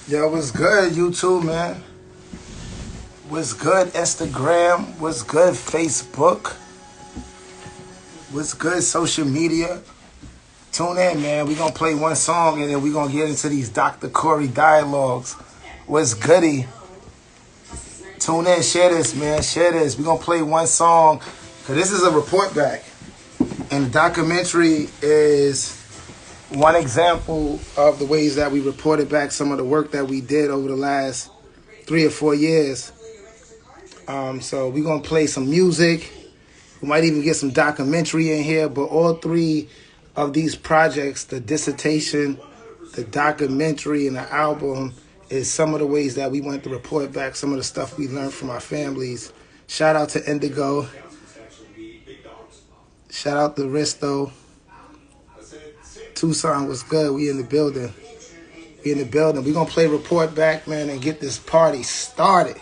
Yo, what's good, YouTube, man? What's good, Instagram? What's good, Facebook? What's good, social media? Tune in, man. We're going to play one song, and then we're going to get into these Dr. Cory dialogues. What's goody? Tune in, share this, man. Share this. We're going to play one song, because this is a report back. And the documentary is one example of the ways that we reported back some of the work that we did over the last 3 or 4 years. So we're going to play some music. We might even get some documentary in here. But all three of these projects, the dissertation, the documentary, and the album, is some of the ways that we went to report back some of the stuff we learned from our families. Shout out to Indigo. Shout out to Risto. Tucson was good. We in the building. We're going to play report back, man, and get this party started.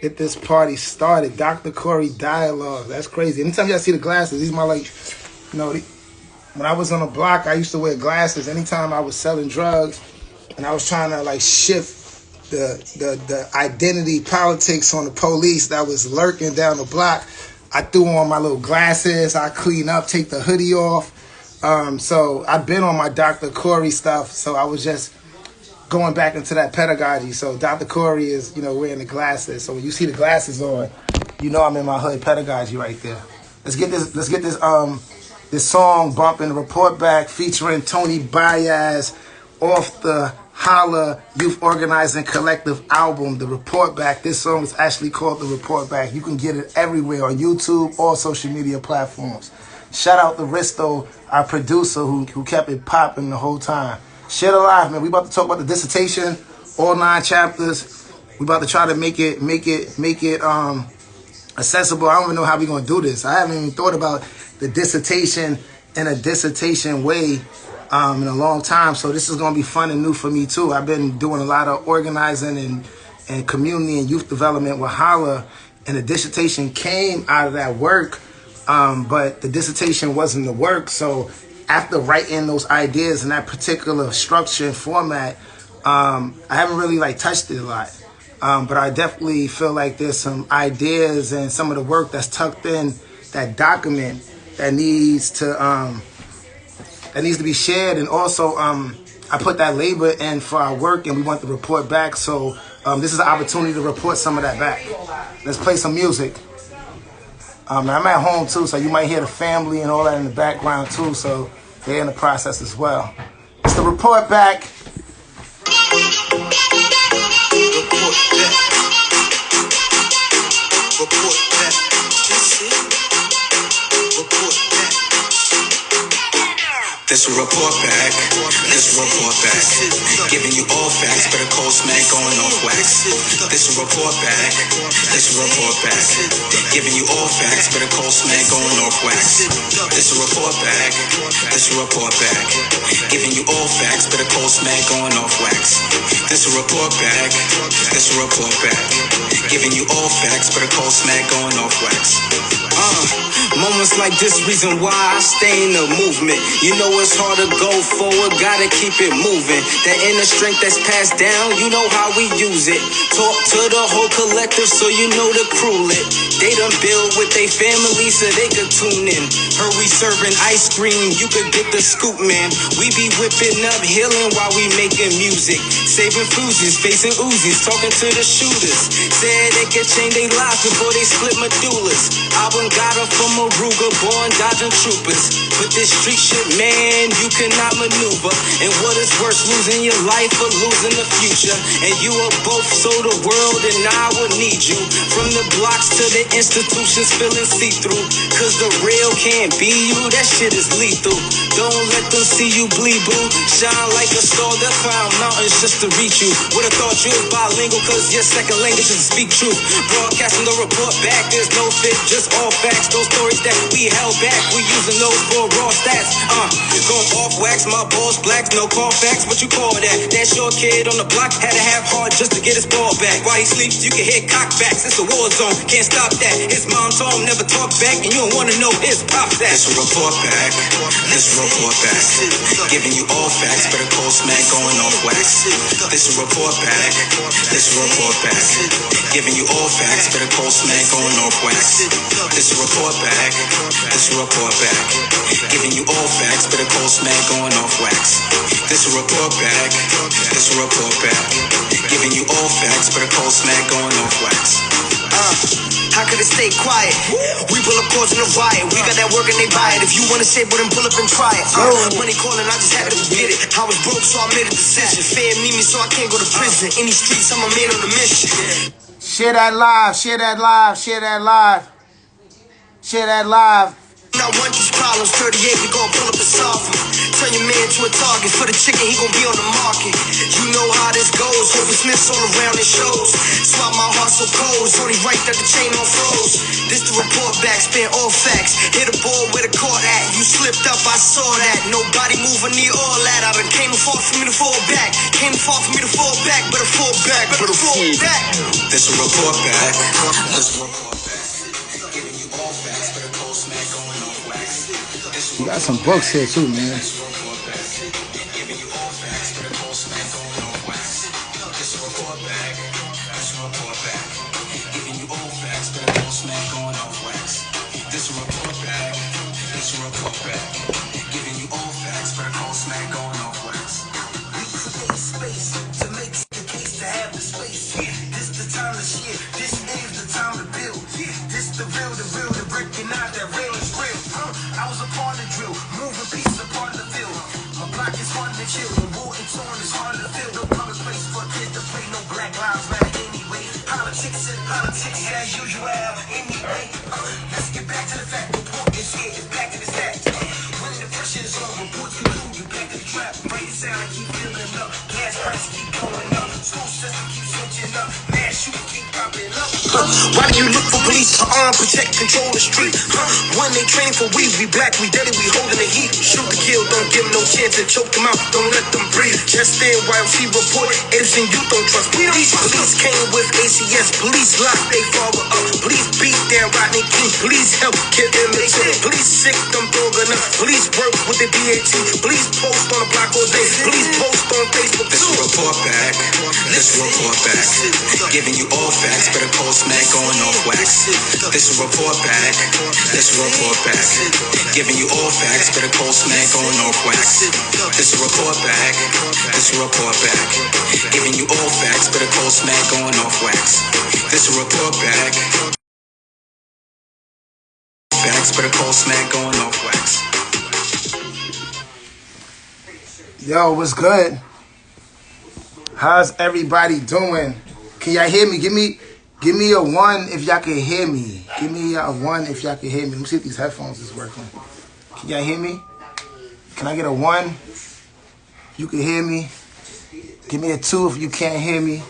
Dr. Cory dialogue. That's crazy. Anytime y'all see the glasses, these are my, when I was on the block, I used to wear glasses. Anytime I was selling drugs and I was trying to, shift the identity politics on the police that was lurking down the block, I threw on my little glasses. I clean up, take the hoodie off. So I've been on my Dr. Cory stuff, so I was just going back into that pedagogy. So Dr. Cory is, wearing the glasses. So when you see the glasses on, I'm in my hood pedagogy right there. Let's get this song bumping, report back, featuring Tony Baez off the H.O.L.L.A Youth Organizing Collective album, The Report Back. This song is actually called The Report Back. You can get it everywhere on YouTube or social media platforms. Shout out to Risto, our producer, who kept it popping the whole time. Share the live, man. We about to talk about the dissertation, all 9 chapters. We about to try to make it accessible. I don't even know how we gonna do this. I haven't even thought about the dissertation in a dissertation way in a long time. So this is gonna be fun and new for me too. I've been doing a lot of organizing and community and youth development with H.O.L.L.A, and the dissertation came out of that work. But the dissertation wasn't the work. So after writing those ideas in that particular structure and format, I haven't really touched it a lot. But I definitely feel like there's some ideas and some of the work that's tucked in that document that needs to be shared. And also, I put that labor in for our work, and we want to report back. So this is an opportunity to report some of that back. Let's play some music. I'm at home too, so you might hear the family and all that in the background too, so they're in the process as well. It's the report back. Report back. Report back. This a report back. Giving you all facts, but a cold smack going off wax. This a report back. Giving you all facts, but a cold smack going off wax. This a report back. Giving you all facts, but a cold smack going off wax. This a report back. Giving you all facts, but a cold smack going off wax. Moments like this, reason why I stay in the movement. You know it's hard to go forward, gotta keep it moving. That inner strength that's passed down, you know how we use it. Talk to the whole collective so you know the crew lit. They done build with they family so they could tune in. Her we serving ice cream, you could get the scoop, man. We be whipping up, healing while we making music. Saving fuses, facing Uzis, talking to the shooters. Said they could change their lives before they split medullas. Album got her from Aruga, born dodging troopers. But this street shit, man, you cannot maneuver. And what is worse, losing your life or losing the future? And you are both, so the world and I will need you. From the blocks to the institutions, feeling see-through. Cause the real can't be you, that shit is lethal. Don't let them see you bleed, boo. Shine like a star that found mountains just to reach you. Would've thought you was bilingual, cause your second language is speak truth. Broadcasting the report back, there's no fit, just all facts. Those stories that we held back, we using those for a on raw stats. Going off wax, my balls black, no Carfax, what you call that? That short kid on the block had to have hard just to get his ball back. While he sleeps, you can hear cockbacks, it's a war zone, can't stop that. His mom told him never talk back, and you don't wanna know his pop that. This report back, this report back, giving you all facts, but a cold smack going off wax. This report back, this report back, giving you all facts, but a cold smack going off wax. This report back, this report back, giving you all facts, but a cold smack going off wax. This report back, this report back, giving you all facts, but a cold smack going off wax. How could it stay quiet? We pull up causing a riot. We got that work and they buy it. If you wanna say, but then pull up and try it. Money calling, I just had to get it. I was broke, so I made a decision. Fam need me, so I can't go to prison. In these streets, I'm a man on a mission. Share that live, share that live, share that live. Share that live. I want these problems, 38, we gon' pull up and solve them. Turn your man to a target, for the chicken, he gon' be on the market. You know how this goes, Hope Smith's all around in shows. Swap my heart so cold, only right that the chain on froze. This the report back, spin all facts. Hit a ball where the court at, you slipped up, I saw that. Nobody move, I need all that. I done came to fall for me to fall back. Came to fall for me to fall back, but a fall back, but a fall back. This a report back, this a report back, giving you all facts, but a cold smack going off wax. You got some books here too, man. Why do you look for police to arm, protect, control the street? When they training for weed, we black, we deadly, we holding the heat. Shoot to kill, don't give them no chance and choke them out, don't let them breathe. Just stand while we report, innocent youth don't trust police. Police came with ACS, police locked they father up. Police beat down Rodney King, police help kill inmates. Police sick them dog enough, police work with the DAT. Police post on the block all day, police post on Facebook. This report back, this report back, giving you all facts, but a cold smack going off wax. This report back, this report back, giving you all facts, but a cold smack going off wax. This report back, this report back, giving you all facts, but a cold smack going off wax. This report back, facts, but a cold smack going off wax. Yo, what's good? How's everybody doing? Can y'all hear me? Give me a 1 if y'all can hear me. Give me a 1 if y'all can hear me. Let me see if these headphones is working. Can y'all hear me? Can I get a 1? You can hear me. Give me a 2 if you can't hear me.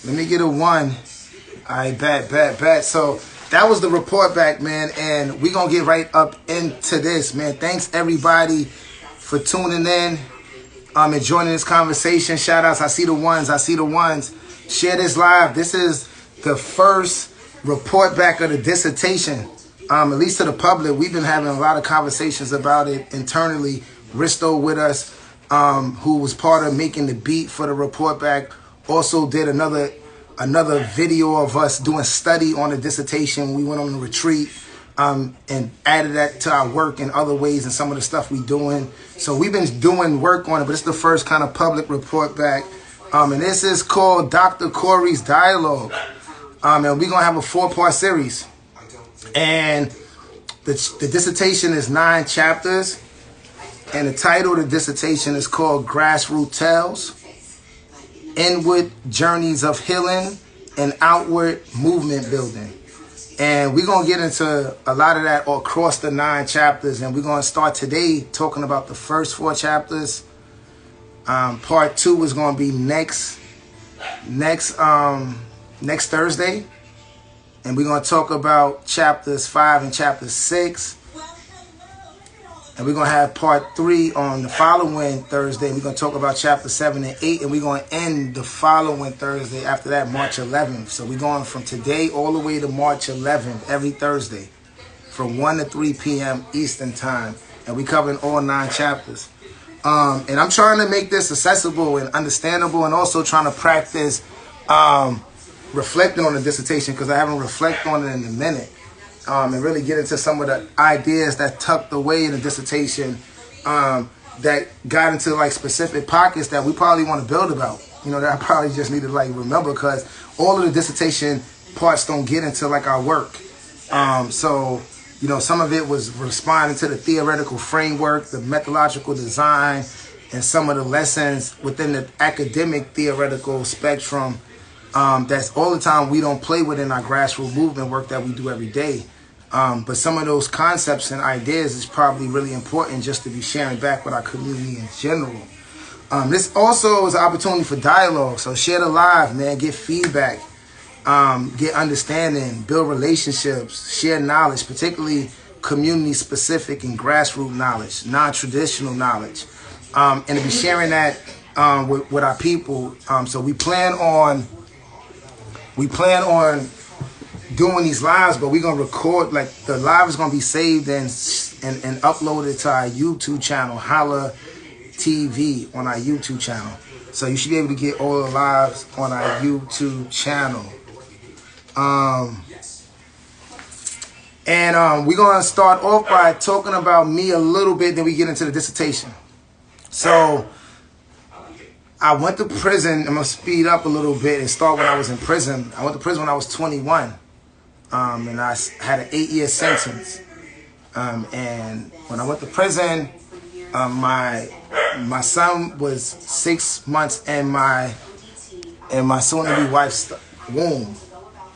Let me get a 1. All right, bet. So that was the report back, man. And we're going to get right up into this, man. Thanks, everybody, for tuning in and joining this conversation. Shout outs. I see the ones. Share this live. This is the first report back of the dissertation, at least to the public. We've been having a lot of conversations about it internally. Risto with us, who was part of making the beat for the report back, also did another video of us doing study on the dissertation. We went on a retreat and added that to our work in other ways and some of the stuff we doing. So we've been doing work on it, but it's the first kind of public report back. And this is called Dr. Cory's Dialogue. And we're going to have a 4-part series. And the dissertation is 9 chapters. And the title of the dissertation is called Grassroot Tales, Inward Journeys of Healing and Outward Movement Building. And we're going to get into a lot of that across the 9 chapters. And we're going to start today talking about the first 4 chapters. Part 2 is going to be next Thursday. And we're going to talk about chapters 5 and chapter 6. And we're going to have part 3 on the following Thursday. We're going to talk about chapter 7 and 8. And we're going to end the following Thursday after that, March 11th. So we're going from today all the way to March 11th, every Thursday, from 1 to 3 p.m. Eastern Time. And we're covering all 9 chapters. And I'm trying to make this accessible and understandable, and also trying to practice reflecting on the dissertation, because I haven't reflected on it in a minute. And really get into some of the ideas that tucked away in the dissertation that got into like specific pockets that we probably want to build about. You know, that I probably just need to like remember, because all of the dissertation parts don't get into like our work. So, you know, some of it was responding to the theoretical framework, the methodological design, and some of the lessons within the academic theoretical spectrum. That's all the time we don't play within our grassroots movement work that we do every day. But some of those concepts and ideas is probably really important just to be sharing back with our community in general. This also is an opportunity for dialogue. So share the live, man. Get feedback, get understanding, build relationships, share knowledge, particularly community-specific and grassroots knowledge, non-traditional knowledge. And to be sharing that with our people. So we plan on doing these lives, but we're gonna record, like the live is gonna be saved and uploaded to our YouTube channel, H.O.L.L.A TV, on our YouTube channel. So you should be able to get all the lives on our YouTube channel. We're gonna start off by talking about me a little bit, then we get into the dissertation. So I went to prison. I'm gonna speed up a little bit and start when I was in prison. I went to prison when I was 21, and I had an 8-year sentence. And when I went to prison, my son was 6 months in my soon-to-be wife's womb,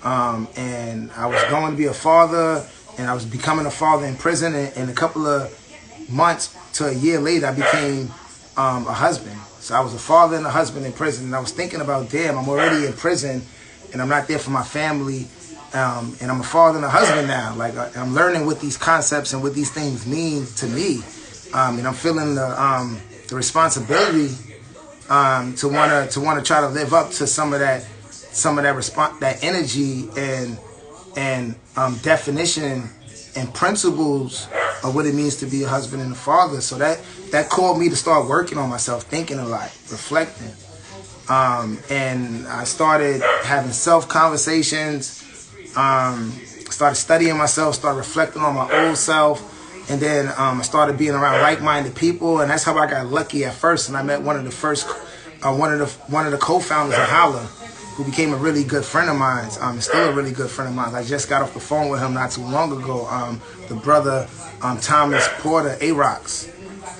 and I was going to be a father, and I was becoming a father in prison. And a couple of months to a year later, I became a husband. So I was a father and a husband in prison, and I was thinking about, damn, I'm already in prison, and I'm not there for my family, and I'm a father and a husband now. Like, I'm learning what these concepts and what these things mean to me, and I'm feeling the responsibility to want to try to live up to some of that that energy and definition and principles of what it means to be a husband and a father. So that called me to start working on myself, thinking a lot, reflecting. And I started having self-conversations, started studying myself, started reflecting on my old self. And then I started being around like-minded people, and that's how I got lucky at first. And I met one of the co-founders of H.O.L.L.A, who became a really good friend of mine. Still a really good friend of mine. I just got off the phone with him not too long ago. The brother Thomas Porter, A-Rocks,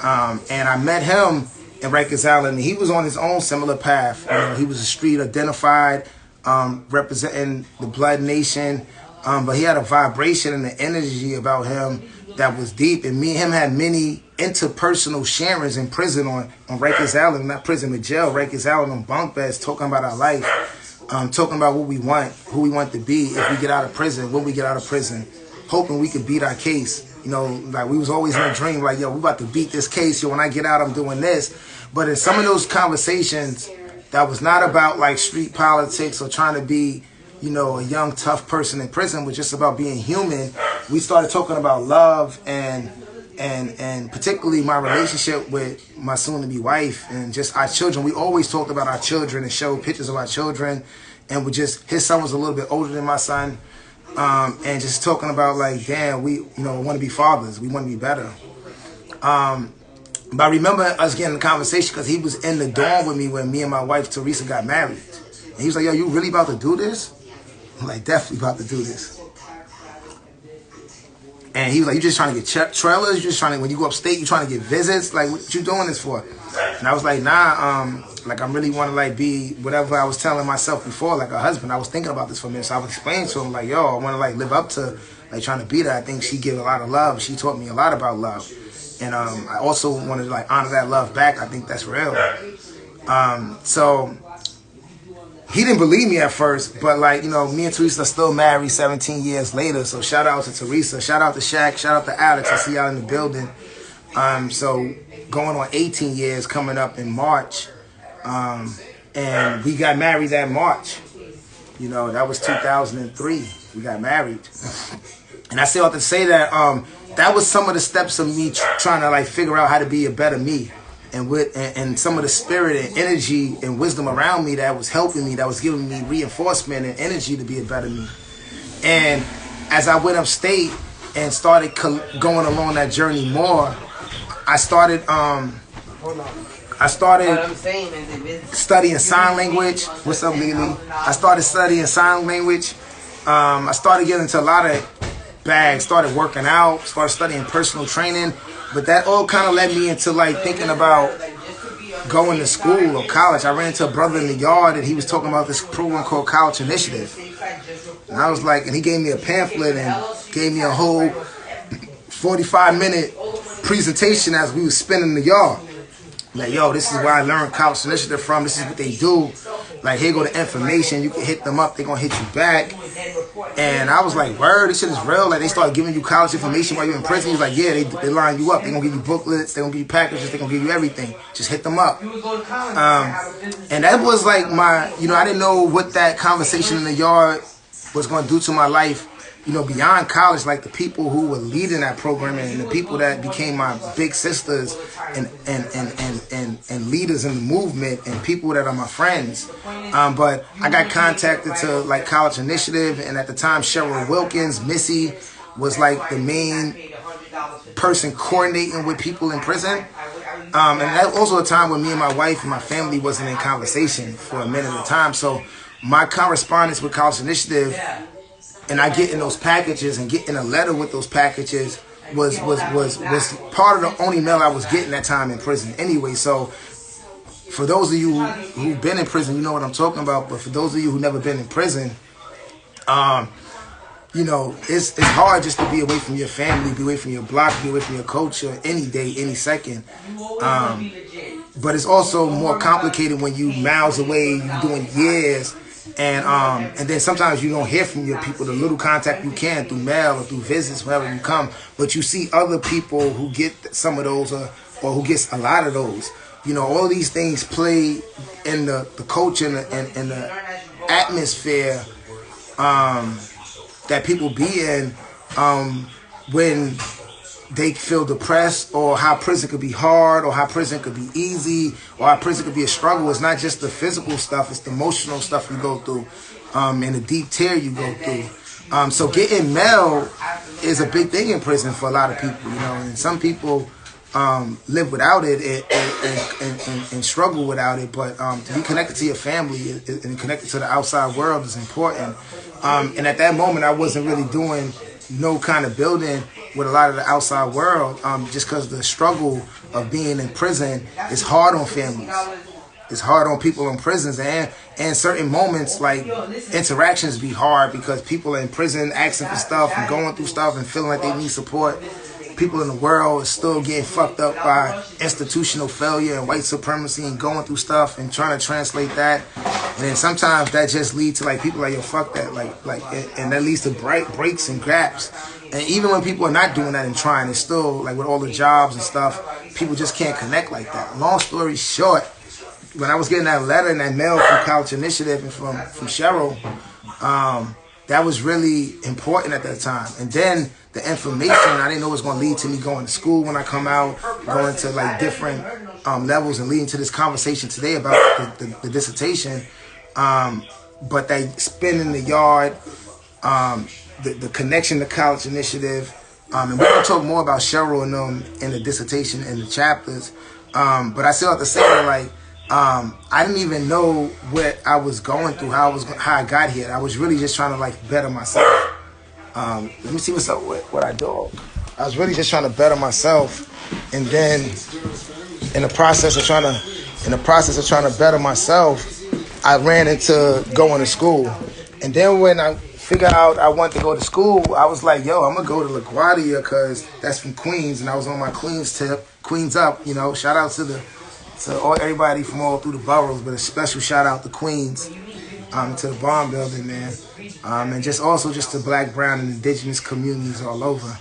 and I met him in Rikers Island, and he was on his own similar path. You know, he was a street identified, representing the Blood Nation, but he had a vibration and an energy about him that was deep. And me and him had many interpersonal sharings in prison on Rikers Island, not prison but jail, Rikers Island, on bunk beds, talking about our life, talking about what we want, who we want to be if we get out of prison, when we get out of prison, hoping we could beat our case. You know, like we was always in a dream, like, yo, we about to beat this case. Yo, when I get out, I'm doing this. But in some of those conversations, that was not about like street politics or trying to be, you know, a young, tough person in prison, was just about being human. We started talking about love and particularly my relationship with my soon-to-be wife and just our children. We always talked about our children and showed pictures of our children, and his son was a little bit older than my son, and just talking about like, damn, we want to be fathers, we want to be better. But I remember us getting a conversation because he was in the dorm with me when me and my wife Teresa got married, and he was like, yo, you really about to do this? I'm like, definitely about to do this. And he was like, you just trying to get trailers? You just trying to, when you go upstate, you trying to get visits? Like, what you doing this for? And I was like, nah, like I really want to like be whatever I was telling myself before, like a husband. I was thinking about this for a minute. So I was explaining to him like, yo, I want to like live up to like trying to be that. I think she gave a lot of love. She taught me a lot about love. And I also wanted to like honor that love back. I think that's real. So he didn't believe me at first, but like, you know, me and Teresa are still married 17 years later. So shout out to Teresa, shout out to Shaq, shout out to Alex. I see y'all in the building. So going on 18 years coming up in March. And we got married that March. You know, that was 2003. We got married. And I say all to say that that was some of the steps of me trying to like figure out how to be a better me. And some of the spirit and energy and wisdom around me that was helping me, that was giving me reinforcement and energy to be a better me. And as I went upstate and started going along that journey more, I started studying sign language. What's up, Lily? I started studying sign language. I started getting into a lot of bags, started working out, started studying personal training. But that all kind of led me into like thinking about going to school or college. I ran into a brother in the yard and he was talking about this program called College Initiative. And I was like, and he gave me a pamphlet and gave me a whole 45-minute presentation as we was spinning the yard. Like, yo, this is where I learned College Initiative from. This is what they do. Like, here go the information. You can hit them up. They're going to hit you back. And I was like, word, this shit is real. Like, they start giving you college information while you're in prison. He was like, yeah, they line you up. They're going to give you booklets. They're going to give you packages. They're going to give you everything. Just hit them up. And that was like my, you know, I didn't know what that conversation in the yard was going to do to my life. You know, beyond college, like the people who were leading that program and the people that became my big sisters and leaders in the movement and people that are my friends. But I got contacted to like College Initiative, and at the time Cheryl Wilkins, Missy, was like the main person coordinating with people in prison. And that was also a time when me and my wife and my family wasn't in conversation for a minute at a time. So my correspondence with College Initiative and I getting those packages and getting a letter with those packages was part of the only mail I was getting that time in prison anyway. So for those of you who've been in prison, you know what I'm talking about. But for those of you who've never been in prison, you know, it's hard just to be away from your family, be away from your block, be away from your culture any day, any second. But it's also more complicated when you miles away, you're doing years. And then sometimes you don't hear from your people, the little contact you can through mail or through visits, wherever you come. But you see other people who get some of those or who gets a lot of those. You know, all these things play in the culture and the atmosphere that people be in when they feel depressed, or how prison could be hard, or how prison could be easy, or how prison could be a struggle. It's not just the physical stuff, it's the emotional stuff you go through, and the deep tear you go through. So getting mail is a big thing in prison for a lot of people, you know, and some people live without it and struggle without it. But to be connected to your family and connected to the outside world is important. And at that moment, I wasn't really doing no kind of building with a lot of the outside world, just because the struggle of being in prison is hard on families. It's hard on people in prisons, and certain moments like interactions be hard because people are in prison asking for stuff and going through stuff and feeling like they need support. People in the world are still getting fucked up by institutional failure and white supremacy and going through stuff and trying to translate that. And then sometimes that just leads to like people like, yo, fuck that, and that leads to breaks and gaps. And even when people are not doing that and trying, it's still like with all the jobs and stuff, people just can't connect like that. Long story short, when I was getting that letter and that mail from College Initiative and from Cheryl, that was really important at that time. And then the information, I didn't know it was going to lead to me going to school when I come out, going to like different levels and leading to this conversation today about the dissertation. But they spin in the yard, the connection to College Initiative. And we're going to talk more about Cheryl and them in the dissertation and the chapters. But I still have to say that, like, I didn't even know what I was going through, how I got here. I was really just trying to like better myself. Let me see what's up with what I do. I was really just trying to better myself, and then in the process of trying to better myself, I ran into going to school. And then when I figured out I wanted to go to school, I was like, yo, I'm gonna go to LaGuardia because that's from Queens, and I was on my Queens tip, Queens up. You know, shout out to everybody from all through the boroughs, but a special shout out to Queens, to the Bomb Building, man, and just to Black, brown, and indigenous communities all over.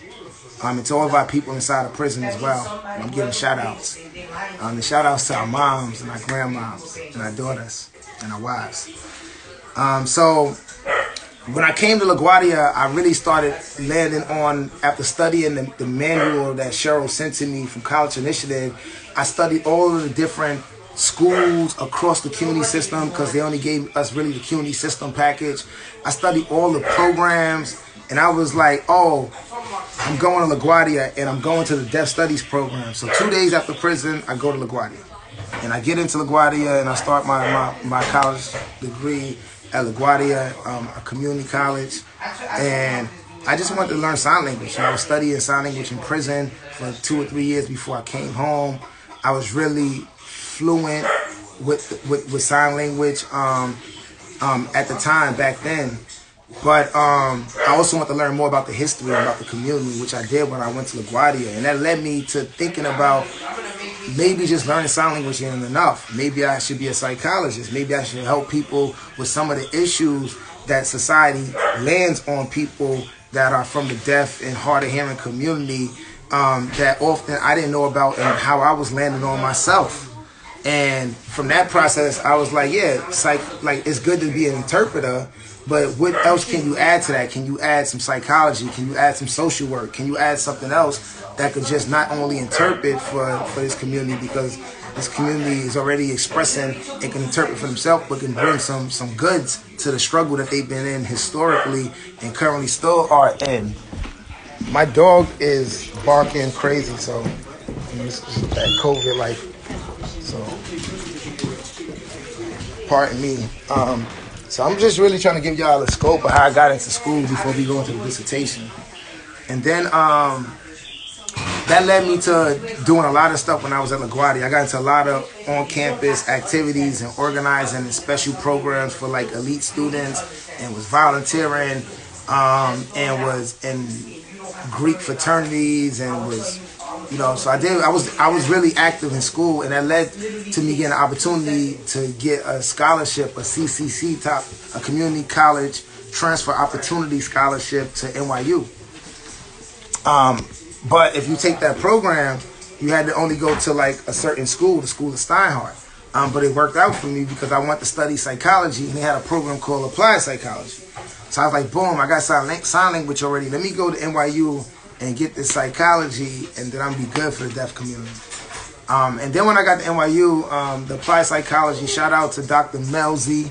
And to all of our people inside of prison as well. I'm giving shout outs. The shout outs to our moms and our grandmoms and our daughters and our wives. So when I came to LaGuardia, I really started landing on, after studying the manual that Cheryl sent to me from College Initiative, I studied all of the different schools across the CUNY system because they only gave us really the CUNY system package. I studied all the programs, and I was like, oh, I'm going to LaGuardia and I'm going to the Deaf Studies program. So 2 days after prison, I go to LaGuardia. And I get into LaGuardia and I start my college degree at LaGuardia, a community college. And I just wanted to learn sign language. I was studying sign language in prison for 2 or 3 years before I came home. I was really fluent with sign language at the time back then. But I also want to learn more about the history and about the community, which I did when I went to LaGuardia. And that led me to thinking about maybe just learning sign language isn't enough. Maybe I should be a psychologist. Maybe I should help people with some of the issues that society lands on people that are from the deaf and hard of hearing community that often I didn't know about, and how I was landing on myself. And from that process, I was like, yeah, it's good to be an interpreter, but what else can you add to that? Can you add some psychology? Can you add some social work? Can you add something else that could just not only interpret for this community, because this community is already expressing and can interpret for themselves, but can bring some goods to the struggle that they've been in historically and currently still are in. My dog is barking crazy, so this is that COVID life. So, pardon me. So I'm just really trying to give y'all a scope of how I got into school before we go into the dissertation. And then that led me to doing a lot of stuff when I was at LaGuardia. I got into a lot of on-campus activities and organizing and special programs for like elite students, and was volunteering and was in Greek fraternities, and was, you know, so I was really active in school, and that led to me getting an opportunity to get a scholarship, a CCC a community college transfer opportunity scholarship to NYU. But if you take that program, you had to only go to like a certain school, the School of Steinhardt. But it worked out for me because I wanted to study psychology, and they had a program called Applied Psychology. So I was like, boom, I got sign language already. Let me go to NYU and get this psychology, and then I'm be good for the deaf community. And then when I got to NYU, the Applied Psychology, shout out to Dr. Melzi,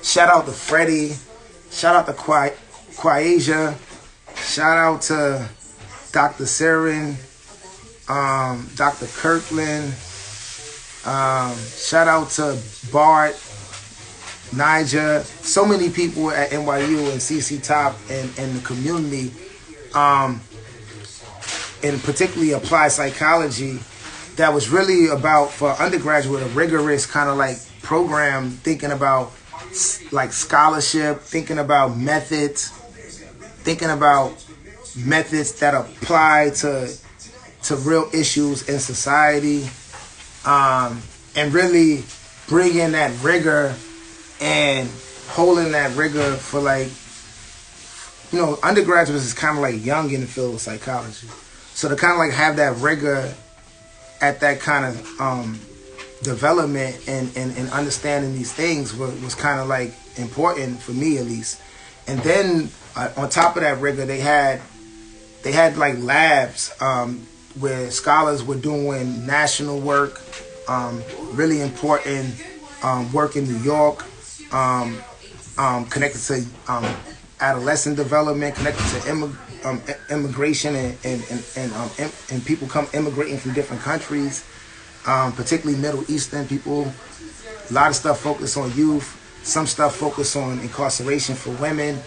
shout out to Freddie, shout out to Quasia, shout out to Dr. Sarin, Dr. Kirkland, shout out to Bart, Niger, so many people at NYU and CC Top and the community, and particularly applied psychology, that was really about, for undergraduate, a rigorous kind of like program, thinking about like scholarship, thinking about methods that apply to real issues in society, and really bringing that rigor and holding that rigor for, like, you know, undergraduates is kind of like young in the field of psychology. So to kind of like have that rigor at that kind of development and understanding these things was kind of like important for me, at least. And then on top of that rigor, they had like labs where scholars were doing national work, really important work in New York, connected to adolescent development, connected to immigration and people come immigrating from different countries, particularly Middle Eastern people. A lot of stuff focused on youth, some stuff focused on incarceration for women,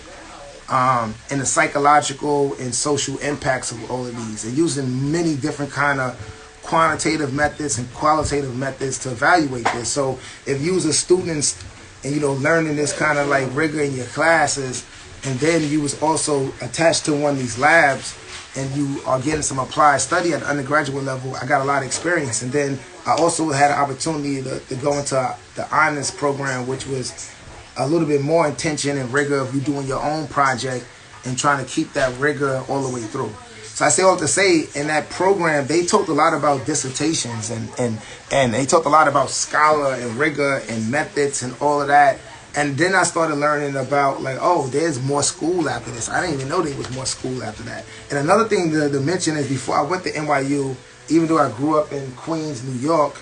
and the psychological and social impacts of all of these, and using many different kind of quantitative methods and qualitative methods to evaluate this. So if you was a student and, you know, learning this kind of like rigor in your classes, and then you was also attached to one of these labs, and you are getting some applied study at the undergraduate level, I got a lot of experience. And then I also had an opportunity to go into the honors program, which was a little bit more intention and rigor of you doing your own project and trying to keep that rigor all the way through. So I say all to say, in that program, they talked a lot about dissertations and they talked a lot about scholar and rigor and methods and all of that. And then I started learning about, like, oh, there's more school after this. I didn't even know there was more school after that. And another thing to mention is before I went to NYU, even though I grew up in Queens, New York,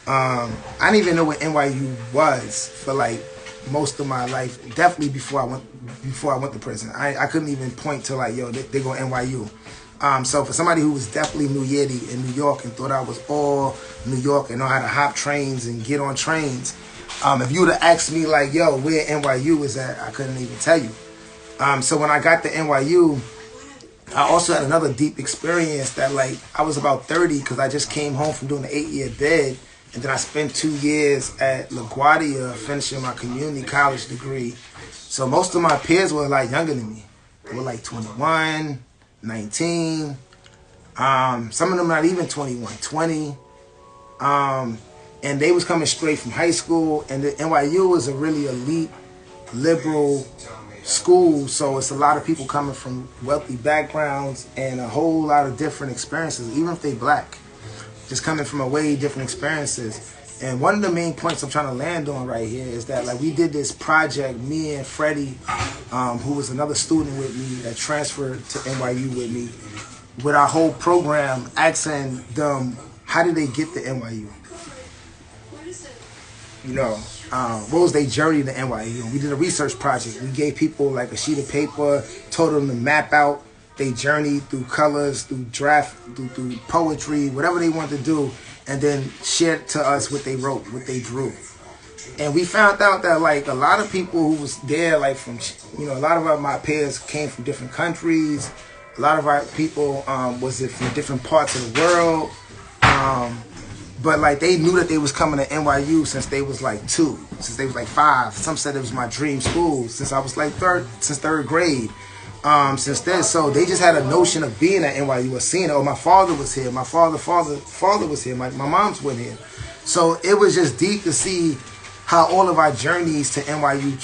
I didn't even know what NYU was for, like, most of my life. Definitely before I went to prison. I couldn't even point to, like, yo, they go NYU. So for somebody who was definitely New Yeti in New York and thought I was all New York and know how to hop trains and get on trains, if you would have asked me, like, yo, where NYU is at, I couldn't even tell you. So when I got to NYU, I also had another deep experience that, like, I was about 30 because I just came home from doing an 8-year bid, and then I spent 2 years at LaGuardia finishing my community college degree. So most of my peers were, like, younger than me. They were, like, 21, 19. Some of them not even 21, 20. And they was coming straight from high school, and the NYU was a really elite, liberal school, so it's a lot of people coming from wealthy backgrounds and a whole lot of different experiences, even if they black, just coming from a way different experiences. And one of the main points I'm trying to land on right here is that, like, we did this project, me and Freddie, who was another student with me that transferred to NYU with me, with our whole program, asking them, how did they get to NYU? You know, what was their journey to NYU? We did a research project. We gave people, like, a sheet of paper, told them to map out their journey through colors, through draft, through poetry, whatever they wanted to do, and then shared to us what they wrote, what they drew. And we found out that, like, a lot of people who was there, like, from, you know, a lot of my peers came from different countries. A lot of our people was from different parts of the world. But, like, they knew that they was coming to NYU since they was, like, 2, since they was, like, 5. Some said it was my dream school since I was, like, third grade. Since then, so they just had a notion of being at NYU or seeing it. Oh, my father was here. My father was here. My mom's went here. So it was just deep to see how all of our journeys to NYU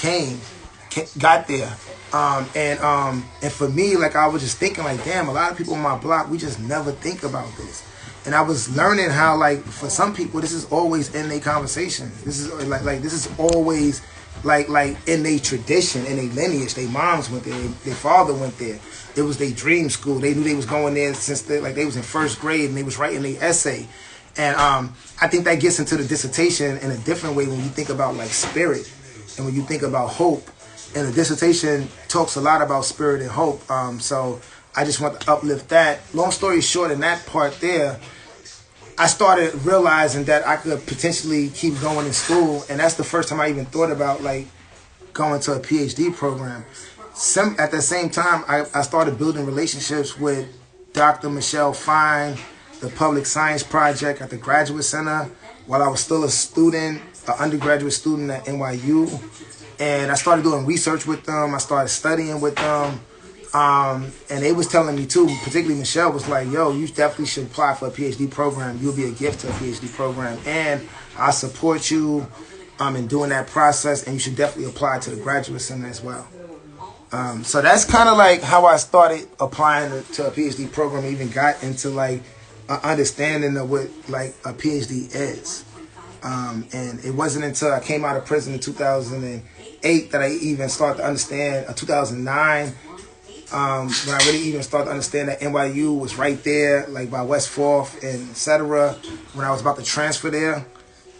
got there. And for me, like, I was just thinking, like, damn, a lot of people on my block, we just never think about this. And I was learning how, like, for some people, this is always in their conversation. This is like this is always like in their tradition, in their lineage. Their moms went there, their father went there. It was their dream school. They knew they was going there since they was in first grade, and they was writing their essay. And I think that gets into the dissertation in a different way when you think about, like, spirit and when you think about hope. And the dissertation talks a lot about spirit and hope. So I just want to uplift that. Long story short, in that part there, I started realizing that I could potentially keep going in school, and that's the first time I even thought about, like, going to a PhD program. At the same time, I started building relationships with Dr. Michelle Fine, the Public Science Project at the Graduate Center, while I was still a student, an undergraduate student at NYU. And I started doing research with them. I started studying with them. And they was telling me too, particularly Michelle was like, yo, you definitely should apply for a PhD program. You'll be a gift to a PhD program. And I support you in doing that process. And you should definitely apply to the Graduate Center as well. So that's kind of like how I started applying to a PhD program. I even got into, like, an understanding of what, like, a PhD is. And it wasn't until I came out of prison in 2008 that I even started to understand, 2009, when I really even started to understand that NYU was right there, like by West 4th and et cetera, when I was about to transfer there.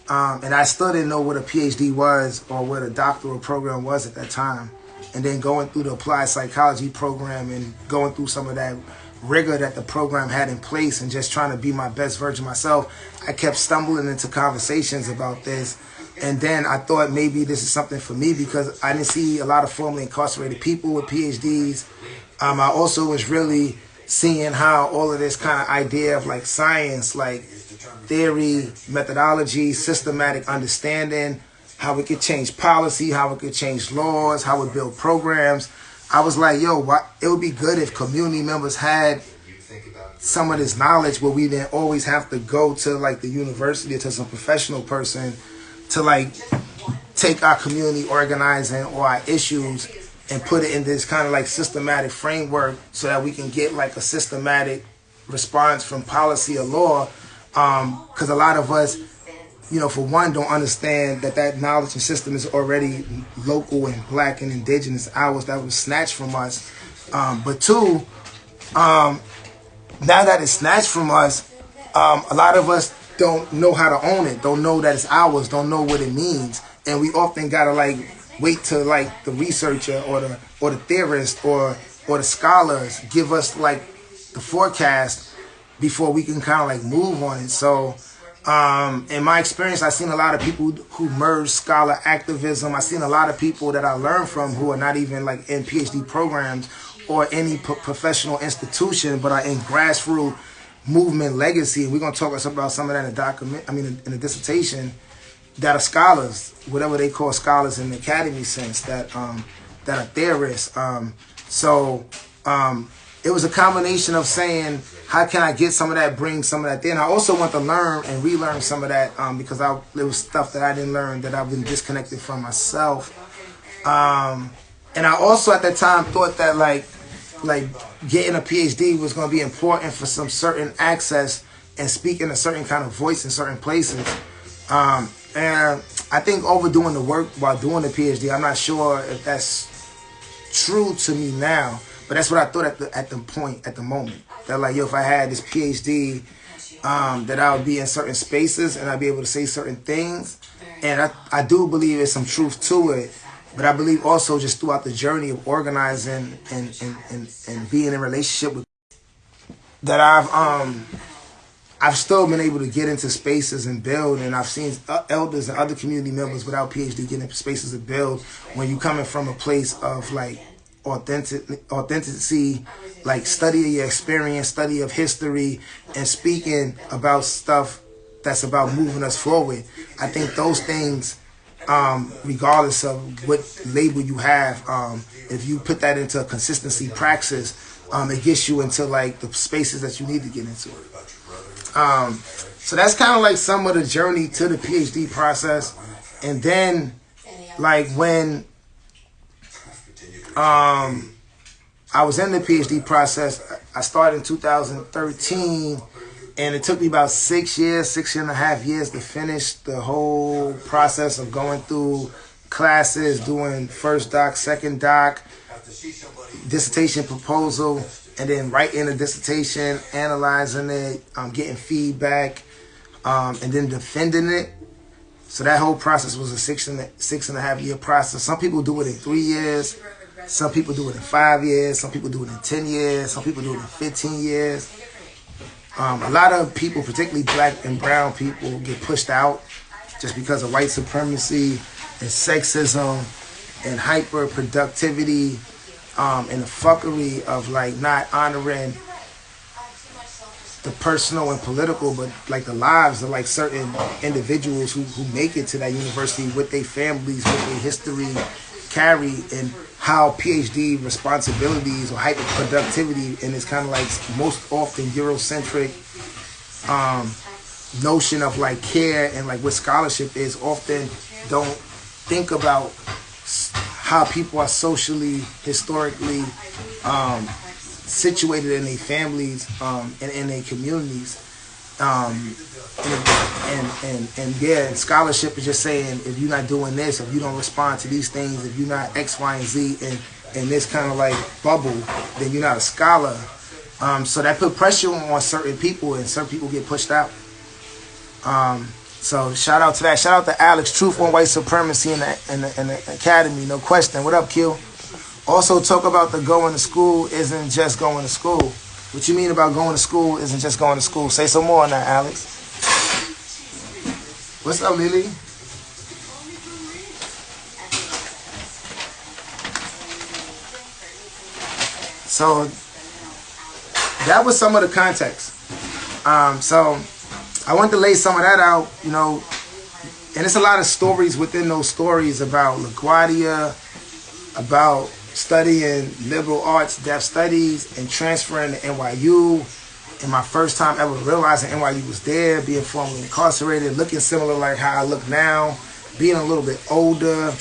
And I still didn't know what a PhD was or what a doctoral program was at that time. And then going through the applied psychology program and going through some of that rigor that the program had in place and just trying to be my best version of myself, I kept stumbling into conversations about this. And then I thought maybe this is something for me because I didn't see a lot of formerly incarcerated people with PhDs. I also was really seeing how all of this kind of idea of, like, science, like theory, methodology, systematic understanding, how it could change policy, how it could change laws, how it build programs. I was like, yo, it would be good if community members had some of this knowledge where we didn't always have to go to, like, the university or to some professional person to, like, take our community organizing or our issues and put it in this kind of like systematic framework so that we can get like a systematic response from policy or law. Because a lot of us, you know, for one, don't understand that knowledge and system is already local and black and indigenous ours that was snatched from us. But two, now that it's snatched from us, a lot of us don't know how to own it, don't know that it's ours, don't know what it means. And we often gotta like wait till like the researcher or the theorist or the scholars give us like the forecast before we can kind of like move on it. So in my experience, I've seen a lot of people who merge scholar activism. I've seen a lot of people that I learned from who are not even like in PhD programs or any professional institution, but are in grassroots movement legacy. We're gonna talk about some of that in the document. I mean, in the dissertation, that are scholars, whatever they call scholars in the academy sense, that are theorists. It was a combination of saying, how can I get some of that, bring some of that in. I also want to learn and relearn some of that because it was stuff that I didn't learn, that I've been disconnected from myself. And I also at that time thought that like getting a PhD was going to be important for some certain access and speaking a certain kind of voice in certain places. And I think overdoing the work while doing the PhD, I'm not sure if that's true to me now, but that's what I thought at the moment. That like, yo, if I had this PhD, that I would be in certain spaces and I'd be able to say certain things. And I do believe there's some truth to it, but I believe also just throughout the journey of organizing and being in a relationship with that I've still been able to get into spaces and build, and I've seen elders and other community members without PhD get into spaces to build when you're coming from a place of like authenticity, like study of your experience, study of history, and speaking about stuff that's about moving us forward. I think those things, regardless of what label you have, if you put that into a consistency praxis, it gets you into like the spaces that you need to get into. So that's kind of like some of the journey to the PhD process. And then like when I was in the PhD process, I started in 2013, and it took me about 6 years, 6.5 years to finish the whole process of going through classes, doing first doc, second doc, dissertation proposal, and then writing a dissertation, analyzing it, getting feedback, and then defending it. So that whole process was a 6.5 year process. Some people do it in 3 years. Some people do it in 5 years. Some people do it in 10 years. Some people do it in 15 years. A lot of people, particularly black and brown people, get pushed out just because of white supremacy and sexism and hyper productivity. And the fuckery of like not honoring the personal and political, but like the lives of like certain individuals who make it to that university with their families, with their history carry, and how PhD responsibilities or hyper productivity and this kind of like most often Eurocentric notion of like care and like what scholarship is often don't think about how people are socially, historically situated in their families and in their communities. And scholarship is just saying, if you're not doing this, if you don't respond to these things, if you're not X, Y, and Z in this kind of like bubble, then you're not a scholar. So that put pressure on certain people, and certain people get pushed out. So shout out to that. Shout out to Alex, Truth on White Supremacy in the Academy, no question. What up, Q? Also talk about the going to school isn't just going to school. What you mean about going to school isn't just going to school? Say some more on that, Alex. What's up, Lily? So that was some of the context. So I want to lay some of that out, you know, and it's a lot of stories within those stories about LaGuardia, about studying liberal arts, deaf studies, and transferring to NYU. And my first time ever realizing NYU was there, being formerly incarcerated, looking similar like how I look now, being a little bit older,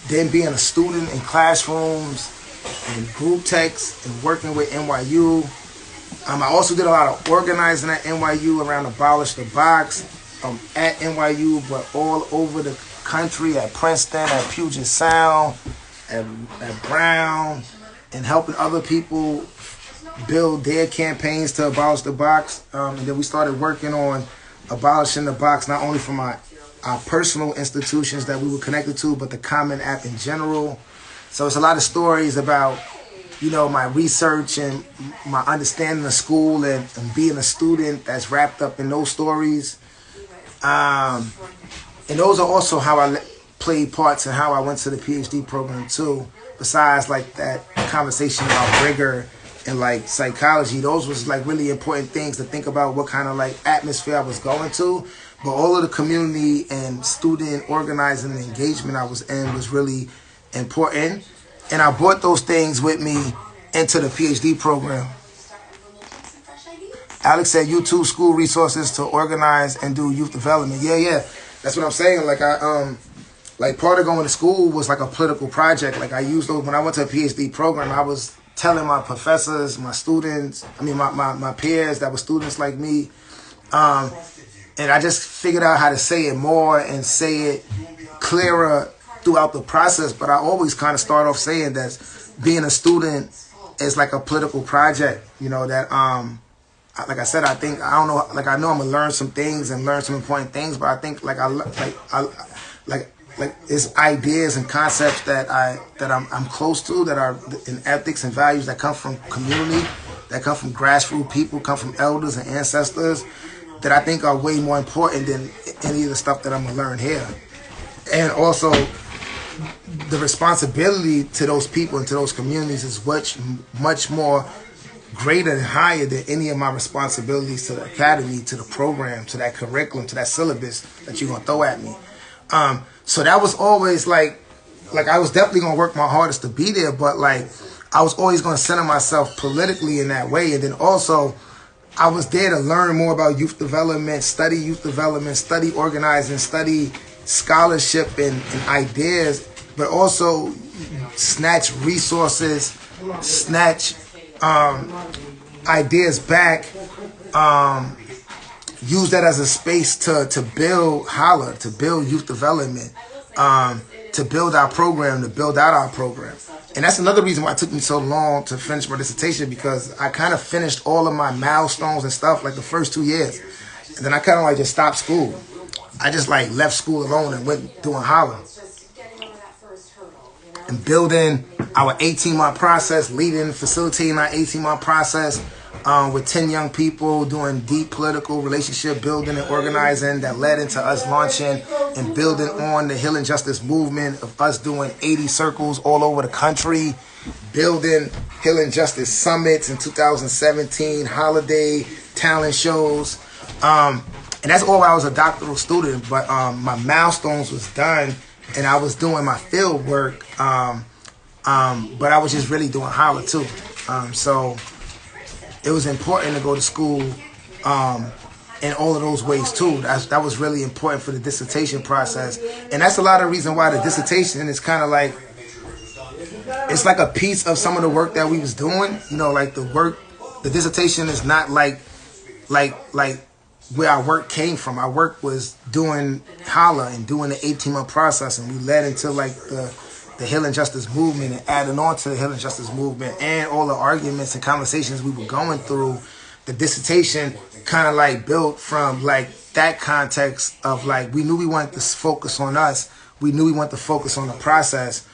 then being a student in classrooms and group texts and working with NYU. I also did a lot of organizing at NYU around Abolish the Box at NYU, but all over the country, at Princeton, at Puget Sound, at Brown, and helping other people build their campaigns to abolish the box. And then we started working on abolishing the box, not only from our personal institutions that we were connected to, but the Common App in general. So it's a lot of stories about, you know, my research and my understanding of school and being a student that's wrapped up in those stories. And those are also how I played parts in how I went to the PhD program too. Besides like that conversation about rigor and like psychology, those was like really important things to think about what kind of like atmosphere I was going to. But all of the community and student organizing and engagement I was in was really important. And I brought those things with me into the PhD program. Alex said YouTube school resources to organize and do youth development. Yeah. That's what I'm saying. Like like part of going to school was like a political project. Like I used those when I went to a PhD program. I was telling my professors, my students, my peers that were students like me, and I just figured out how to say it more and say it clearer throughout the process. But I always kind of start off saying that being a student is like a political project. You know that like I said, I know I'm gonna learn some things and learn some important things. But I think like it's ideas and concepts that I'm close to, that are in ethics and values that come from community, that come from grassroots people, come from elders and ancestors, that I think are way more important than any of the stuff that I'm gonna learn here. And also the responsibility to those people and to those communities is much more greater and higher than any of my responsibilities to the academy, to the program, to that curriculum, to that syllabus that you're gonna throw at me. So that was always like I was definitely gonna work my hardest to be there, but like I was always gonna center myself politically in that way. And then also I was there to learn more about youth development, study organizing, study scholarship and ideas, but also snatch resources, snatch ideas back, use that as a space to build H.O.L.L.A, to build youth development, to build our program, to build out our program. And that's another reason why it took me so long to finish my dissertation, because I kind of finished all of my milestones and stuff like the first 2 years. And then I kind of like just stopped school. I just like left school alone and went doing H.O.L.A. and building our 18-month process, facilitating our 18-month process with 10 young people, doing deep political relationship building and organizing that led into us launching and building on the H.O.L.L.A Justice movement, of us doing 80 circles all over the country, building H.O.L.L.A Justice summits in 2017, holiday talent shows. And that's all while I was a doctoral student, but my milestones was done and I was doing my field work, but I was just really doing H.O.L.L.A too. So it was important to go to school in all of those ways too. That was really important for the dissertation process. And that's a lot of reason why the dissertation is kind of like, it's like a piece of some of the work that we was doing. You know, like the dissertation is not like where our work came from. Our work was doing H.O.L.L.A and doing the 18-month process, and we led into like the H.O.L.L.A Justice movement and adding on to the H.O.L.L.A Justice movement and all the arguments and conversations we were going through. The dissertation kind of like built from like that context of like, we knew we wanted to focus on us. We knew we wanted to focus on the process.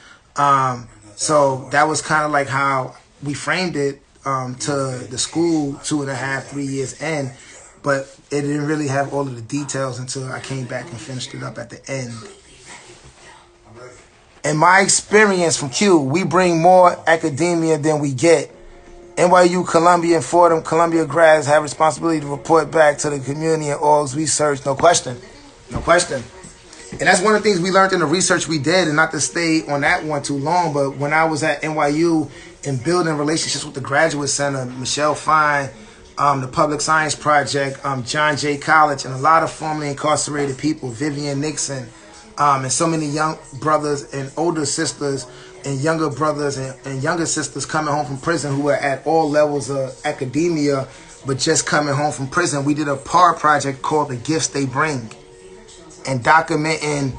So that was kind of like how we framed it to the school 2.5, 3 years in. But it didn't really have all of the details until I came back and finished it up at the end. In my experience from Q, we bring more academia than we get. NYU, Columbia, and Fordham, Columbia grads have responsibility to report back to the community and orgs research. No question. No question. And that's one of the things we learned in the research we did, and not to stay on that one too long, but when I was at NYU and building relationships with the Graduate Center, Michelle Fine, the Public Science Project, John Jay College, and a lot of formerly incarcerated people, Vivian Nixon, And so many young brothers and older sisters and younger brothers and younger sisters coming home from prison who were at all levels of academia, but just coming home from prison. We did a project called The Gifts They Bring, and documenting,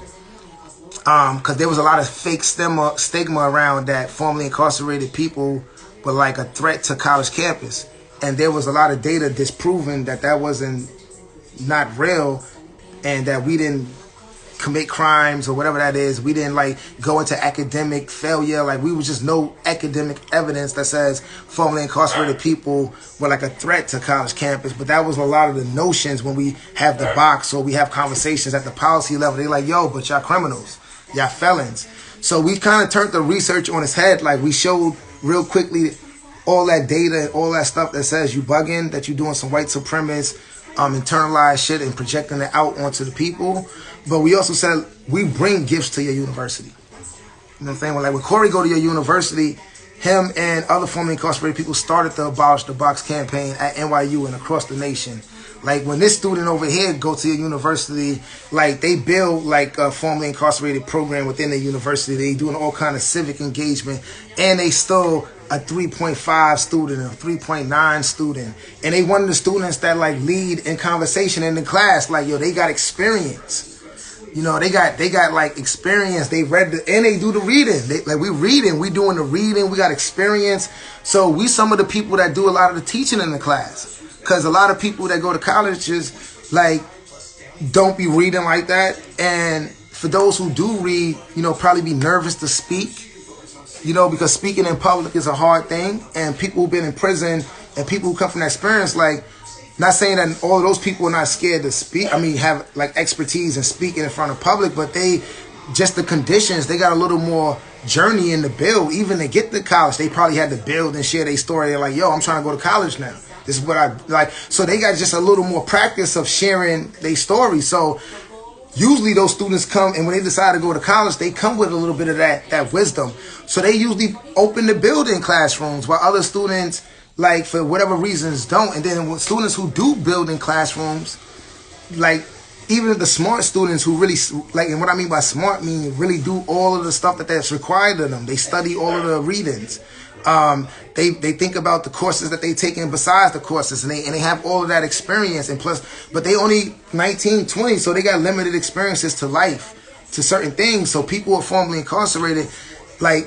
because there was a lot of fake stigma around that formerly incarcerated people were like a threat to college campus. And there was a lot of data disproving that that wasn't not real, and that we didn't commit crimes or whatever that is. We didn't like go into academic failure. Like, we was just no academic evidence that says formerly incarcerated people were like a threat to college campus. But that was a lot of the notions when we have the box or we have conversations at the policy level. They're like, yo, but y'all criminals, y'all felons. So we kind of turned the research on its head. Like, we showed real quickly all that data and all that stuff that says you bugging, that you doing some white supremacist internalized shit and projecting it out onto the people. But we also said we bring gifts to your university. You know what I'm saying? Like, when Cory go to your university, him and other formerly incarcerated people started the Abolish the Box campaign at NYU and across the nation. Like, when this student over here go to your university, like, they build like a formerly incarcerated program within the university. They doing all kind of civic engagement, and they still a 3.5 student, a 3.9 student. And they one of the students that like lead in conversation in the class. Like, yo, they got experience. You know, they got like experience. They read and they do the reading. We reading, we doing the reading, we got experience. So we some of the people that do a lot of the teaching in the class. Because a lot of people that go to colleges, like, don't be reading like that. And for those who do read, you know, probably be nervous to speak. You know, because speaking in public is a hard thing. And people who've been in prison and people who come from that experience, like, not saying that all of those people are not scared to speak. I mean, have like expertise in speaking in front of public, but they, just the conditions, they got a little more journey in the build. Even to get to college, they probably had to build and share their story. They're like, yo, I'm trying to go to college now. This is what I like. So they got just a little more practice of sharing their story. So usually those students come, and when they decide to go to college, they come with a little bit of that wisdom. So they usually open the building classrooms, while other students, like, for whatever reasons, don't. And then with students who do build in classrooms, like, even the smart students who really, like, and what I mean by smart mean really do all of the stuff that's required of them. They study all of the readings. They think about the courses that they taking besides the courses, and they have all of that experience. And plus, but they only 19, 20, so they got limited experiences to life, to certain things. So people who are formerly incarcerated, like,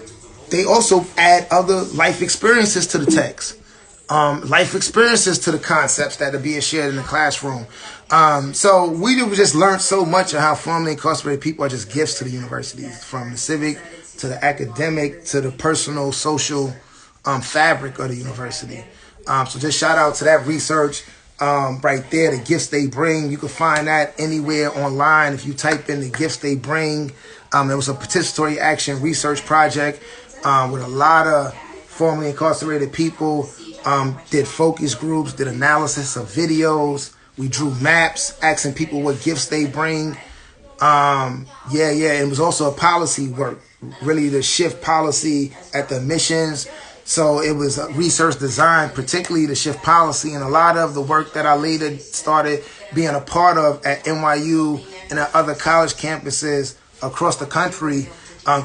they also add other life experiences to the text. Life experiences to the concepts that are being shared in the classroom. So we just learned so much of how formerly incarcerated people are just gifts to the universities, from the civic to the academic to the personal, social fabric of the university. So just shout out to that research right there, The Gifts They Bring. You can find that anywhere online if you type in The Gifts They Bring. It was a participatory action research project with a lot of formerly incarcerated people. Did focus groups, did analysis of videos. We drew maps, asking people what gifts they bring. It was also a policy work, really to shift policy at the missions. So it was a research design, particularly to shift policy. And a lot of the work that I later started being a part of at NYU and at other college campuses across the country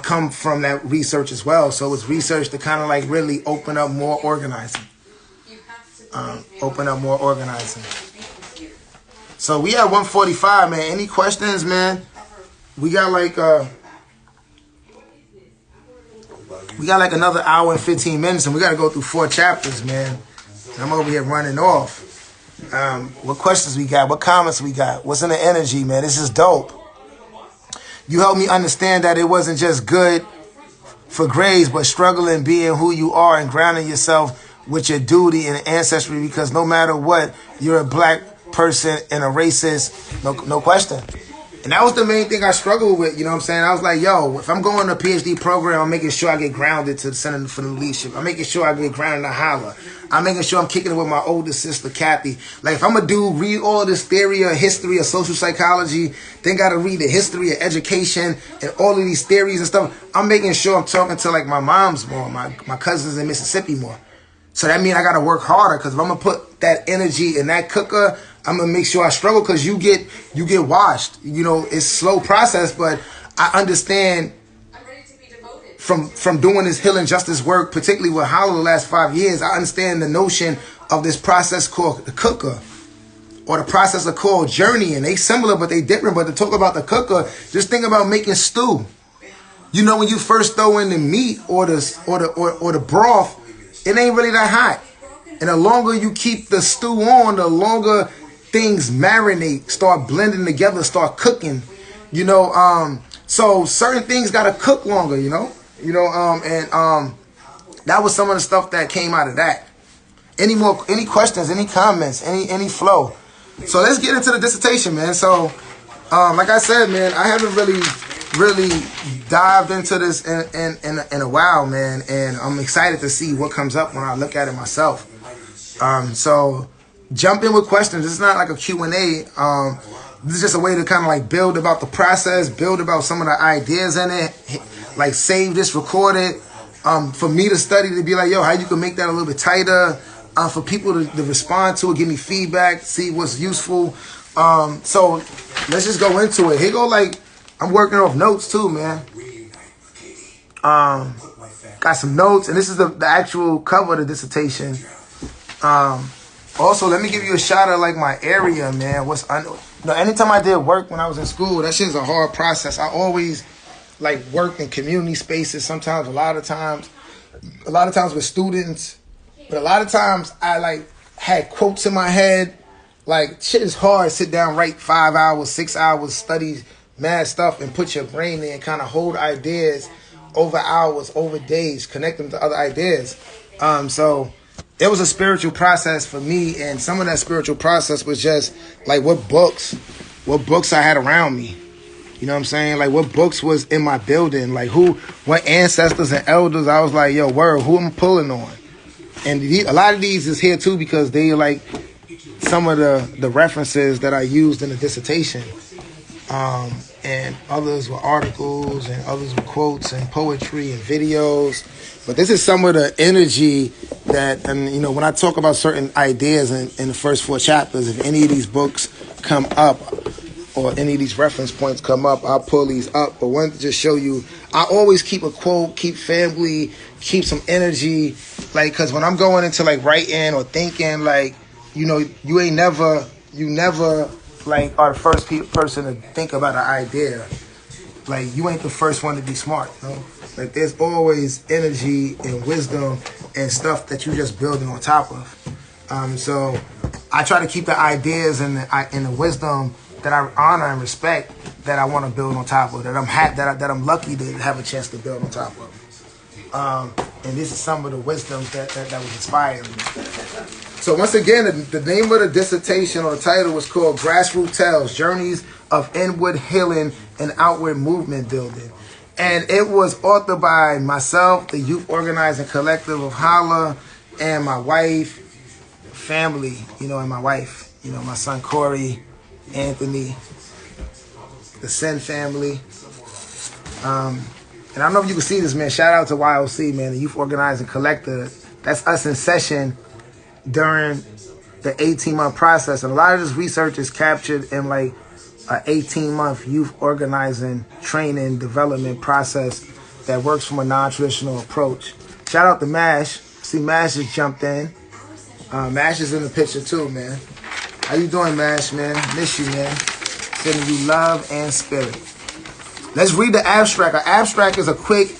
come from that research as well. So it's research to kind of like really open up more organizing. So we at 145, man. Any questions, man? We got like another hour and 15 minutes, and we got to go through 4 chapters, man. And I'm over here running off. What questions we got? What comments we got? What's in the energy, man? This is dope. You helped me understand that it wasn't just good for grades, but struggling being who you are and grounding yourself with your duty and ancestry, because no matter what, you're a black person and a racist, no question. And that was the main thing I struggled with, you know what I'm saying? I was like, yo, if I'm going to a PhD program, I'm making sure I get grounded to the Center for the Leadership. I'm making sure I get grounded to H.O.L.L.A. I'm making sure I'm kicking it with my older sister, Kathy. Like, if I'm a dude, read all this theory or history of social psychology, then got to read the history of education and all of these theories and stuff, I'm making sure I'm talking to, like, my moms more, my cousins in Mississippi more. So that means I got to work harder, because if I'm going to put that energy in that cooker, I'm going to make sure I struggle, because you get washed. You know, it's a slow process, but I understand from doing this healing justice work, particularly with H.O.L.L.A the last 5 years, I understand the notion of this process called the cooker, or the process of called journeying. They similar, but they different. But to talk about the cooker, just think about making stew. You know, when you first throw in the meat or the broth, it ain't really that hot. And the longer you keep the stew on, the longer things marinate, start blending together, start cooking. You know, so certain things gotta cook longer. That was some of the stuff that came out of that. Any questions, any comments, any flow? So let's get into the dissertation, man. So, like I said, man, I haven't really dived into this in a while, man, and I'm excited to see what comes up when I look at it myself. So jump in with questions. It's not like a Q&A. This is just a way to kind of like build about the process, build about some of the ideas in it, like save this, record it, for me to study, to be like, yo, how you can make that a little bit tighter, for people to respond to it, give me feedback, see what's useful. So let's just go into it. Here go, like, I'm working off notes too, man. Got some notes, and this is the actual cover of the dissertation. Also, let me give you a shout out, like, my area, man. Anytime I did work when I was in school, that shit's a hard process. I always like worked in community spaces. Sometimes, a lot of times with students, but a lot of times I like had quotes in my head. Like, shit is hard. Sit down, write 5 hours, 6 hours, study mad stuff, and put your brain in and kind of hold ideas over hours, over days, connect them to other ideas. So it was a spiritual process for me, and some of that spiritual process was just like what books I had around me. You know what I'm saying? Like, what books was in my building? Like, what ancestors and elders I was like, yo, word, who am I pulling on? And a lot of these is here too because they like some of the references that I used in the dissertation. And others were articles, and others were quotes and poetry and videos. But this is some of the energy that, and you know, when I talk about certain ideas in the first 4 chapters, if any of these books come up or any of these reference points come up, I'll pull these up. But wanted to just show you, I always keep a quote, keep family, keep some energy. Like, because when I'm going into like writing or thinking, like, you know, you never like are the first person to think about an idea. Like, you ain't the first one to be smart, you know? Like, there's always energy and wisdom and stuff that you just building on top of. So I try to keep the ideas and the wisdom that I honor and respect, that I want to build on top of, that I'm lucky to have a chance to build on top of. And this is some of the wisdoms that was inspiring me. So once again, the name of the dissertation, or the title, was called Grassroot Tales, Journeys of Inward Healing and Outward Movement Building. And it was authored by myself, the Youth Organizing Collective of H.O.L.L.A, and my wife, family, and my wife, my son Cory, Anthony, the Sen family. And I don't know if you can see this, man. Shout out to YOC, man, the Youth Organizing Collective. That's us in session during the 18-month process. And a lot of this research is captured in like an 18-month youth organizing, training, development process that works from a non-traditional approach. Shout out to MASH. See, MASH just jumped in. MASH is in the picture too, man. How you doing, MASH, man? Miss you, man. Sending you love and spirit. Let's read the abstract. An abstract is a quick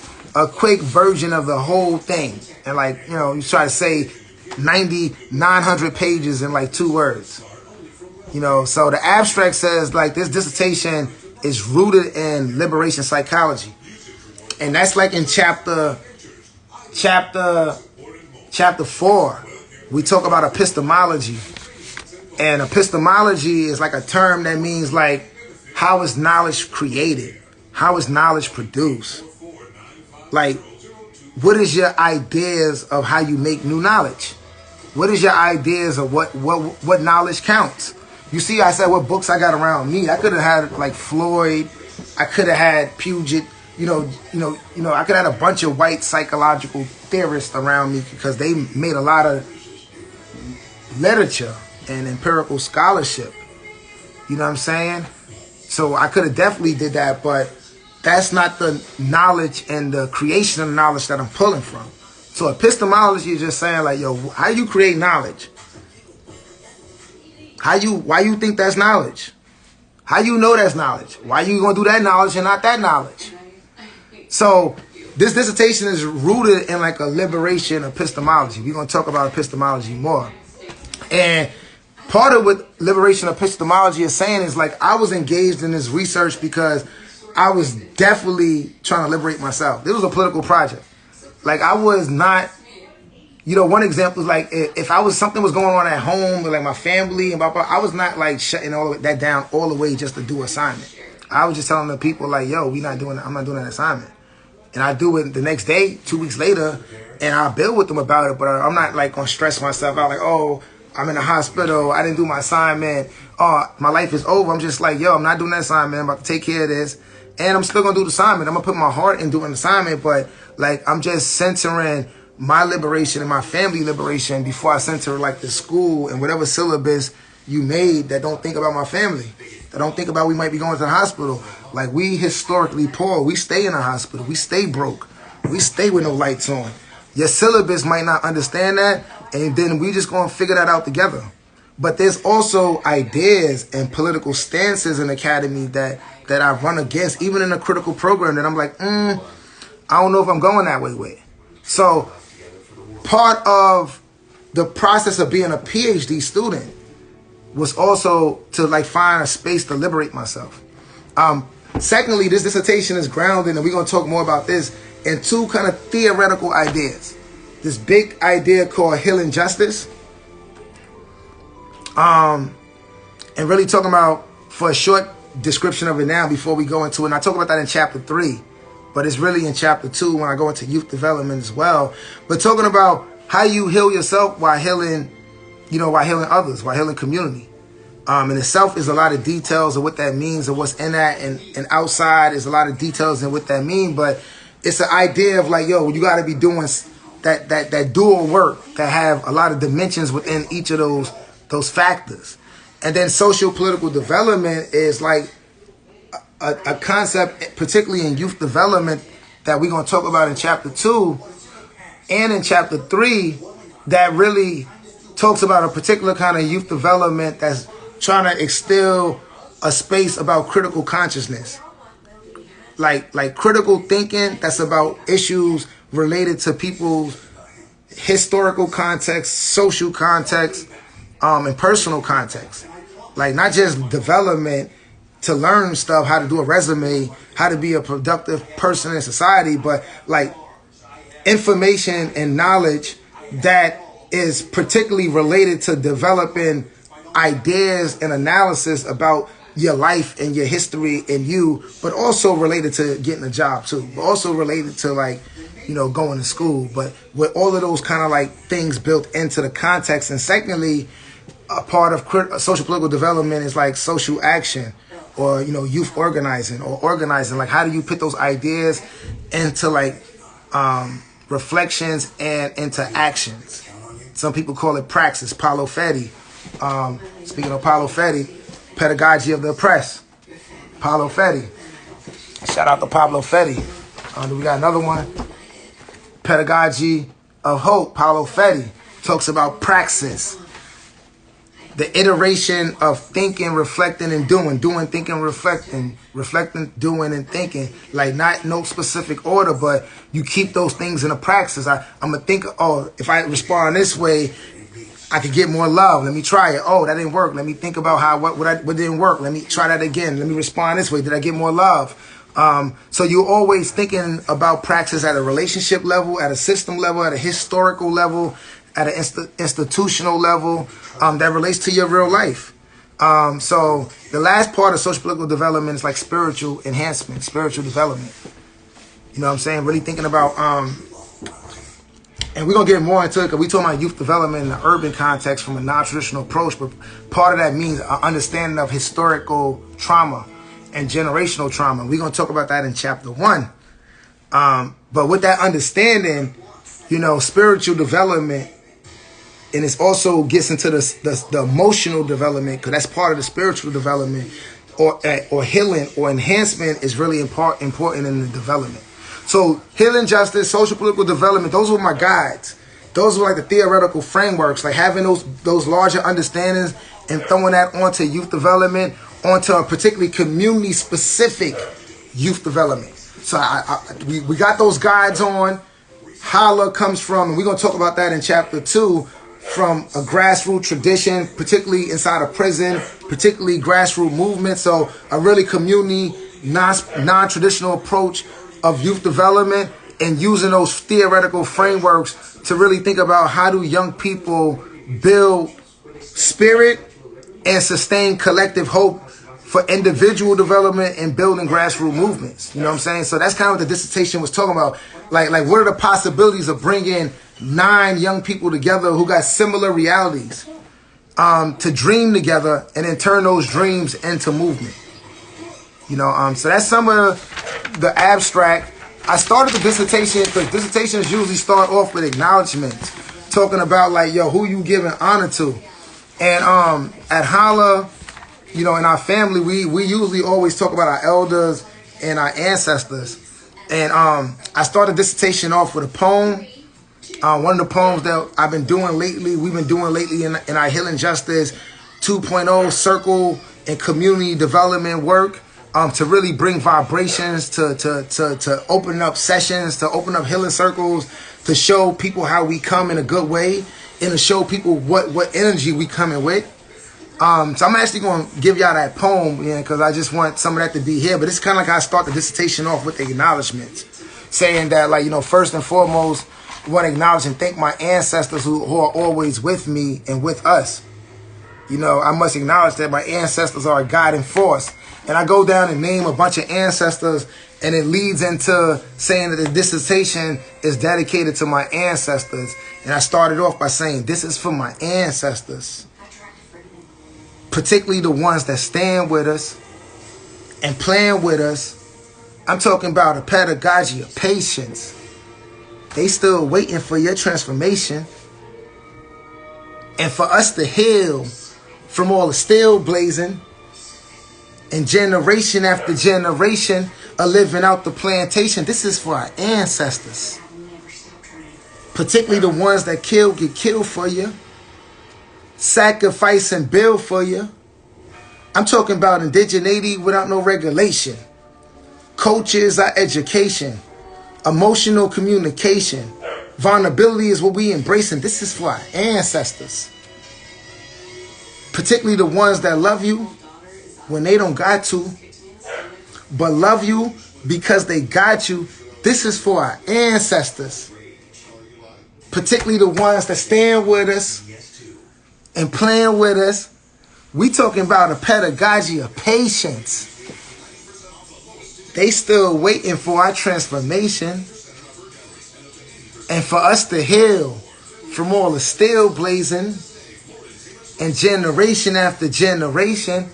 version of the whole thing. And like, you try to say 900 pages in like 2 words. So the abstract says, like, this dissertation is rooted in liberation psychology. And that's like in chapter 4. We talk about epistemology. And epistemology is like a term that means like, how is knowledge created? How is knowledge produced? Like, what is your ideas of how you make new knowledge? What is your ideas of what knowledge counts? You see, I said what books I got around me. I could have had like Floyd. I could have had Puget. I could have had a bunch of white psychological theorists around me because they made a lot of literature and empirical scholarship. You know what I'm saying? So I could have definitely did that, but that's not the knowledge and the creation of the knowledge that I'm pulling from. So epistemology is just saying like, yo, how you create knowledge? Why you think that's knowledge? How you know that's knowledge? Why you gonna do that knowledge and not that knowledge? So this dissertation is rooted in like a liberation epistemology. We're gonna talk about epistemology more. And part of what liberation epistemology is saying is like I was engaged in this research because I was definitely trying to liberate myself. This was a political project. Like I was not, one example is like if I was something was going on at home with like my family and blah, blah, I was not like shutting all of that down all the way just to do assignment. I was just telling the people like, yo, I'm not doing that assignment. And I do it the next day, 2 weeks later, and I'll build with them about it, but I'm not like gonna stress myself out like, oh, I'm in the hospital, I didn't do my assignment, oh, my life is over. I'm just like, yo, I'm not doing that assignment, I'm about to take care of this. And I'm still gonna do the assignment. I'm gonna put my heart in doing the assignment, but like I'm just centering my liberation and my family liberation before I center like the school and whatever syllabus you made that don't think about my family, that don't think about we might be going to the hospital. Like we historically poor, we stay in the hospital, we stay broke, we stay with no lights on. Your syllabus might not understand that, and then we just gonna figure that out together. But there's also ideas and political stances in academy that I run against, even in a critical program, that I'm like, I don't know if I'm going that way with. So part of the process of being a PhD student was also to like find a space to liberate myself. Secondly, this dissertation is grounded, and we're going to talk more about this, in two kind of theoretical ideas. This big idea called healing justice. And really talking about, for a short description of it now before we go into it, and I talk about that in chapter 3, but it's really in chapter 2 when I go into youth development as well. But talking about how you heal yourself while healing, while healing others, while healing community. In itself is a lot of details of what that means and what's in that, and outside is a lot of details and what that means. But it's an idea of like, yo, you got to be doing that dual work that have a lot of dimensions within each of those factors. And then sociopolitical development is like a concept, particularly in youth development, that we're going to talk about in chapter 2 and in chapter 3, that really talks about a particular kind of youth development that's trying to instill a space about critical consciousness. Like critical thinking that's about issues related to people's historical context, social context, and personal context. Like not just development to learn stuff, how to do a resume, how to be a productive person in society, but like information and knowledge that is particularly related to developing ideas and analysis about your life and your history and you, but also related to getting a job too, but also related to like, going to school, but with all of those kind of like things built into the context. And secondly, a part of social political development is like social action, or youth organizing or organizing. Like how do you put those ideas into like reflections and into actions? Some people call it praxis, Paulo Freire. Speaking of Paulo Freire, pedagogy of the oppressed, Paulo Freire. Shout out to Pablo Freire. We got another one, pedagogy of hope, Paulo Freire. Talks about praxis, the iteration of thinking, reflecting, and doing. Doing, thinking, reflecting, doing, and thinking. Like not no specific order, but you keep those things in a praxis. I'm going to think, if I respond this way, I could get more love. Let me try it. Oh, that didn't work. Let me think about what didn't work. Let me try that again. Let me respond this way. Did I get more love? So you're always thinking about praxis at a relationship level, at a system level, at a historical level, at an institutional level that relates to your real life. So the last part of social political development is like spiritual enhancement, spiritual development. You know what I'm saying? Really thinking about, and we're going to get more into it because we're talking about youth development in the urban context from a non-traditional approach, but part of that means an understanding of historical trauma and generational trauma. We're going to talk about that in chapter 1. But with that understanding, spiritual development, and it also gets into the emotional development, because that's part of the spiritual development, or healing or enhancement is really important in the development. So healing, justice, social political development, those were my guides. Those were like the theoretical frameworks, like having those larger understandings and throwing that onto youth development, onto a particularly community-specific youth development. So we got those guides on. H.O.L.L.A comes from, and we're going to talk about that in chapter 2, from a grassroots tradition, particularly inside a prison, particularly grassroots movement. So a really community, non-traditional approach of youth development, and using those theoretical frameworks to really think about how do young people build spirit and sustain collective hope for individual development and building grassroots movements. You know what I'm saying? So that's kind of what the dissertation was talking about. Like what are the possibilities of bringing 9 young people together who got similar realities to dream together and then turn those dreams into movement. You know, so that's some of the abstract. I started the dissertation because dissertations usually start off with acknowledgments, talking about like, yo, who you giving honor to. And at H.O.L.L.A, you know, in our family, we usually always talk about our elders and our ancestors. And I started the dissertation off with a poem. One of the poems that I've been doing lately, we've been doing lately in our Healing Justice 2.0 circle and community development work, to really bring vibrations, to open up sessions, to open up healing circles, to show people how we come in a good way, and to show people what energy we coming with. So I'm actually going to give y'all that poem, because I just want some of that to be here. But it's kind of like I start the dissertation off with acknowledgments, saying that, like, you know, first and foremost, I want to acknowledge and thank my ancestors who are always with me and with us. You know, I must acknowledge that my ancestors are a guiding force. And I go down and name a bunch of ancestors, and it leads into saying that the dissertation is dedicated to my ancestors. And I started off by saying, this is for my ancestors, particularly the ones that stand with us and plan with us. I'm talking about a pedagogy of patience. They still waiting for your transformation and for us to heal from all the steel blazing and generation after generation of living out the plantation. This is for our ancestors, particularly the ones that get killed for you, sacrifice and build for you. I'm talking about indigeneity without no regulation. Coaches are education. Emotional communication. Vulnerability is what we embracing. This is for our ancestors, particularly the ones that love you when they don't got to, but love you because they got you. This is for our ancestors, particularly the ones that stand with us and plan with us. We talking about a pedagogy of patience. They still waiting for our transformation and for us to heal from all the steel blazing and generation after generation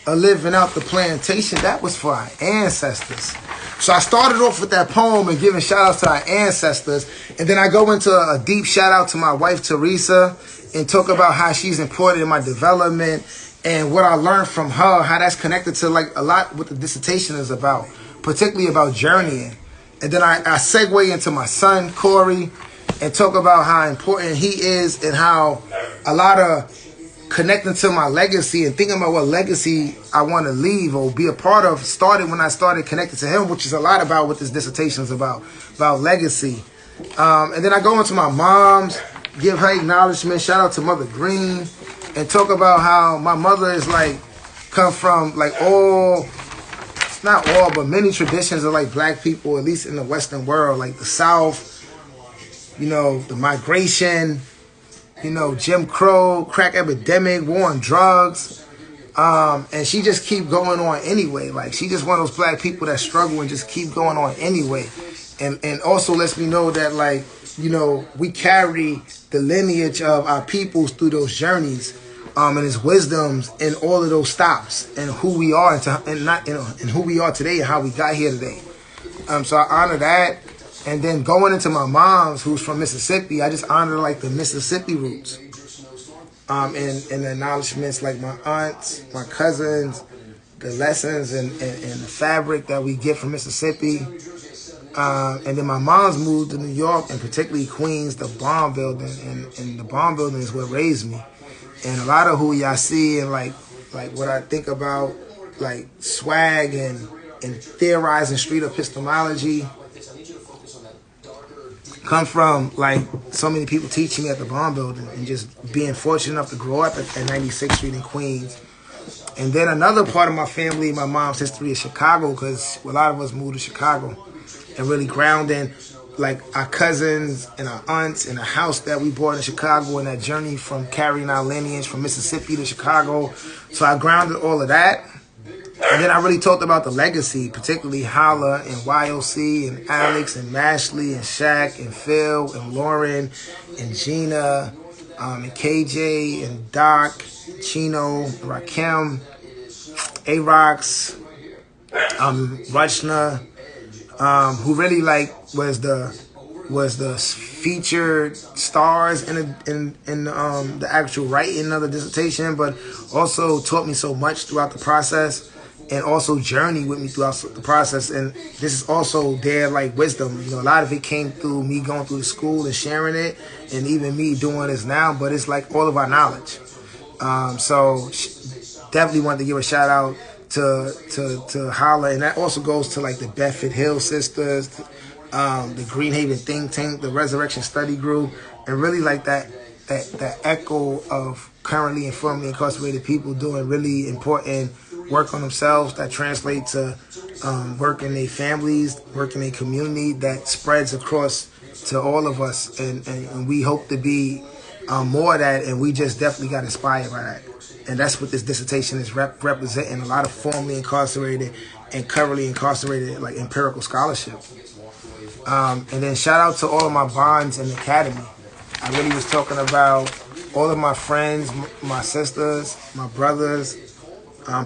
of living out the plantation. That was for our ancestors. So I started off with that poem and giving shout outs to our ancestors. And then I go into a deep shout out to my wife, Teresa, and talk about how she's important in my development and what I learned from her, how that's connected to like a lot what the dissertation is about, particularly about journeying. And then I segue into my son, Cory, and talk about how important he is and how a lot of connecting to my legacy and thinking about what legacy I want to leave or be a part of started when I started connecting to him, which is a lot about what this dissertation is about legacy. And then I go into my mom's, give her acknowledgement, shout out to Mother Green, and talk about how my mother is like, come from like all, not all, but many traditions of like black people, at least in the Western world, like the South, you know, the migration, you know, Jim Crow, crack epidemic, war on drugs. And she just keep going on anyway. Like, she just one of those black people that struggle and just keep going on anyway. And also lets me know that, like, you know, we carry the lineage of our peoples through those journeys, and his wisdoms and all of those stops and who we are and who we are today and how we got here today. So I honor that. And then going into my mom's, who's from Mississippi, I just honor like the Mississippi roots. And the acknowledgements like my aunts, my cousins, the lessons and the fabric that we get from Mississippi. And then my mom's moved to New York, and particularly Queens, the Bomb Building, and the Bomb Building is what raised me. And a lot of who y'all see and like what I think about, like swag and theorizing street epistemology, come from like so many people teaching me at the Bomb Building, and just being fortunate enough to grow up at 96th Street in Queens. And then another part of my family, my mom's history is Chicago, because a lot of us moved to Chicago, and really grounding like our cousins and our aunts in a house that we bought in Chicago, and that journey from carrying our lineage from Mississippi to Chicago. So I grounded all of that. And then I really talked about the legacy, particularly H.O.L.L.A and YOC and Alex and Mashley and Shaq and Phil and Lauren and Gina and KJ and Doc, Chino, Rakim, A-Rox, Rachna, who really like was the featured stars in the actual writing of the dissertation, but also taught me so much throughout the process, and also journeyed with me throughout the process. And this is also their like wisdom. You know, a lot of it came through me going through the school and sharing it, and even me doing this now. But it's like all of our knowledge. So definitely wanted to give a shout out to H.O.L.L.A, and that also goes to like the Bedford Hill sisters, the Greenhaven think tank, the Resurrection Study Group, and really like that echo of currently and formerly incarcerated people doing really important work on themselves that translate to work in their families, work in their community, that spreads across to all of us, and we hope to be more of that, and we just definitely got inspired by that. And that's what this dissertation is representing, a lot of formerly incarcerated and currently incarcerated like empirical scholarship. And then shout out to all of my bonds in the academy. I really was talking about all of my friends, my sisters, my brothers,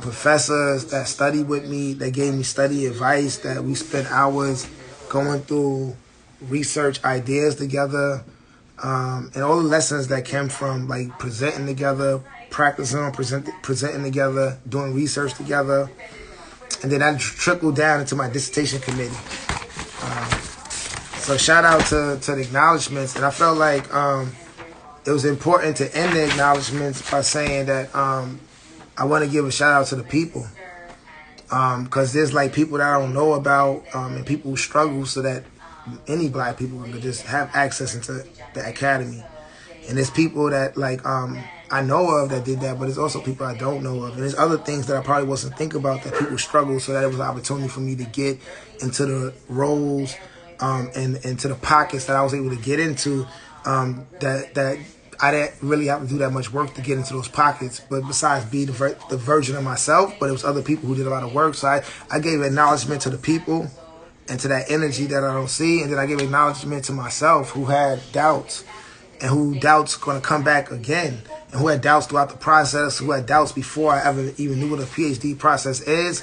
professors that studied with me, that gave me study advice, that we spent hours going through research ideas together, and all the lessons that came from like presenting together, practicing on presenting together, doing research together. And then that trickled down into my dissertation committee. So shout out to the acknowledgements. And I felt like it was important to end the acknowledgements by saying that I want to give a shout out to the people. Because there's like people that I don't know about, and people who struggle so that any black people can just have access into the academy. And there's people that like I know of that did that, but there's also people I don't know of. And there's other things that I probably wasn't thinking about that people struggle, so that it was an opportunity for me to get into the roles and into the pockets that I was able to get into, that I didn't really have to do that much work to get into those pockets. But besides be the version of myself, but it was other people who did a lot of work. So I gave acknowledgement to the people and to that energy that I don't see. And then I gave acknowledgement to myself, who had doubts, and who doubts going to come back again, and who had doubts throughout the process, who had doubts before I ever even knew what a PhD process is.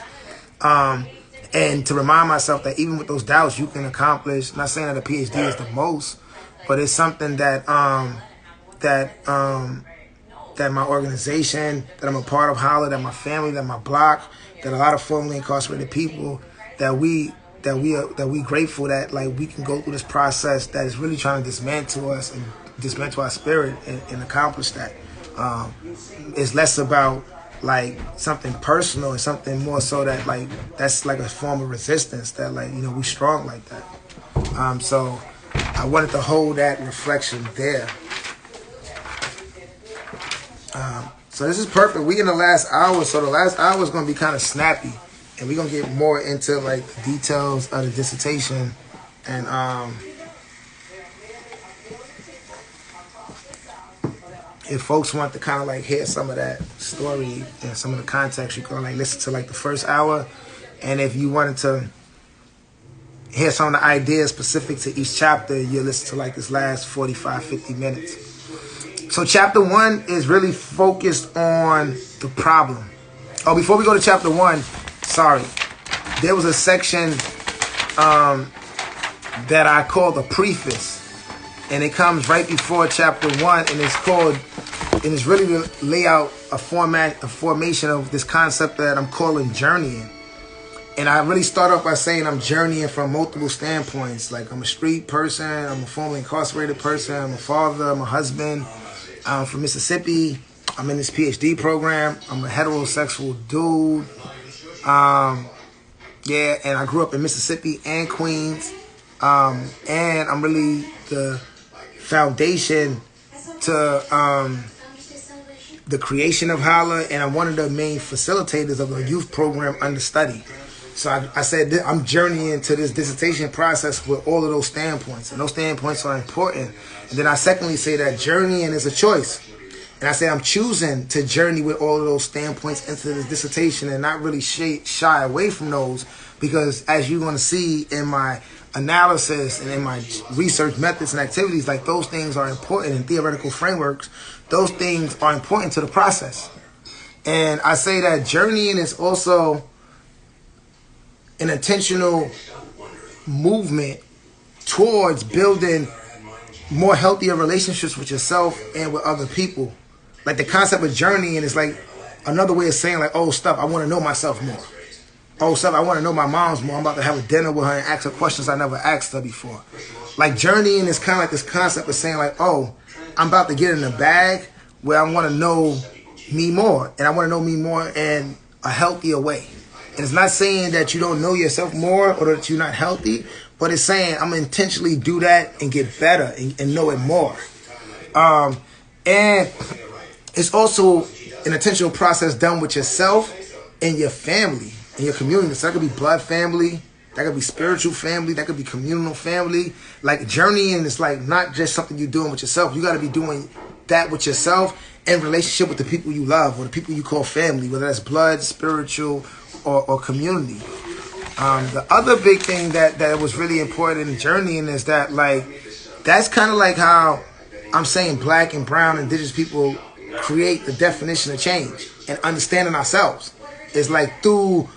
And to remind myself that even with those doubts, you can accomplish, not saying that a PhD is the most, but it's something that that my organization, that I'm a part of H.O.L.L.A, that my family, that my block, that a lot of formerly incarcerated people, that we grateful that like we can go through this process that is really trying to dismantle us and dismantle our spirit and accomplish that. It's less about like something personal and something more so that like that's like a form of resistance, that like, you know, we strong like that. So I wanted to hold that reflection there. So this is perfect. We in the last hour, so the last hour is going to be kind of snappy, and we're going to get more into like the details of the dissertation. And if folks want to kind of like hear some of that story and some of the context, you can like listen to like the first hour. And if you wanted to hear some of the ideas specific to each chapter, you listen to like this last 45, 50 minutes. So chapter 1 is really focused on the problem. Oh, before we go to chapter 1, sorry. There was a section that I call the preface. And it comes right before chapter 1, and it's called it's really to lay out a formation of this concept that I'm calling journeying. And I really start off by saying I'm journeying from multiple standpoints. Like, I'm a street person, I'm a formerly incarcerated person, I'm a father, I'm a husband. I'm from Mississippi. I'm in this PhD program. I'm a heterosexual dude. Yeah, and I grew up in Mississippi and Queens. And I'm really the foundation to the creation of H.O.L.L.A, and I'm one of the main facilitators of the youth program Understudy. So I said I'm journeying to this dissertation process with all of those standpoints, and those standpoints are important. And then I secondly say that journeying is a choice. And I say I'm choosing to journey with all of those standpoints into this dissertation and not really shy away from those, because as you're going to see in my analysis and in my research methods and activities, like, those things are important in theoretical frameworks. Those things are important to the process. And I say that journeying is also an intentional movement towards building more healthier relationships with yourself and with other people. Like, the concept of journeying is like another way of saying, like, oh, stuff, I want to know myself more. Oh, stuff, I want to know my mom's more. I'm about to have a dinner with her and ask her questions I never asked her before. Like, journeying is kind of like this concept of saying, like, oh, I'm about to get in a bag where I want to know me more. And I want to know me more in a healthier way. And it's not saying that you don't know yourself more or that you're not healthy, but it's saying I'm going to intentionally do that and get better and know it more. And it's also an intentional process done with yourself and your family and your community. So that could be blood family, that could be spiritual family, that could be communal family. Like, journeying is like not just something you're doing with yourself. You got to be doing that with yourself in relationship with the people you love or the people you call family, whether that's blood, spiritual, or community. The other big thing that was really important in journeying is that, like, that's kind of like how I'm saying black and brown indigenous people create the definition of change and understanding ourselves. It's like through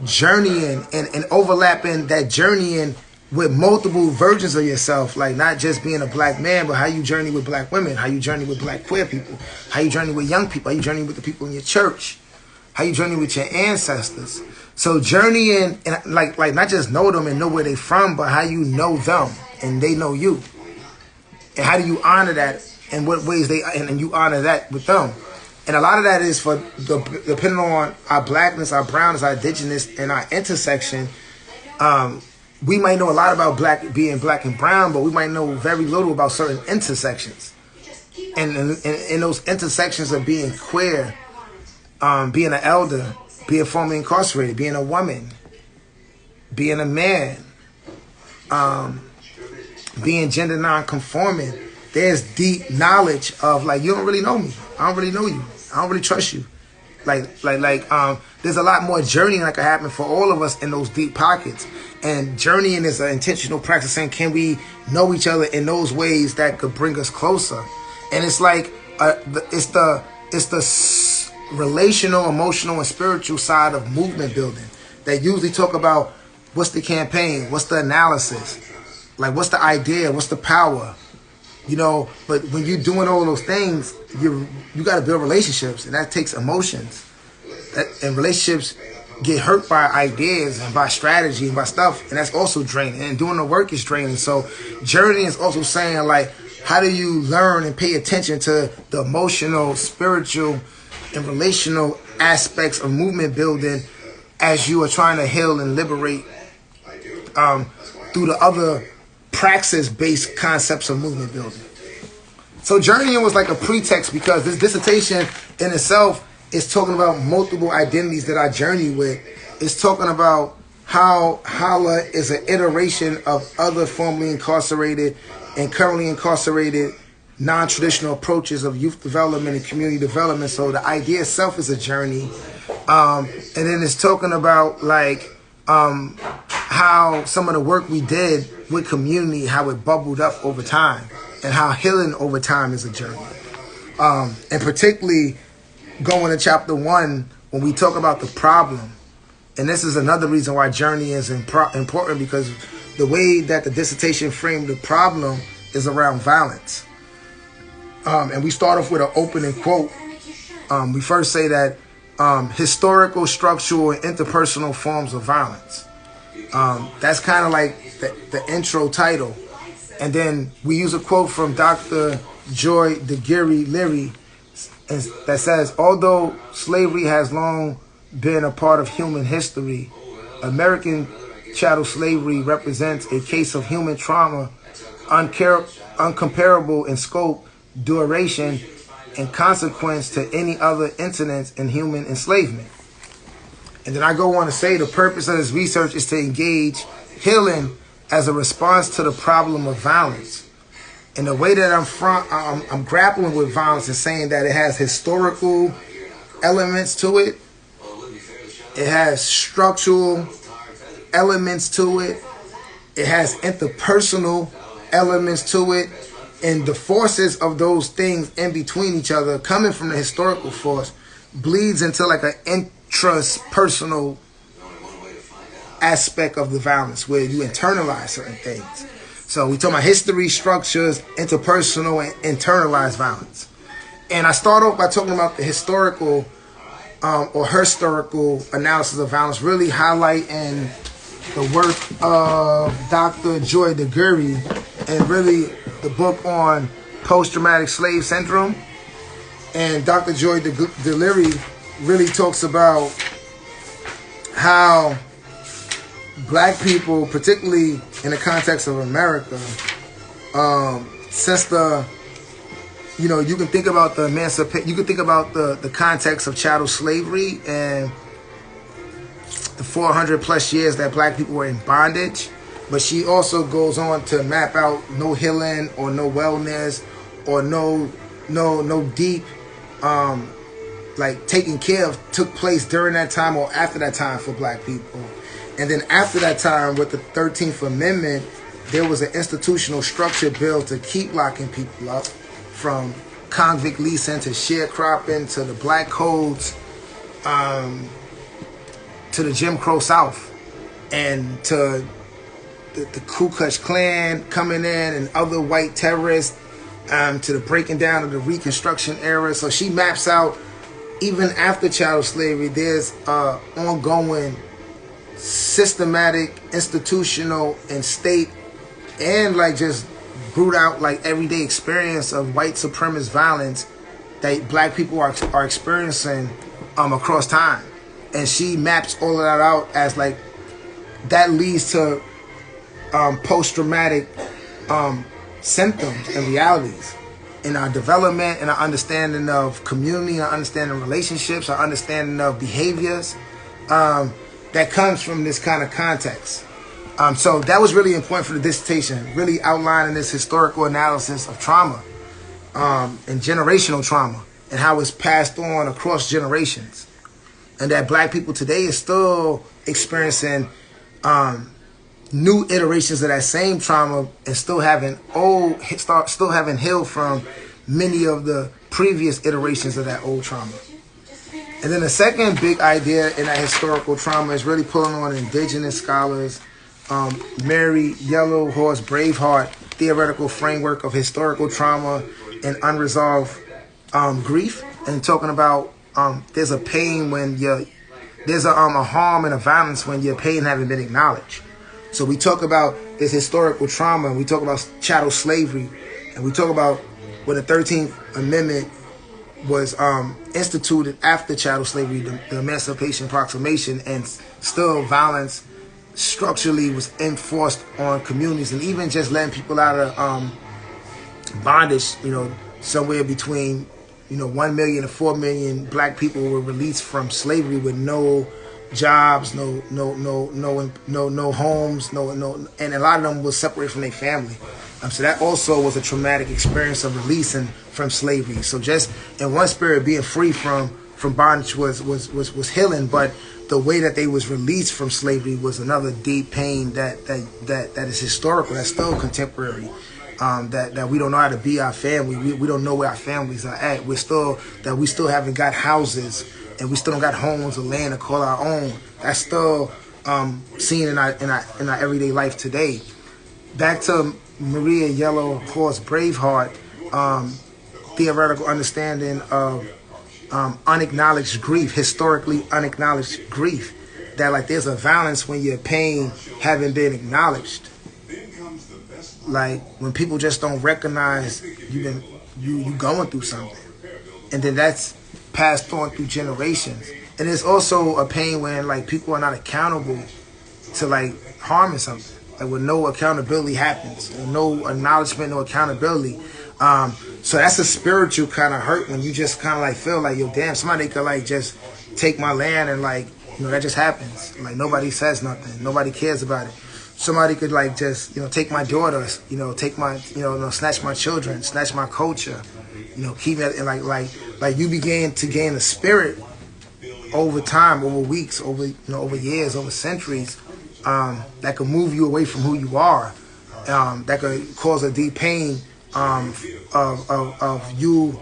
journeying and overlapping that journeying with multiple versions of yourself, like not just being a black man, but how you journey with black women, how you journey with black queer people, how you journey with young people, how you journey with the people in your church, how you journey with your ancestors. So journeying, and like not just know them and know where they from, but how you know them and they know you. And how do you honor that, and what ways and you honor that with them. And a lot of that is depending on our blackness, our brownness, our indigenous, and our intersection. We might know a lot about being black and brown, but we might know very little about certain intersections. And in those intersections of being queer, being an elder, being formerly incarcerated, being a woman, being a man, being gender non-conforming, there's deep knowledge of, like, you don't really know me. I don't really know you. I don't really trust you. There's a lot more journeying that can happen for all of us in those deep pockets. And journeying is an intentional practice saying, can we know each other in those ways that could bring us closer? And it's like, it's the relational, emotional, and spiritual side of movement building that usually talk about what's the campaign, what's the analysis, like what's the idea, what's the power, you know. But when you're doing all of those things, you got to build relationships, and that takes emotions. And relationships get hurt by ideas and by strategy and by stuff, and that's also draining. And doing the work is draining. So journey is also saying, like, how do you learn and pay attention to the emotional, spiritual, and relational aspects of movement building as you are trying to heal and liberate through the other praxis-based concepts of movement building. So journeying was like a pretext, because this dissertation in itself is talking about multiple identities that I journey with. It's talking about how H.O.L.L.A is an iteration of other formerly incarcerated and currently incarcerated non-traditional approaches of youth development and community development. So the idea itself is a journey. And then it's talking about, like, how some of the work we did with community, how it bubbled up over time, and how healing over time is a journey. And particularly going to chapter 1, when we talk about the problem. And this is another reason why journey is important, because the way that the dissertation framed the problem is around violence. And we start off with an opening quote. We first say that historical, structural, and interpersonal forms of violence. That's kind of like the intro title. And then we use a quote from Dr. Joy DeGary that says, although slavery has long been a part of human history, American chattel slavery represents a case of human trauma uncomparable in scope, duration, and consequence to any other incidents in human enslavement. And then I go on to say the purpose of this research is to engage healing as a response to the problem of violence. And the way that I'm grappling with violence is saying that it has historical elements to it. It has structural elements to it. It has interpersonal elements to it. And the forces of those things in between each other, coming from the historical force, bleeds into like an intrapersonal aspect of the violence where you internalize certain things. So we talk about history, structures, interpersonal, and internalized violence. And I start off by talking about the historical or historical analysis of violence, really highlighting the work of Dr. Joy DeGary and really the book on post-traumatic slave syndrome. And Dr. Joy DeGary really talks about how black people, particularly in the context of America, since the, you can think about the you can think about the context of chattel slavery and the 400 plus years that black people were in bondage. But she also goes on to map out no healing or no wellness or no deep like taking care of took place during that time or after that time for black people. And then after that time, with the 13th Amendment, there was an institutional structure built to keep locking people up, from convict leasing to sharecropping to the black codes, to the Jim Crow South, and to the Ku Klux Klan coming in and other white terrorists, to the breaking down of the Reconstruction era. So she maps out, even after chattel slavery, there's ongoing systematic, institutional, and state, and like just brute out like everyday experience of white supremacist violence that black people are experiencing across time. And she maps all of that out as like that leads to post-traumatic symptoms and realities in our development and our understanding of community, our understanding of relationships, our understanding of behaviors that comes from this kind of context. So that was really important for the dissertation, really outlining this historical analysis of trauma and generational trauma and how it's passed on across generations. And that black people today is still experiencing new iterations of that same trauma and still having healed from many of the previous iterations of that old trauma. And then the second big idea in that historical trauma is really pulling on indigenous scholars, Mary Yellow Horse Braveheart theoretical framework of historical trauma and unresolved grief, and talking about there's a pain when there's a harm and a violence when your pain haven't been acknowledged. So we talk about this historical trauma, and we talk about chattel slavery, and we talk about when the 13th Amendment was instituted after chattel slavery, the Emancipation Proclamation, and still violence structurally was enforced on communities, and even just letting people out of bondage, somewhere between 1 million and 4 million black people were released from slavery with no jobs, no homes, and a lot of them was separated from their family. So that also was a traumatic experience of releasing from slavery. So just in one spirit, being free from bondage was healing, but the way that they was released from slavery was another deep pain that is historical, that's still contemporary. That we don't know how to be our family. We don't know where our families are at. We still haven't got houses, and we still don't got homes or land to call our own. That's still seen in our everyday life today. Back to Maria Yellow Horse Braveheart, theoretical understanding of unacknowledged grief, historically unacknowledged grief. That like there's a violence when your pain haven't been acknowledged. Like when people just don't recognize you going through something, and then that's passed on through generations. And there's also a pain when like people are not accountable to like harming something, like when no accountability happens, no acknowledgement, no accountability. So that's a spiritual kind of hurt when you just kind of like feel like, yo, damn, somebody could like just take my land and like, you know, that just happens. Like nobody says nothing, nobody cares about it. Somebody could like just, you know, take my daughters, you know, take my, you know, snatch my children, snatch my culture, you know, keep it, and like you begin to gain a spirit over time, over weeks, over, you know, over years, over centuries, that could move you away from who you are, that could cause a deep pain of you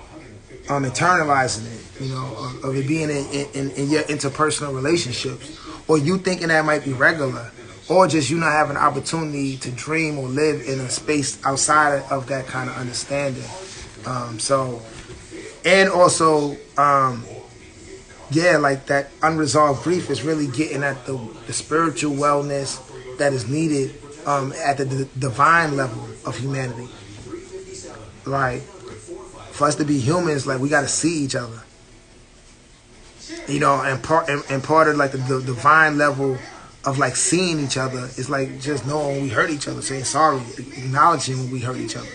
internalizing it, you know, of it being in your interpersonal relationships, or you thinking that might be regular, or just you not having an opportunity to dream or live in a space outside of that kind of understanding. So, and also, yeah, like that unresolved grief is really getting at the spiritual wellness that is needed at the divine level of humanity. Like, for us to be humans, like we got to see each other, you know, and part of like the divine level of like seeing each other is like just knowing when we hurt each other, saying sorry, acknowledging when we hurt each other.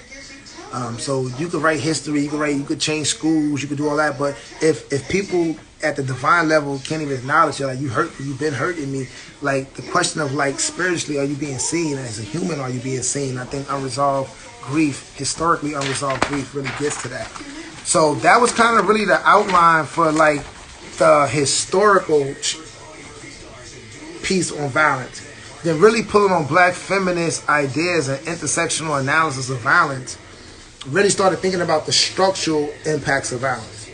So you could write history, you could change schools, you could do all that, but if people at the divine level can't even acknowledge it, like you've been hurting me, like the question of like spiritually, are you being seen? As a human, are you being seen? I think unresolved grief, historically unresolved grief, really gets to that. So that was kind of really the outline for like the historical piece on violence. Then really pulling on black feminist ideas and intersectional analysis of violence, really started thinking about the structural impacts of violence,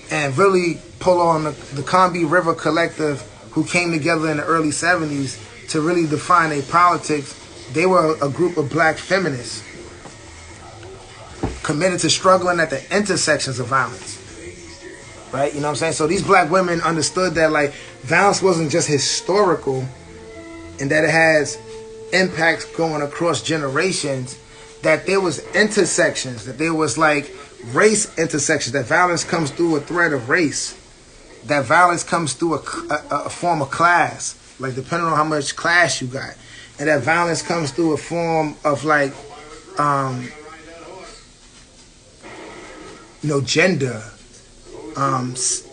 and really pull on the Combahee River Collective, who came together in the early 70s to really define their politics. They were a group of black feminists committed to struggling at the intersections of violence. Right? You know what I'm saying? So these black women understood that like violence wasn't just historical and that it has impacts going across generations, that there was intersections, that there was like race intersections, that violence comes through a thread of race, that violence comes through a form of class, like depending on how much class you got, and that violence comes through a form of like you know, gender,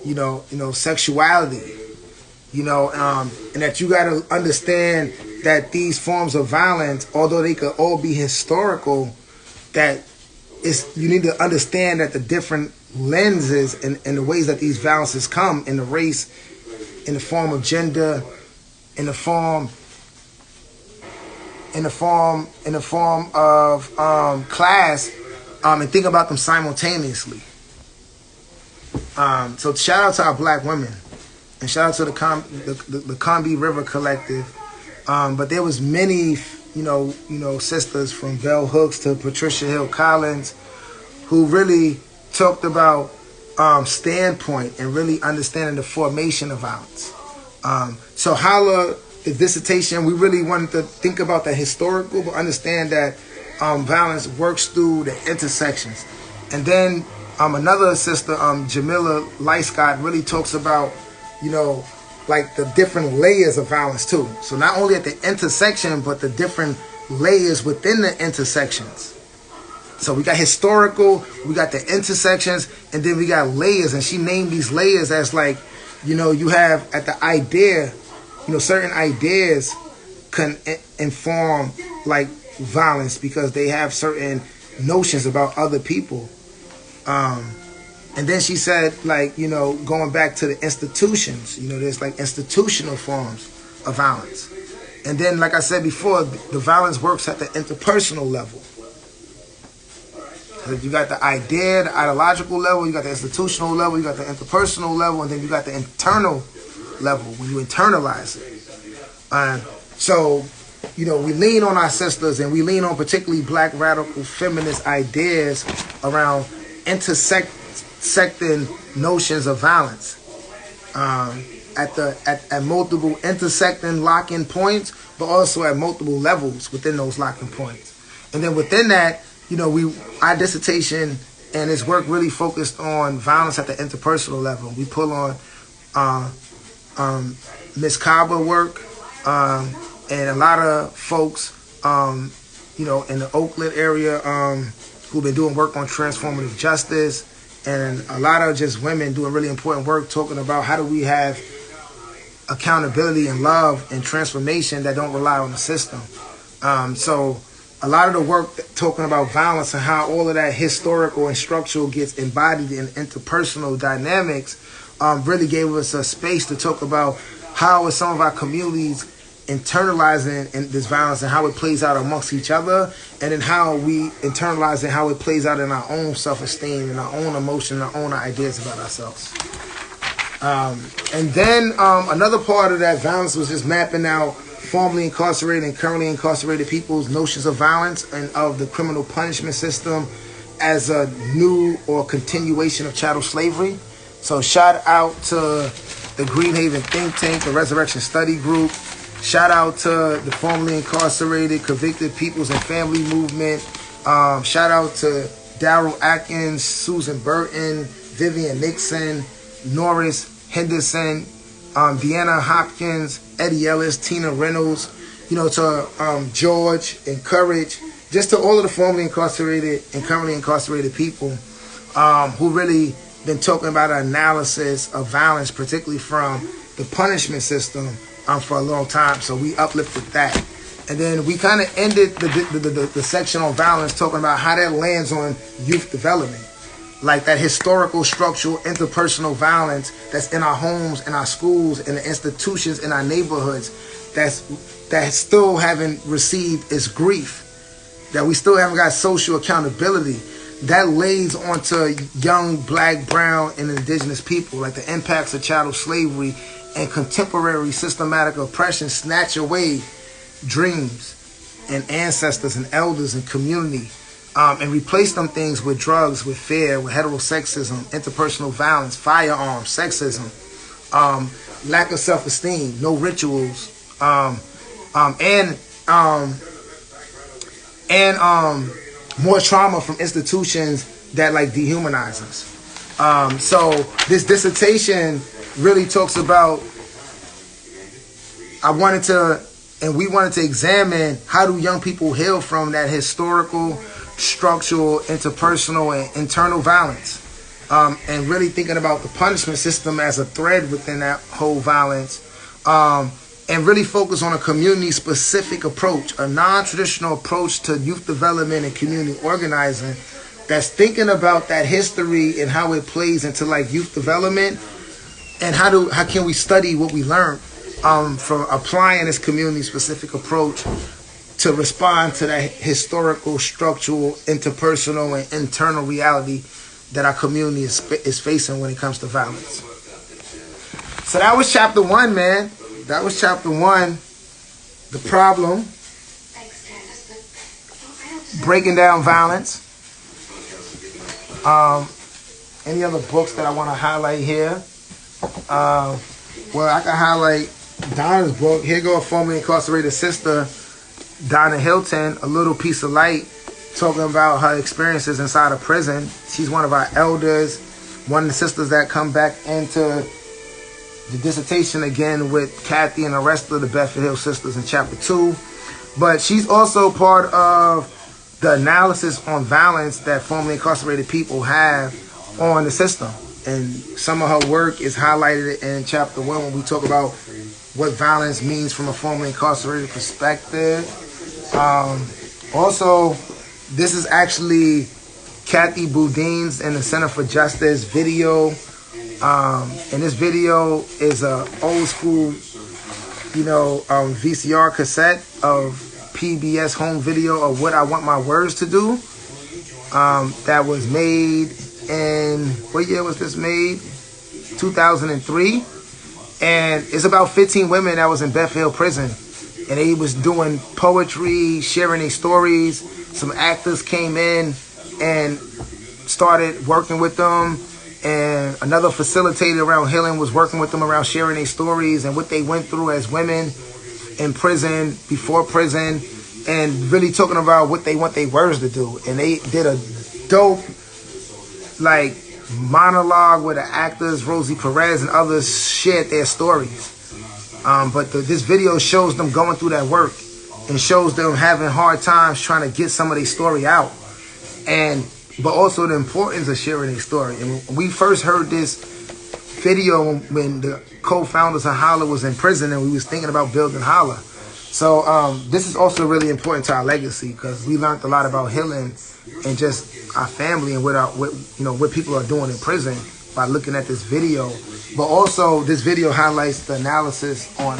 you know, sexuality, you know, and that you got to understand that these forms of violence, although they could all be historical, that you need to understand that the different lenses and the ways that these violences come in the race, in the form of gender, in the form of class, and think about them simultaneously. So shout out to our black women, and shout out to the Combahee River Collective. But there was many, you know, sisters from Bell Hooks to Patricia Hill Collins, who really talked about standpoint and really understanding the formation of violence. So H.O.L.L.A, the dissertation, we really wanted to think about the historical, but understand that violence works through the intersections. And then another sister, Jamila Lyscott, really talks about, you know, like the different layers of violence too. So not only at the intersection, but the different layers within the intersections. So we got historical, we got the intersections, and then we got layers. And she named these layers as like, you know, you have at the idea, you know, certain ideas can inform like violence because they have certain notions about other people. And then she said, like, you know, going back to the institutions, you know, there's like institutional forms of violence. And then, like I said before, the violence works at the interpersonal level. You got the idea, the ideological level, you got the institutional level, you got the interpersonal level, and then you got the internal level when you internalize it. So, you know, we lean on our sisters, and we lean on particularly black radical feminist ideas around intersecting notions of violence at multiple intersecting locking points, but also at multiple levels within those locking points. And then within that, our dissertation and its work really focused on violence at the interpersonal level. We pull on Miss Kaba work and a lot of folks, in the Oakland area who've been doing work on transformative justice, and a lot of just women doing really important work talking about how do we have accountability and love and transformation that don't rely on the system. So a lot of the work talking about violence and how all of that historical and structural gets embodied in interpersonal dynamics really gave us a space to talk about how is some of our communities internalizing this violence and how it plays out amongst each other, and then how we internalize it, how it plays out in our own self-esteem and our own emotion and our own ideas about ourselves. And then another part of that violence was just mapping out formerly incarcerated and currently incarcerated people's notions of violence and of the criminal punishment system as a new or continuation of chattel slavery. So shout out to the Greenhaven think tank, the Resurrection Study Group. Shout out to the formerly incarcerated, convicted peoples and family movement. Shout out to Daryl Atkins, Susan Burton, Vivian Nixon, Norris Henderson, Deanna Hopkins, Eddie Ellis, Tina Reynolds, to George and Courage, just to all of the formerly incarcerated and currently incarcerated people who really been talking about an analysis of violence, particularly from the punishment system for a long time. So we uplifted that. And then we kind of ended the section on violence talking about how that lands on youth development. Like that historical, structural, interpersonal violence that's in our homes, in our schools, in the institutions, in our neighborhoods, that still haven't received its grief, that we still haven't got social accountability, that lays onto young black, brown, and indigenous people, like the impacts of chattel slavery and contemporary systematic oppression snatch away dreams and ancestors and elders and community, and replace them things with drugs, with fear, with heterosexism, interpersonal violence, firearms, sexism, lack of self-esteem, no rituals, and more trauma from institutions that like dehumanize us. So this dissertation really talks about, we wanted to examine how do young people heal from that historical, structural, interpersonal, and internal violence, and really thinking about the punishment system as a thread within that whole violence, and really focus on a community-specific approach, a non-traditional approach to youth development and community organizing that's thinking about that history and how it plays into like youth development, and how can we study what we learned from applying this community-specific approach to respond to that historical, structural, interpersonal, and internal reality that our community is facing when it comes to violence. So that was chapter 1, man. That was chapter 1, the problem, breaking down violence. Any other books that I want to highlight here? Well, I can highlight Donna's book. Here go a formerly incarcerated sister, Donna Hilton, A Little Piece of Light, talking about her experiences inside of prison. She's one of our elders, one of the sisters that come back into the dissertation again with Kathy and the rest of the Bedford Hill sisters in chapter 2. But she's also part of the analysis on violence that formerly incarcerated people have on the system. And some of her work is highlighted in chapter 1 when we talk about what violence means from a formerly incarcerated perspective. Also, this is actually Kathy Boudin's and the Center for Justice video. And this video is a old school, VCR cassette of PBS home video of What I Want My Words to Do. That was made in, what year was this made? 2003. And it's about 15 women that was in Bedford Hill prison. And they was doing poetry, sharing their stories. Some actors came in and started working with them, and another facilitator around healing was working with them around sharing their stories and what they went through as women in prison, before prison, and really talking about what they want their words to do. And they did a dope like monologue where the actors Rosie Perez and others shared their stories. But this video shows them going through that work and shows them having hard times trying to get some of their story out, but also the importance of sharing their story. And when we first heard this video when the co-founders of H.O.L.L.A was in prison and we was thinking about building H.O.L.L.A. So this is also really important to our legacy, because we learned a lot about healing and just our family and what people are doing in prison by looking at this video. But also this video highlights the analysis on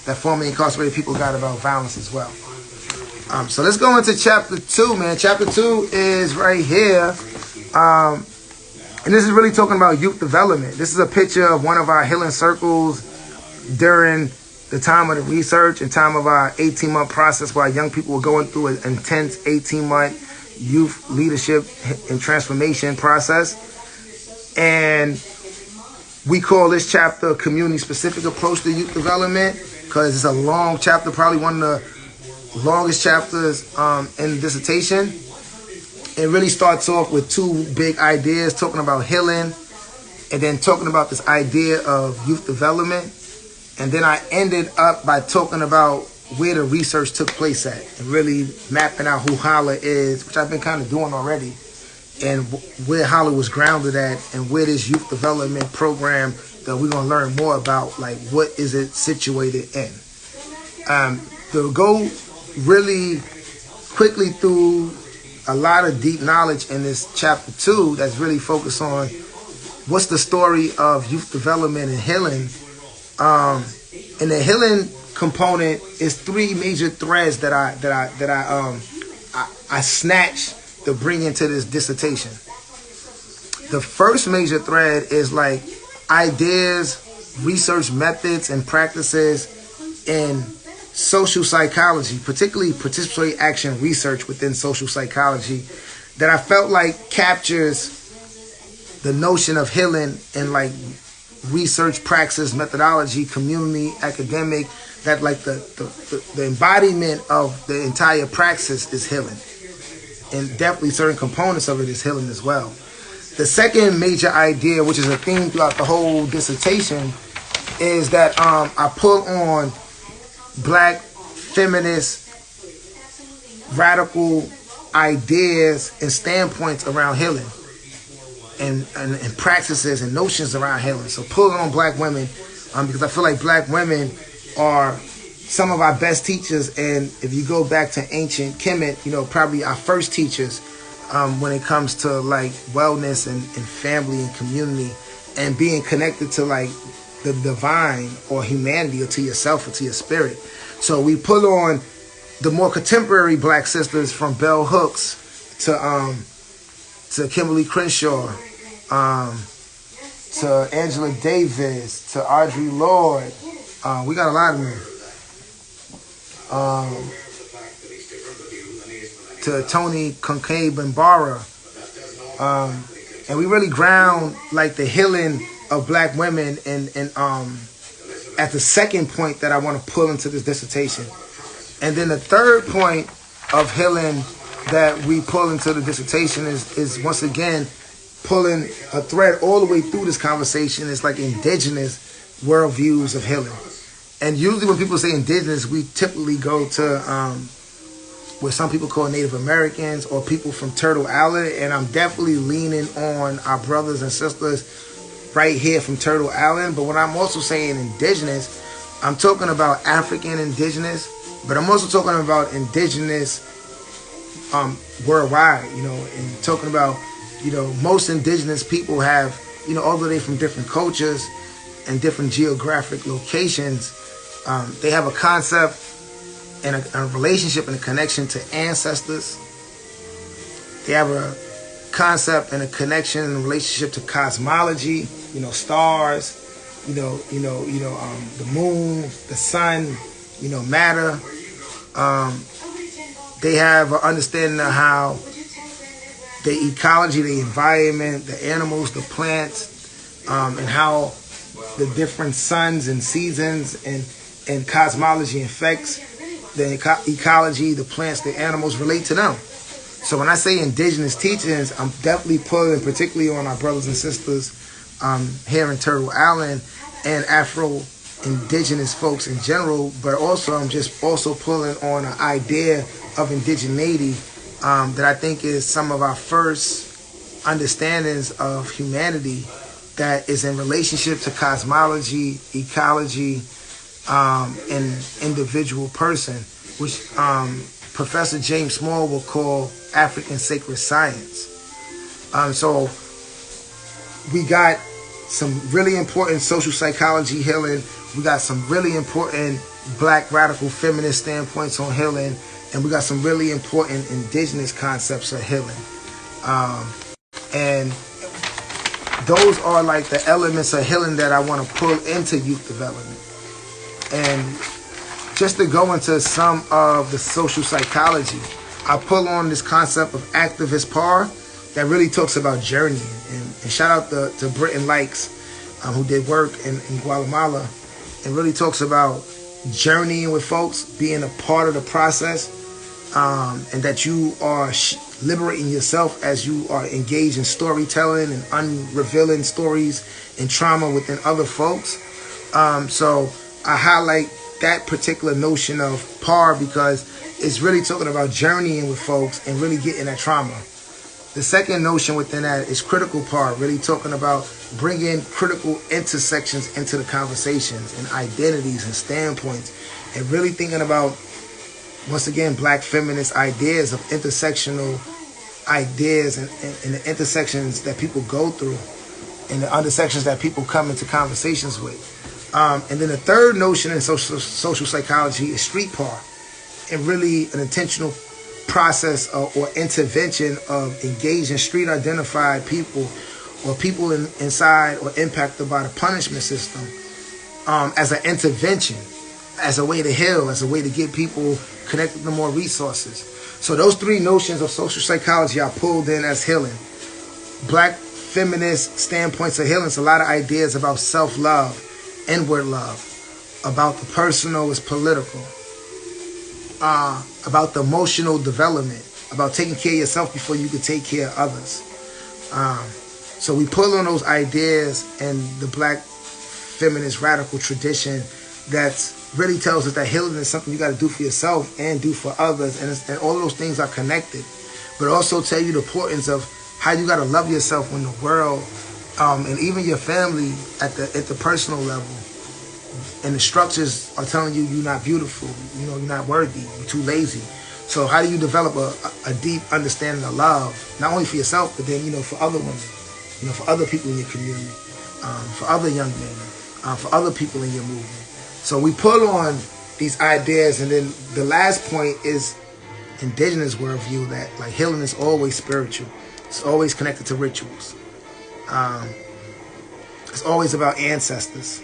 that formerly incarcerated people got about violence as well. So let's go into chapter 2, man. Chapter 2 is right here. And this is really talking about youth development. This is a picture of one of our healing circles during the time of the research and time of our 18-month process, where our young people were going through an intense 18-month youth leadership and transformation process. And we call this chapter Community-Specific Approach to Youth Development, because it's a long chapter, probably one of the longest chapters in the dissertation. It really starts off with two big ideas, talking about healing and then talking about this idea of youth development. And then I ended up by talking about where the research took place at and really mapping out who H.O.L.L.A is, which I've been kind of doing already, and where H.O.L.L.A was grounded at, and where this youth development program that we're going to learn more about, like what is it situated in. To go really quickly through a lot of deep knowledge in this chapter 2 that's really focused on what's the story of youth development and healing. And the healing component is 3 major threads that I snatched to bring into this dissertation. The first major thread is like ideas, research methods, and practices in social psychology, particularly participatory action research within social psychology, that I felt like captures the notion of healing in like research, praxis, methodology, community, academic, that like the embodiment of the entire praxis is healing. And definitely certain components of it is healing as well. The second major idea, which is a theme throughout the whole dissertation, is that I pull on black feminist radical ideas and standpoints around healing and practices and notions around healing. So pulling on black women, because I feel like black women are some of our best teachers, and if you go back to ancient Kemet, probably our first teachers when it comes to like wellness and family and community and being connected to like the divine or humanity or to yourself or to your spirit. So we pull on the more contemporary black sisters, from Bell Hooks to Kimberly Crenshaw, to Angela Davis, to Audre Lorde. We got a lot of them. To Tony Concabe-Mbara. And we really ground like the healing of black women and at the second point that I want to pull into this dissertation. And then the third point of healing that we pull into the dissertation is once again pulling a thread all the way through this conversation. It's like indigenous worldviews of healing. And usually when people say indigenous, we typically go to what some people call Native Americans or people from Turtle-Island. And I'm definitely leaning on our brothers and sisters right here from Turtle-Island. But when I'm also saying indigenous, I'm talking about African indigenous, but I'm also talking about indigenous worldwide, and talking about, most indigenous people have, although they're from different cultures and different geographic locations, they have a concept and a relationship and a connection to ancestors. They have a concept and a connection and a relationship to cosmology, stars, the moon, the sun, matter. They have an understanding of how the ecology, the environment, the animals, the plants, and how the different suns and seasons and cosmology affects the ecology, the plants, the animals relate to them. So when I say indigenous teachings, I'm definitely pulling particularly on our brothers and sisters here in Turtle Island and Afro-Indigenous folks in general, but also I'm just also pulling on an idea of indigeneity that I think is some of our first understandings of humanity that is in relationship to cosmology, ecology, and individual person, which Professor James Small will call African sacred science. So we got some really important social psychology healing. We got some really important black radical feminist standpoints on healing. And we got some really important indigenous concepts of healing. And those are like the elements of healing that I want to pull into youth development. And just to go into some of the social psychology, I pull on this concept of activist power that really talks about journeying. And shout out to Britton Likes, who did work in Guatemala, and really talks about journeying with folks, being a part of the process, and that you are liberating yourself as you are engaged in storytelling and unrevealing stories and trauma within other folks. So I highlight that particular notion of PAR because it's really talking about journeying with folks and really getting that trauma. The second notion within that is critical PAR, really talking about bringing critical intersections into the conversations and identities and standpoints, and really thinking about, once again, black feminist ideas of intersectional ideas and the intersections that people go through and the intersections that people come into conversations with. And then the third notion in social psychology is street PAR, and really an intentional process or intervention of engaging street identified people or people inside or impacted by the punishment system as an intervention, as a way to heal, as a way to get people connected to more resources. So those three notions of social psychology I pulled in as healing. Black feminist standpoints of healing, so a lot of ideas about self-love, inward love, about the personal is political, about the emotional development, about taking care of yourself before you can take care of others. So we pull on those ideas and the black feminist radical tradition that really tells us that healing is something you got to do for yourself and do for others, and all of those things are connected, but also tell you the importance of how you got to love yourself when the world and even your family at the personal level and the structures are telling you you're not beautiful, you're not worthy, you're too lazy. So how do you develop a deep understanding of love, not only for yourself, but then for other women, for other people in your community, for other young men, for other people in your movement. So we pull on these ideas, and then the last point is indigenous worldview, that like healing is always spiritual. It's always connected to rituals. It's always about ancestors,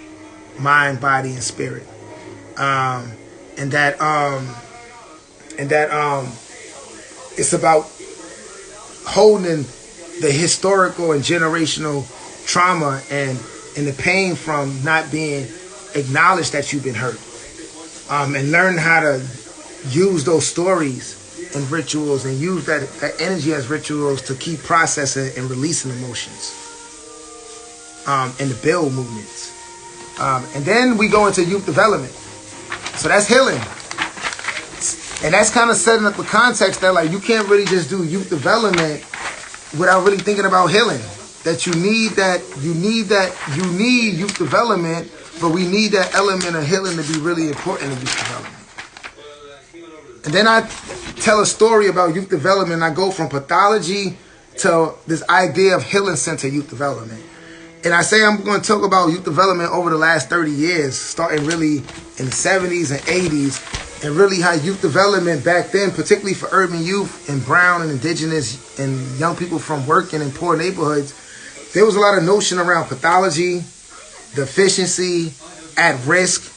mind, body, and spirit, and that it's about holding the historical and generational trauma and the pain from not being acknowledged that you've been hurt, and learn how to use those stories and rituals and use that energy as rituals to keep processing and releasing emotions, and to build movements. And then we go into youth development. So that's healing. And that's kind of setting up the context that like you can't really just do youth development without really thinking about healing. That you need youth development, but we need that element of healing to be really important in youth development. And then I tell a story about youth development. I go from pathology to this idea of healing center youth development. And I say I'm going to talk about youth development over the last 30 years, starting really in the 70s and 80s, and really how youth development back then, particularly for urban youth and brown and indigenous and young people from working in poor neighborhoods, there was a lot of notion around pathology, deficiency, at risk,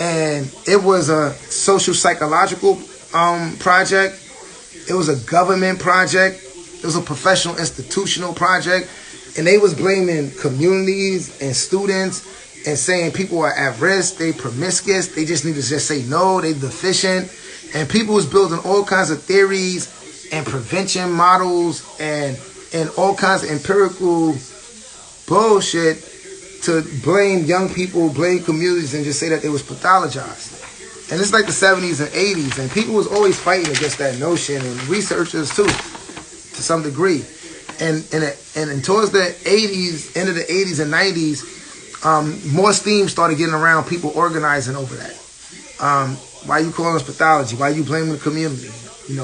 and it was a social psychological project. It was a government project. It was a professional institutional project, and they was blaming communities and students and saying people are at risk, they promiscuous, they just need to just say no, they deficient. And people was building all kinds of theories and prevention models and all kinds of empirical bullshit to blame young people, blame communities, and just say that they was pathologized. And it's like the 70s and 80s, and people was always fighting against that notion, and researchers too, to some degree. And towards the 80s, end of the 80s and 90s, more steam started getting around people organizing over that. Why you calling us pathology? Why you blaming the community? You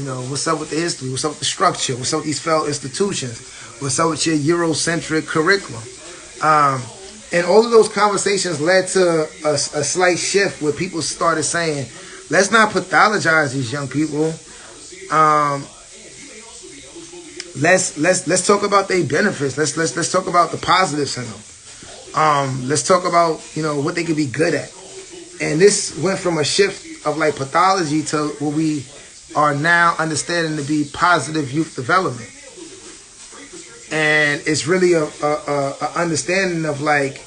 know, what's up with the history? What's up with the structure? What's up with these failed institutions? What's up with your Eurocentric curriculum? And all of those conversations led to a slight shift where people started saying, let's not pathologize these young people. Let's talk about their benefits. Let's talk about the positives in them. Let's talk about, you know, what they could be good at. And this went from a shift of like pathology to what we are now understanding to be positive youth development. And it's really a understanding of like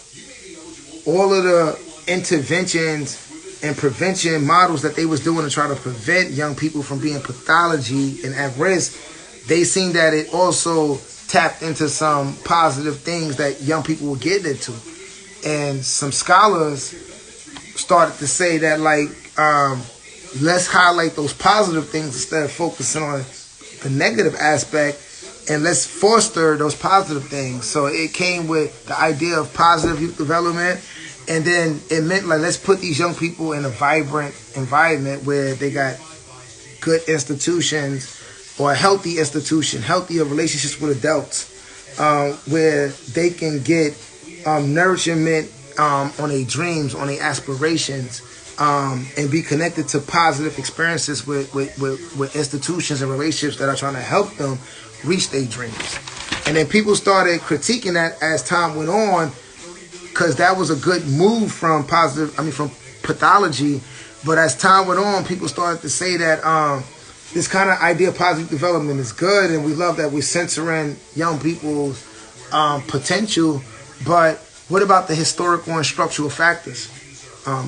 all of the interventions and prevention models that they was doing to try to prevent young people from being pathology and at risk. They seen that it also tapped into some positive things that young people were getting into. And some scholars started to say that like, let's highlight those positive things instead of focusing on the negative aspect, and let's foster those positive things. So it came with the idea of positive youth development, and then it meant like, let's put these young people in a vibrant environment where they got good institutions or a healthy institution, healthier relationships with adults, where they can get nourishment on their dreams, on their aspirations, and be connected to positive experiences with institutions and relationships that are trying to help them reach their dreams. And then people started critiquing that as time went on, because that was a good move from from pathology. But as time went on, people started to say that this kind of idea of positive development is good, and we love that we're censoring young people's potential. But what about the historical and structural factors?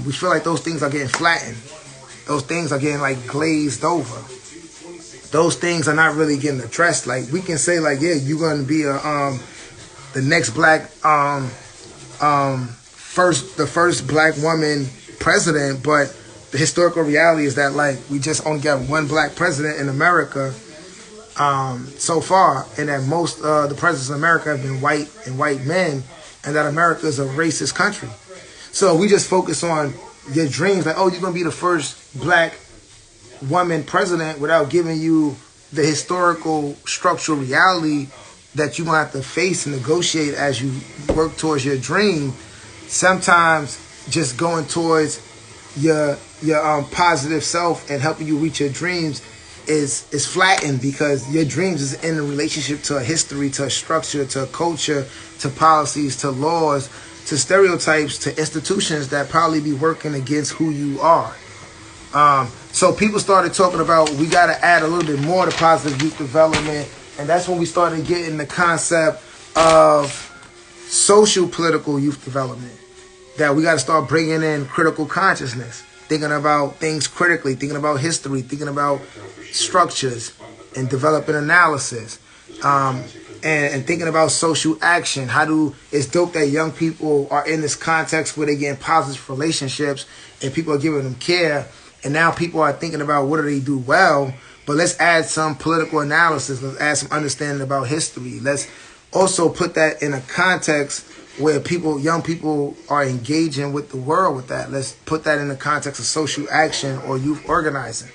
We feel like those things are getting flattened. Those things are getting like glazed over. Those things are not really getting addressed. Like, we can say like, yeah, you're going to be the next black first black woman president, but the historical reality is that like we just only got one black president in America so far, and that most the presidents in America have been white and white men, and that America is a racist country. So we just focus on your dreams, like, oh, you're going to be the first black woman president, without giving you the historical structural reality that you're going to have to face and negotiate as you work towards your dream. Sometimes just going towards your positive self and helping you reach your dreams is flattened, because your dreams is in a relationship to a history, to a structure, to a culture, to policies, to laws, to stereotypes, to institutions that probably be working against who you are. So people started talking about, we got to add a little bit more to positive youth development, and that's when we started getting the concept of sociopolitical youth development, that we got to start bringing in critical consciousness, thinking about things critically, thinking about history, thinking about structures, and developing analysis, and thinking about social action. It's dope that young people are in this context where they get in positive relationships and people are giving them care. And now people are thinking about what do they do well, but let's add some political analysis. Let's add some understanding about history. Let's also put that in a context where young people are engaging with the world with that. Let's put that in the context of social action or youth organizing.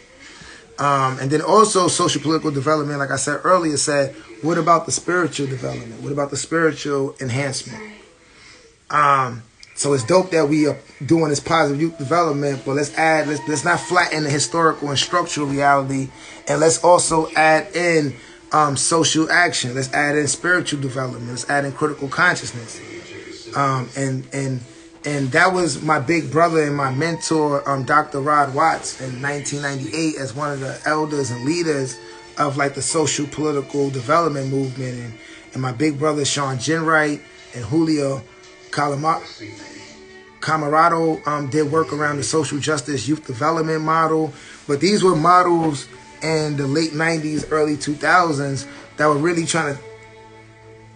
And then also social political development, like I said earlier, said, what about the spiritual development? What about the spiritual enhancement? So it's dope that we are doing this positive youth development, but let's not flatten the historical and structural reality, and let's also add in social action. Let's add in spiritual development. Let's add in critical consciousness. And that was my big brother and my mentor, Dr. Rod Watts, in 1998, as one of the elders and leaders of like the social political development movement, and my big brother Sean Jenwright and Julio Camarado did work around the social justice youth development model. But these were models in the late 90s, early 2000s that were really trying to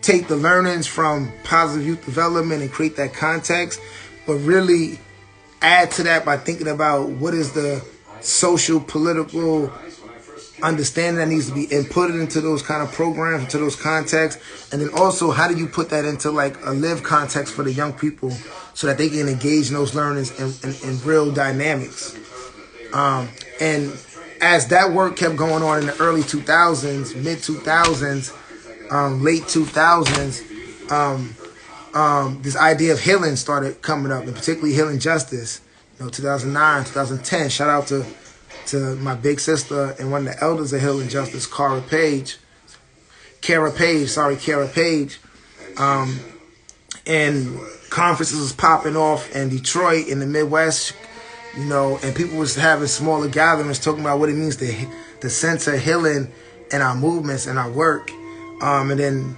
take the learnings from positive youth development and create that context, but really add to that by thinking about what is the social political understanding that needs to be inputted into those kind of programs, into those contexts, and then also how do you put that into like a live context for the young people so that they can engage in those learnings in real dynamics. And as that work kept going on in the early 2000s, mid 2000s, late 2000s, this idea of healing started coming up, and particularly healing justice. 2009, 2010. Shout out to my big sister and one of the elders of healing justice, Kara Page. And conferences was popping off in Detroit, in the Midwest, and people was having smaller gatherings talking about what it means to center healing in our movements and our work. And then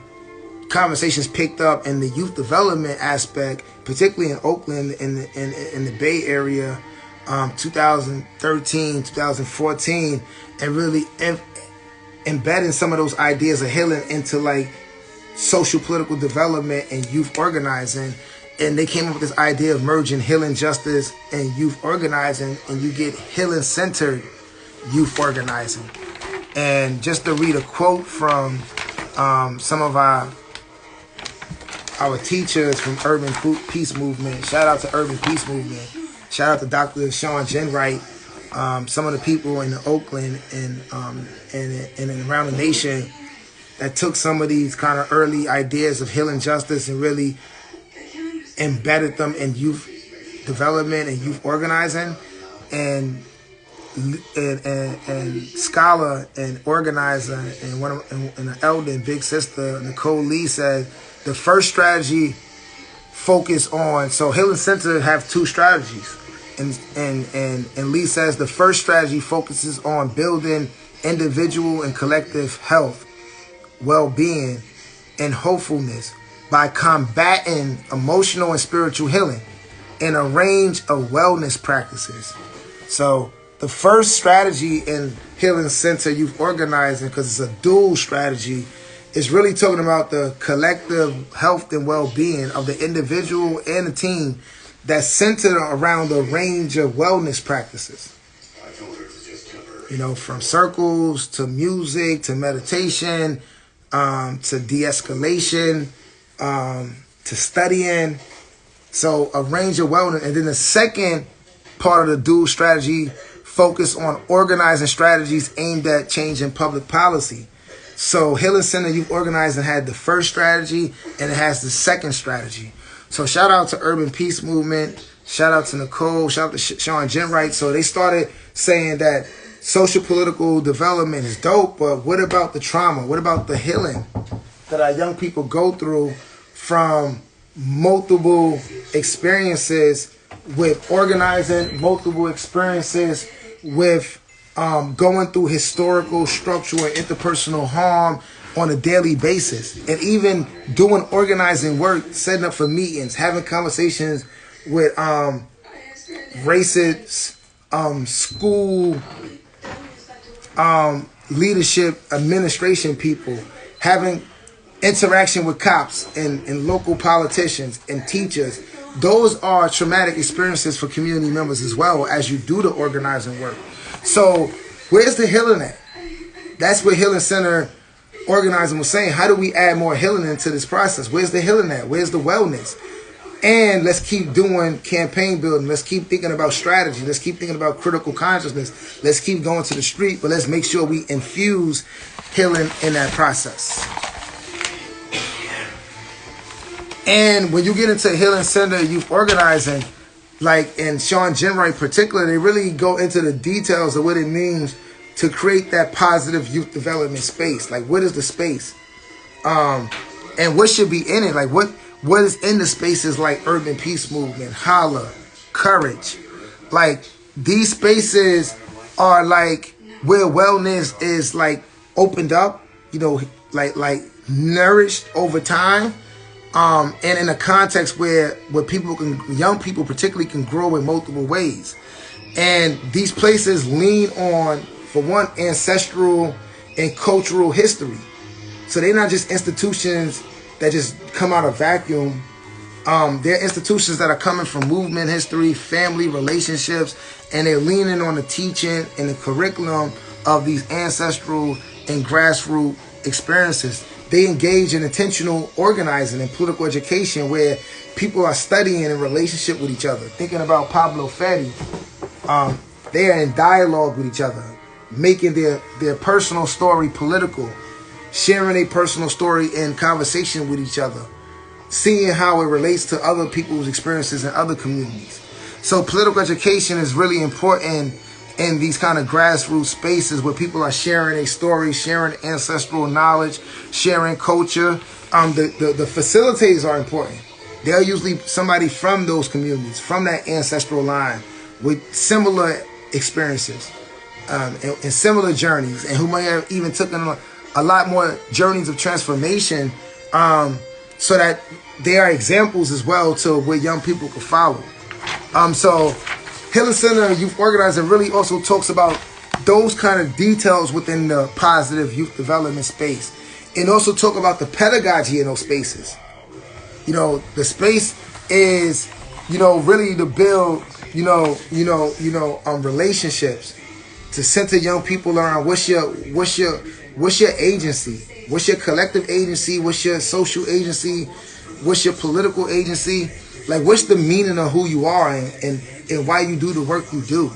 conversations picked up in the youth development aspect, particularly in Oakland, in the Bay Area, 2013, 2014, and really embedding some of those ideas of healing into like social political development and youth organizing. And they came up with this idea of merging healing justice and youth organizing, and you get healing centered youth organizing. And just to read a quote from some of our teachers from Urban Peace Movement. Shout out to Urban Peace Movement. Shout out to Dr. Sean Jenwright. Some of the people in Oakland and around the nation that took some of these kind of early ideas of healing justice and really embedded them in youth development and youth organizing, and scholar and organizer and an elder and big sister, H.O.L.L.A, said the first strategy focus on, so Healing Center have two strategies, and Lee says the first strategy focuses on building individual and collective health, well-being, and hopefulness by combating emotional and spiritual healing in a range of wellness practices. So the first strategy in Healing Center youth organizing, because it's a dual strategy, is really talking about the collective health and well-being of the individual and the team that's centered around a range of wellness practices. From circles to music to meditation, to de-escalation, to studying. So a range of wellness. And then the second part of the dual strategy focus on organizing strategies aimed at changing public policy. So Healing Center Youth Organizing had the first strategy, and it has the second strategy. So shout out to Urban Peace Movement, shout out to Nicole, shout out to Sean Jenwright. So they started saying that social political development is dope, but what about the trauma? What about the healing that our young people go through from multiple experiences with organizing, multiple experiences with going through historical, structural, and interpersonal harm on a daily basis, and even doing organizing work, setting up for meetings, having conversations with racist school leadership, administration people, having interaction with cops and local politicians and teachers. Those are traumatic experiences for community members as well as you do the organizing work. So where's the healing at? That's what Healing Center Organizing was saying. How do we add more healing into this process? Where's the healing at? Where's the wellness? And let's keep doing campaign building. Let's keep thinking about strategy. Let's keep thinking about critical consciousness. Let's keep going to the street, but let's make sure we infuse healing in that process. And when you get into Healing Center Youth Organizing, like in Sean Jenwright in particular, they really go into the details of what it means to create that positive youth development space. Like, what is the space? And what should be in it? Like, what is in the spaces like Urban Peace Movement, H.O.L.L.A, Courage. Like, these spaces are like where wellness is like opened up, like nourished over time, and in a context where young people particularly can grow in multiple ways. And these places lean on, for one, ancestral and cultural history. So they're not just institutions that just come out of vacuum. They're institutions that are coming from movement history, family relationships, and they're leaning on the teaching and the curriculum of these ancestral and grassroots experiences. They engage in intentional organizing and political education where people are studying in relationship with each other. Thinking about Pablo Fetty, they are in dialogue with each other, making their personal story political, sharing a personal story in conversation with each other, seeing how it relates to other people's experiences in other communities. So political education is really important in these kind of grassroots spaces where people are sharing a story, sharing ancestral knowledge, sharing culture. The facilitators are important. They're usually somebody from those communities, from that ancestral line, with similar experiences and similar journeys, and who might have even taken a lot more journeys of transformation, so that they are examples as well to where young people can follow. So Healing Center Youth Organizing really also talks about those kind of details within the positive youth development space, and also talk about the pedagogy in those spaces. The space is, really to build, relationships, to center young people around what's your agency, what's your collective agency, what's your social agency, what's your political agency, like what's the meaning of who you are and why you do the work you do.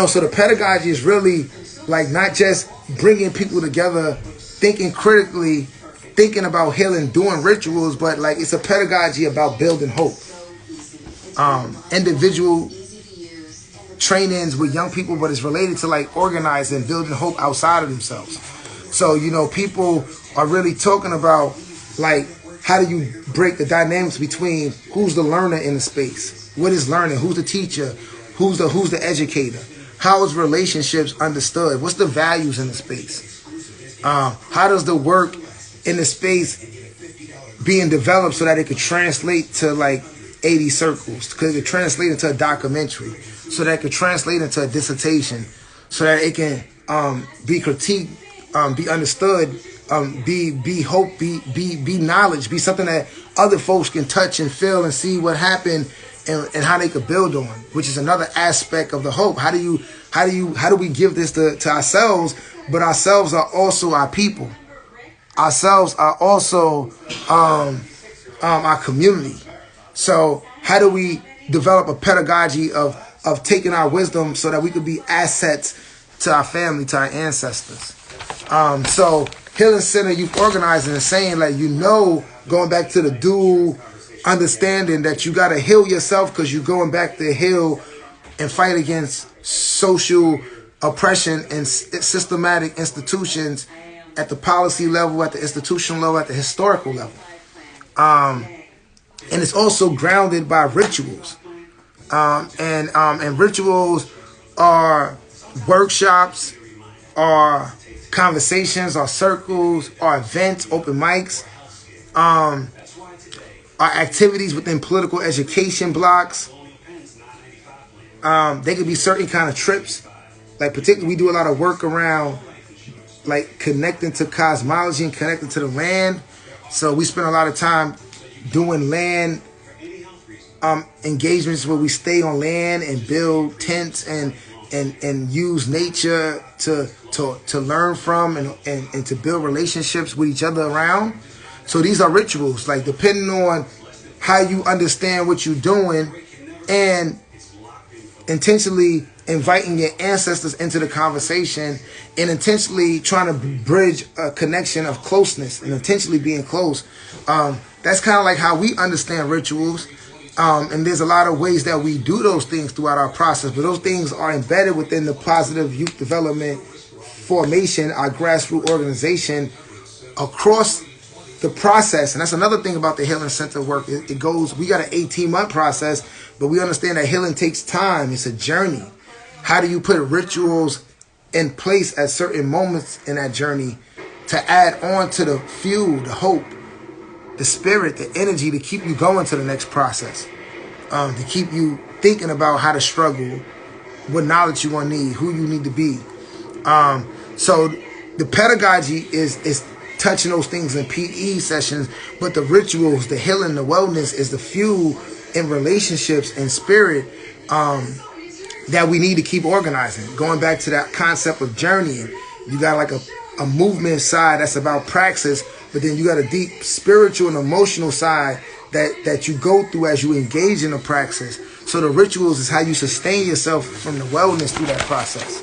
So the pedagogy is really like not just bringing people together, thinking critically, thinking about healing, doing rituals, but like it's a pedagogy about building hope. Individual trainings with young people, but it's related to like organizing, building hope outside of themselves. So, people are really talking about like, how do you break the dynamics between who's the learner in the space? What is learning? Who's the teacher? Who's the educator? How is relationships understood? What's the values in the space? How does the work in the space being developed so that it could translate to like 80 circles? Because it could translate into a documentary, so that it could translate into a dissertation, so that it can be critiqued, be understood, be hope, be knowledge, be something that other folks can touch and feel and see what happened and how they could build on, which is another aspect of the hope. How do we give this to ourselves? But ourselves are also our people. Ourselves are also our community. So how do we develop a pedagogy of taking our wisdom so that we could be assets to our family, to our ancestors? So Healing Center Youth Organizing is saying, like, going back to the dual understanding that you got to heal yourself because you're going back to heal and fight against social oppression and systematic institutions at the policy level, at the institutional level, at the historical level. And it's also grounded by rituals. And rituals are workshops, are conversations, are circles, are events, open mics, are activities within political education blocks. They could be certain kind of trips. Like particularly, we do a lot of work around like connecting to cosmology and connecting to the land. So we spend a lot of time doing land engagements where we stay on land and build tents and use nature to learn from and to build relationships with each other around. So these are rituals, like depending on how you understand what you're doing and intentionally inviting your ancestors into the conversation and intentionally trying to bridge a connection of closeness and intentionally being close. That's kind of like how we understand rituals. And there's a lot of ways that we do those things throughout our process, but those things are embedded within the positive youth development formation, our grassroots organization across the process. And that's another thing about the Healing Center work. It goes, we got an 18-month process, but we understand that healing takes time. It's a journey. How do you put rituals in place at certain moments in that journey to add on to the fuel, the hope, the spirit, the energy to keep you going to the next process, to keep you thinking about how to struggle, what knowledge you're going to need, who you need to be. So the pedagogy is touching those things in PE sessions, but the rituals, the healing, the wellness is the fuel in relationships and spirit that we need to keep organizing. Going back to that concept of journeying, you got like a movement side that's about praxis, but then you got a deep spiritual and emotional side that you go through as you engage in the praxis. So the rituals is how you sustain yourself from the wellness through that process.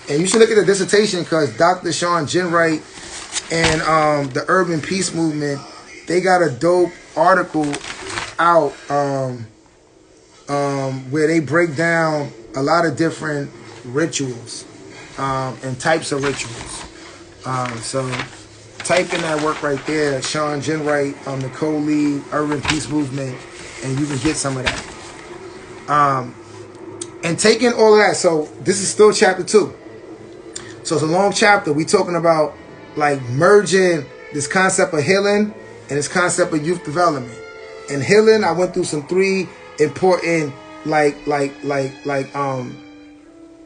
And you should look at the dissertation because Dr. Sean Ginwright and the Urban Peace Movement, they got a dope article out where they break down a lot of different rituals and types of rituals. So type in that work right there, Sean Ginwright, the co-lead Urban Peace Movement, and you can get some of that. And taking all of that, so this is still chapter 2. So it's a long chapter. We talking about like merging this concept of healing and this concept of youth development. And healing, I went through some 3 important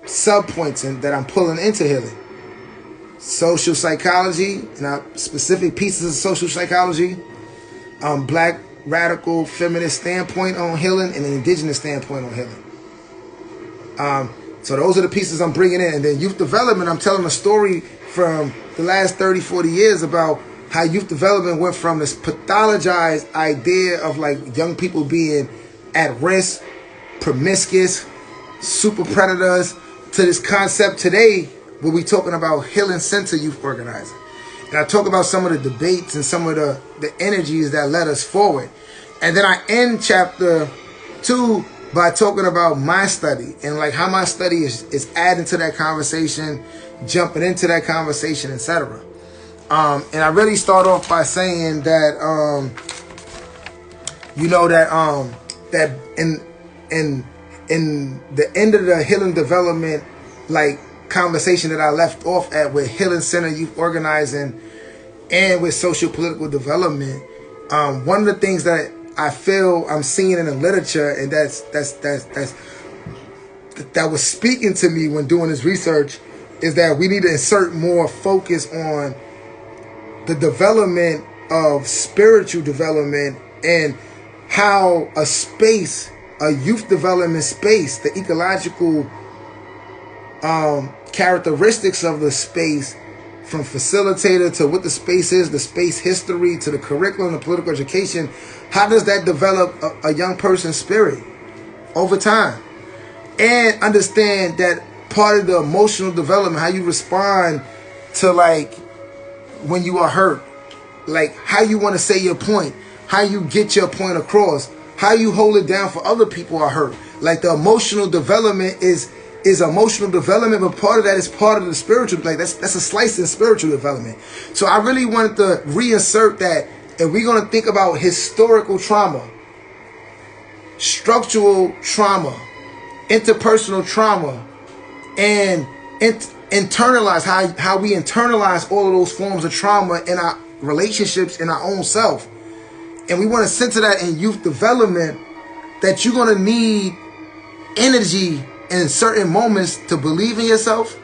sub-points that I'm pulling into healing. Social psychology, specific pieces of social psychology, black radical feminist standpoint on healing, and an indigenous standpoint on healing. So those are the pieces I'm bringing in. And then youth development, I'm telling a story from the last 30, 40 years about how youth development went from this pathologized idea of like young people being at risk, promiscuous, super predators, to this concept today where we talking about healing center youth organizing. And I talk about some of the debates and some of the energies that led us forward. And then I end chapter 2 by talking about my study and like how my study is adding to that conversation, jumping into that conversation, etc. And I really start off by saying that that in the end of the healing development like conversation that I left off at with healing center youth organizing and with sociopolitical development, one of the things that I feel I'm seeing in the literature, and that was speaking to me when doing this research, is that we need to insert more focus on the development of spiritual development and how a space, a youth development space, the ecological characteristics of the space, from facilitator to what the space is, the space history, to the curriculum, the political education, how does that develop a young person's spirit over time? And understand that part of the emotional development, how you respond to like when you are hurt, like how you want to say your point, how you get your point across, how you hold it down for other people who are hurt. Like the emotional development is emotional development, but part of that is part of the spiritual. Like that's a slice in spiritual development. So I really wanted to reinsert that. If we're going to think about historical trauma, structural trauma, interpersonal trauma, and internalize how we internalize all of those forms of trauma in our relationships, in our own self, and we want to center that in youth development, that you're going to need energy in certain moments to believe in yourself.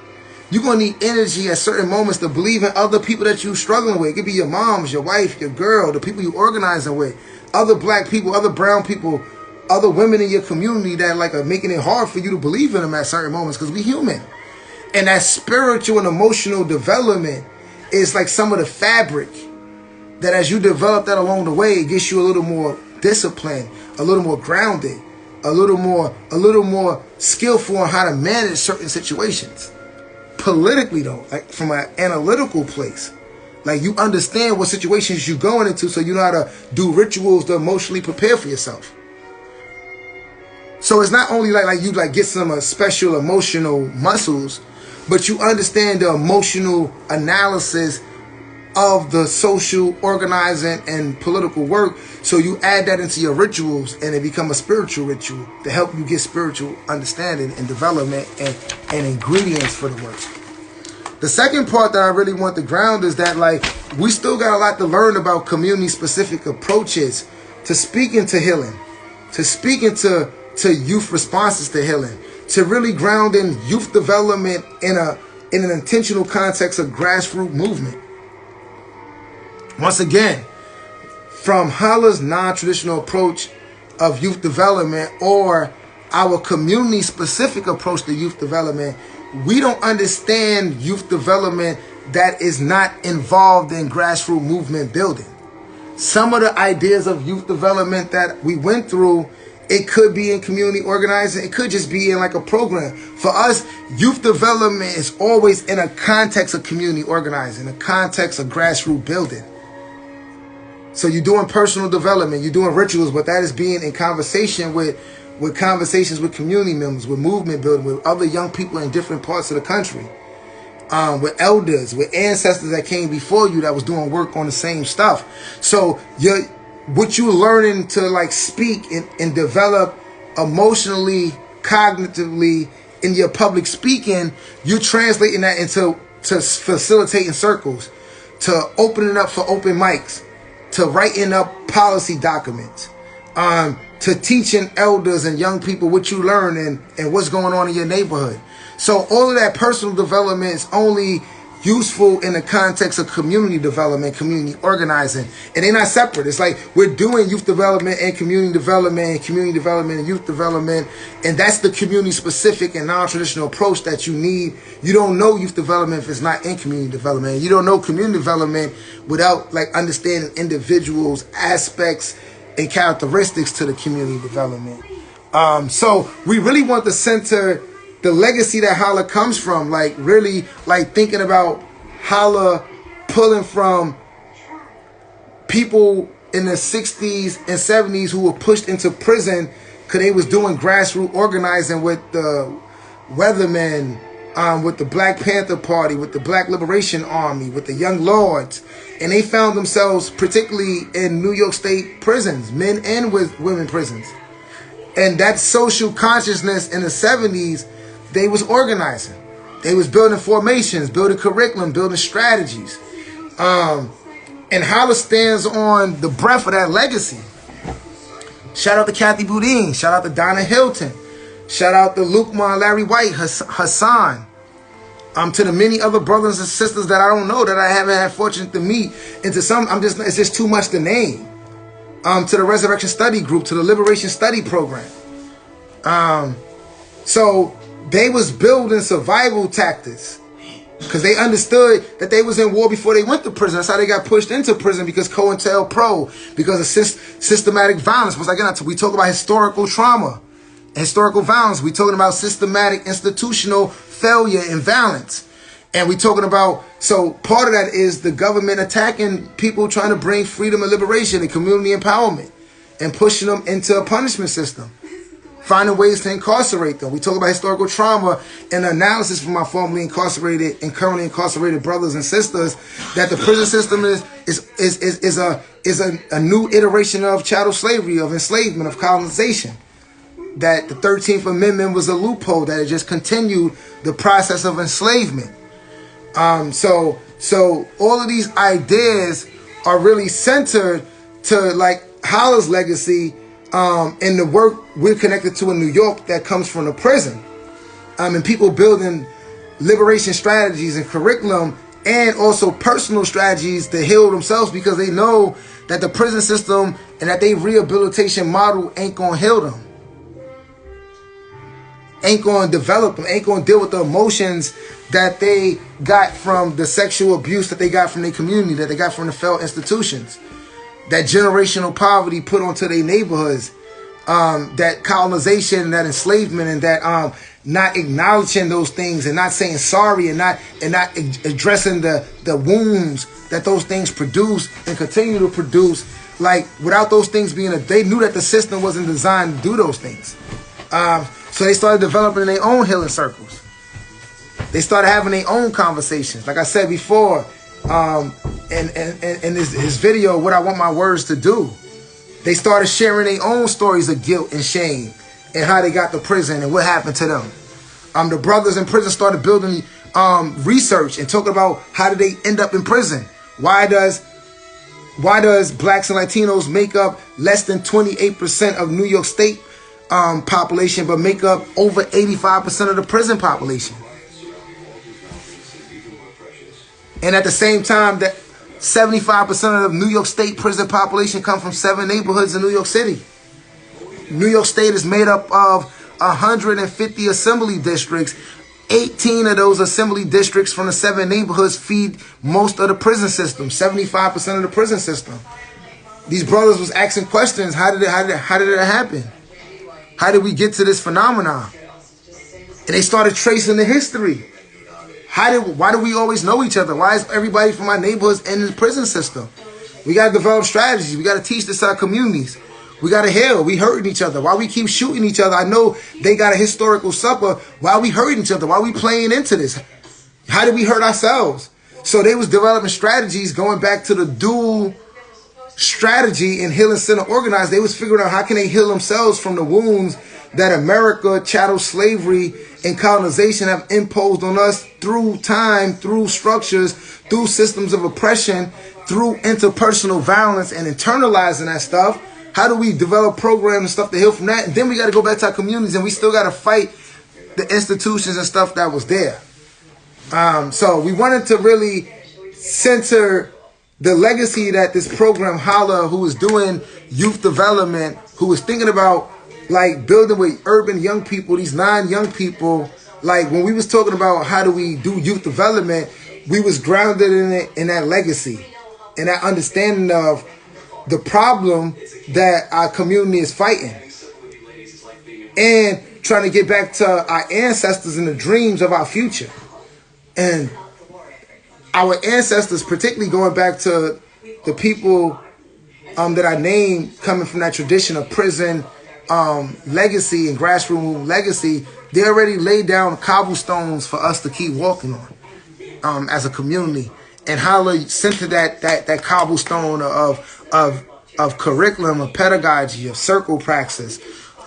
You're going to need energy at certain moments to believe in other people that you're struggling with. It could be your moms, your wife, your girl, the people you're organizing with, other black people, other brown people, other women in your community that like are making it hard for you to believe in them at certain moments, because we human. And that spiritual and emotional development is like some of the fabric that as you develop that along the way, it gets you a little more disciplined, a little more grounded, a little more skillful on how to manage certain situations. Politically though, like from an analytical place, like you understand what situations you're going into, so you know how to do rituals to emotionally prepare for yourself. So it's not only like you like get some special emotional muscles, but you understand the emotional analysis of the social organizing and political work. So you add that into your rituals and it become a spiritual ritual to help you get spiritual understanding and development and ingredients for the work. The second part that I really want to ground is that, like, we still got a lot to learn about community-specific approaches to speaking to healing, to speaking to youth responses to healing, to really ground in youth development in an intentional context of grassroots movement. Once again, from H.O.L.La's non-traditional approach of youth development or our community-specific approach to youth development, we don't understand youth development that is not involved in grassroots movement building. Some of the ideas of youth development that we went through, it could be in community organizing. It could just be in like a program. For us, youth development is always in a context of community organizing, a context of grassroots building. So you're doing personal development, you're doing rituals, but that is being in conversation with conversations with community members, with movement building, with other young people in different parts of the country, with elders, with ancestors that came before you that was doing work on the same stuff. So what you're learning to like speak and develop emotionally, cognitively in your public speaking, you're translating that into facilitating circles, to opening up for open mics, to writing up policy documents, to teaching elders and young people what you learn and what's going on in your neighborhood. So all of that personal development is only useful in the context of community development, community organizing. And they're not separate. It's like we're doing youth development and community development and youth development. And that's the community specific and non-traditional approach that you need. You don't know youth development if it's not in community development. You don't know community development without like understanding individuals, aspects, and characteristics to the community development. So we really want to center the legacy that H.O.L.A comes from, like really like thinking about H.O.L.A pulling from people in the 60s and 70s who were pushed into prison because they was doing grassroots organizing with the Weathermen, with the Black Panther Party, with the Black Liberation Army, with the Young Lords. And they found themselves particularly in New York State prisons, men and women prisons. And that social consciousness in the 70s, they was organizing. They was building formations, building curriculum, building strategies. And H.O.L.A stands on the breadth of that legacy. Shout out to Kathy Boudin. Shout out to Donna Hilton. Shout out to Luke Ma, Larry White, Hassan. To the many other brothers and sisters that I don't know, that I haven't had fortune to meet. And to some, it's just too much to name. To the Resurrection Study Group, to the Liberation Study Program. So they was building survival tactics because they understood that they was in war before they went to prison. That's how they got pushed into prison, because COINTELPRO, because of systematic violence. Once again, we talk about historical trauma, historical violence. We talking about systematic institutional failure and violence. And we talking about, so part of that is the government attacking people trying to bring freedom and liberation and community empowerment and pushing them into a punishment system, finding ways to incarcerate them. We talk about historical trauma and analysis from our formerly incarcerated and currently incarcerated brothers and sisters, that the prison system is a new iteration of chattel slavery, of enslavement, of colonization. That the 13th Amendment was a loophole, that it just continued the process of enslavement. So all of these ideas are really centered to like H.O.L.A's legacy, and the work we're connected to in New York that comes from the prison, and people building liberation strategies and curriculum, and also personal strategies to heal themselves, because they know that the prison system and that they rehabilitation model ain't gonna heal them, ain't gonna develop them, ain't gonna deal with the emotions that they got from the sexual abuse that they got from their community, that they got from the failed institutions, that generational poverty put onto their neighborhoods, that colonization, that enslavement, and that not acknowledging those things and not saying sorry and not addressing the wounds that those things produce and continue to produce. Like, without those things being they knew that the system wasn't designed to do those things. So they started developing their own healing circles. They started having their own conversations. Like I said before, in his video, What I Want My Words to Do, they started sharing their own stories of guilt and shame and how they got to prison and what happened to them. The brothers in prison started building research and talking about how did they end up in prison. Why does blacks and Latinos make up less than 28% of New York State population, but make up over 85% of the prison population? And at the same time, that 75% of the New York State prison population come from 7 neighborhoods in New York City. New York State is made up of 150 assembly districts. 18 of those assembly districts from the 7 neighborhoods feed most of the prison system, 75% of the prison system. These brothers was asking questions. How did it happen? How did we get to this phenomenon? And they started tracing the history. Why do we always know each other? Why is everybody from our neighborhoods in the prison system? We got to develop strategies. We got to teach this to our communities. We got to heal. We hurting each other. Why we keep shooting each other? I know they got a historical supper. Why we hurting each other? Why we playing into this? How did we hurt ourselves? So they was developing strategies going back to the dual strategy in healing center organized. They was figuring out how can they heal themselves from the wounds that America, chattel slavery, and colonization have imposed on us through time, through structures, through systems of oppression, through interpersonal violence and internalizing that stuff. How do we develop programs and stuff to heal from that? And then we got to go back to our communities, and we still got to fight the institutions and stuff that was there. So we wanted to really center the legacy that this program, H.O.L.L.A, who was doing youth development, who was thinking about like building with urban young people, these non-young people. Like when we was talking about how do we do youth development, we was grounded in it, in that legacy, and that understanding of the problem that our community is fighting, and trying to get back to our ancestors and the dreams of our future. And our ancestors, particularly going back to the people that I named, coming from that tradition of prison legacy and grassroots movement legacy, they already laid down cobblestones for us to keep walking on as a community. And H.O.L.L.A centered that cobblestone of curriculum, of pedagogy, of circle praxis,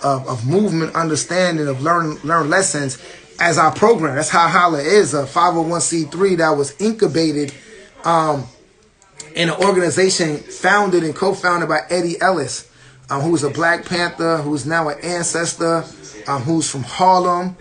of movement understanding, of learn lessons as our program. That's how H.O.L.L.A is, a 501c3 that was incubated in an organization founded and co-founded by Eddie Ellis, who was a Black Panther, who is now an ancestor, who's from Harlem,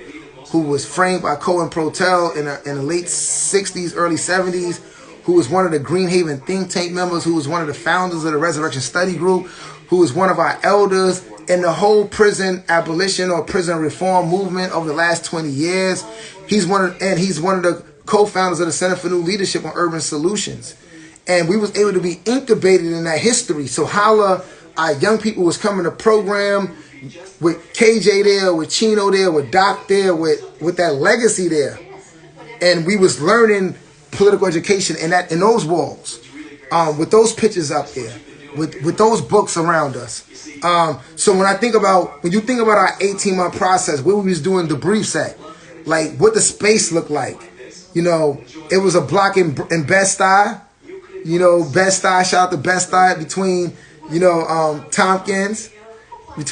who was framed by H.O.L.L.A in the late 60s, early 70s, who was one of the Greenhaven think tank members, who was one of the founders of the Resurrection Study Group, who was one of our elders in the whole prison abolition or prison reform movement over the last 20 years. He's one of the co-founders of the Center for New Leadership on Urban Solutions. And we was able to be incubated in that history. So H.O.L.L.A, our young people was coming to program with KJ there, with Chino there, with Doc there, with that legacy there. And we was learning political education in those walls, with those pictures up there, with those books around us. So when you think about our 18-month process, where we was doing debriefs at, like what the space looked like. You know, it was a block in Bed-Stuy. You know, Bed-Stuy, shout out to Bed-Stuy, between, you know, Tompkins and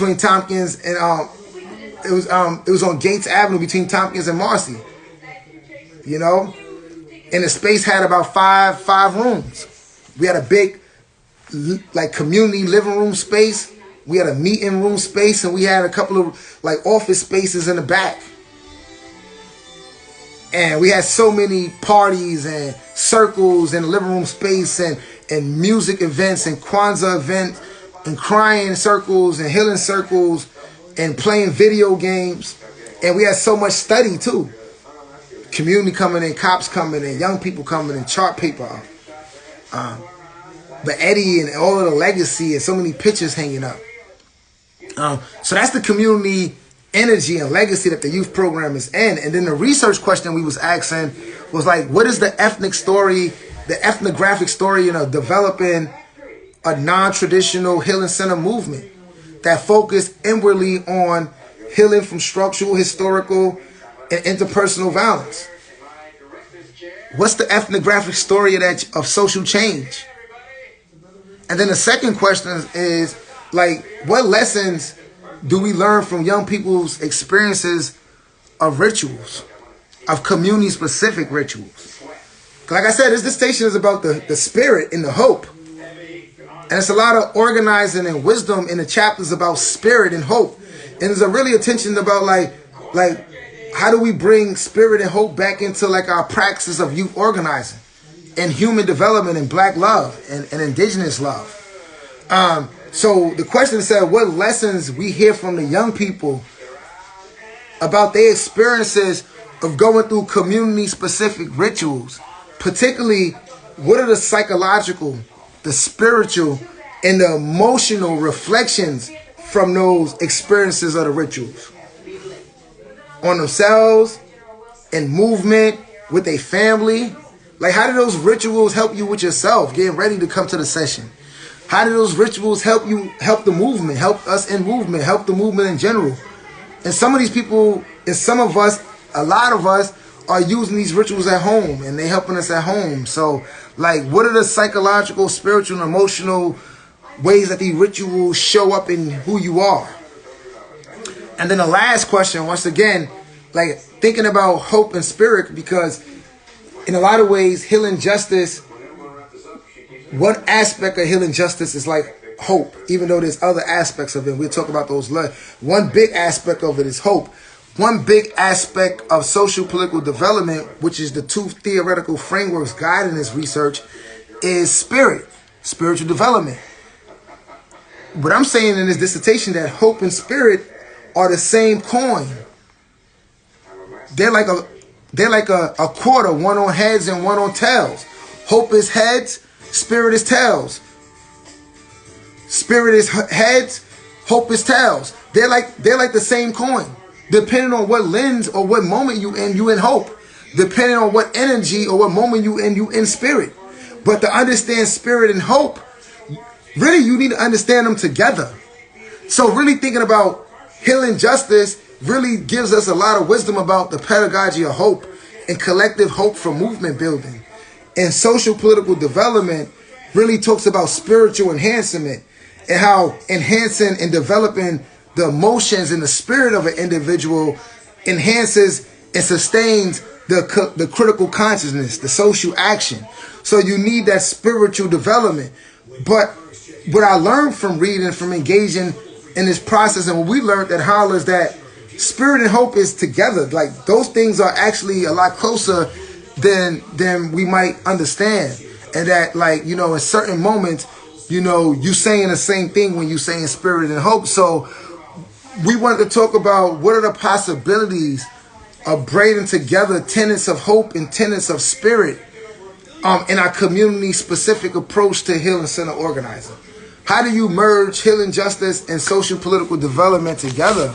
it was on Gates Avenue between Tompkins and Marcy. You know, and the space had about five rooms. We had a big like community living room space. We had a meeting room space, and we had a couple of like office spaces in the back. And we had so many parties and circles in the living room space, and music events and Kwanzaa events and crying circles and healing circles and playing video games. And we had so much study too. Community coming in, cops coming in, young people coming in, chart paper. But Eddie and all of the legacy and so many pictures hanging up. So that's the community energy and legacy that the youth program is in. And then the research question we was asking was like, what is the ethnic story, the ethnographic story, you know, developing a non-traditional healing center movement that focused inwardly on healing from structural, historical, and interpersonal violence? What's the ethnographic story of social change? And then the second question is like, what lessons do we learn from young people's experiences of rituals? of community-specific rituals. Like I said, this dissertation is about the spirit and the hope. And it's a lot of organizing and wisdom in the chapters about spirit and hope. And there's a really attention about like how do we bring spirit and hope back into like our practices of youth organizing and human development and black love and indigenous love. So the question said, what lessons we hear from the young people about their experiences of going through community-specific rituals, particularly what are the psychological, the spiritual, and the emotional reflections from those experiences of the rituals on themselves, in movement, with their family. Like, how do those rituals help you with yourself, getting ready to come to the session? How do those rituals help you, help the movement, help us in movement, help the movement in general? And some of these people, and some of us, a lot of us, are using these rituals at home, and they helping us at home. So, like, what are the psychological, spiritual, and emotional ways that these rituals show up in who you are? And then the last question, once again, like thinking about hope and spirit, because in a lot of ways, healing justice, one aspect of healing justice is like hope, even though there's other aspects of it. We'll talk about those. One big aspect of it is hope. One big aspect of sociopolitical development, which is the two theoretical frameworks guiding this research, is spirit, spiritual development. What I'm saying in this dissertation that hope and spirit are the same coin. They're like a quarter, one on heads and one on tails. Hope is heads, spirit is tails. Spirit is heads, hope is tails. They're like the same coin. Depending on what lens or what moment you in hope. Depending on what energy or what moment you in spirit. But to understand spirit and hope, really you need to understand them together. So really thinking about healing justice really gives us a lot of wisdom about the pedagogy of hope and collective hope for movement building. And social political development really talks about spiritual enhancement and how enhancing and developing the emotions and the spirit of an individual enhances and sustains the critical consciousness, the social action. So you need that spiritual development. But what I learned from reading, from engaging in this process, and what we learned at H.O.L.L.A is that spirit and hope is together. Like, those things are actually a lot closer than we might understand. And that, like, you know, in certain moments, you know, you saying the same thing when you saying spirit and hope. So we wanted to talk about what are the possibilities of braiding together tenets of hope and tenets of spirit in our community-specific approach to healing center organizing. How do you merge healing justice and social political development together?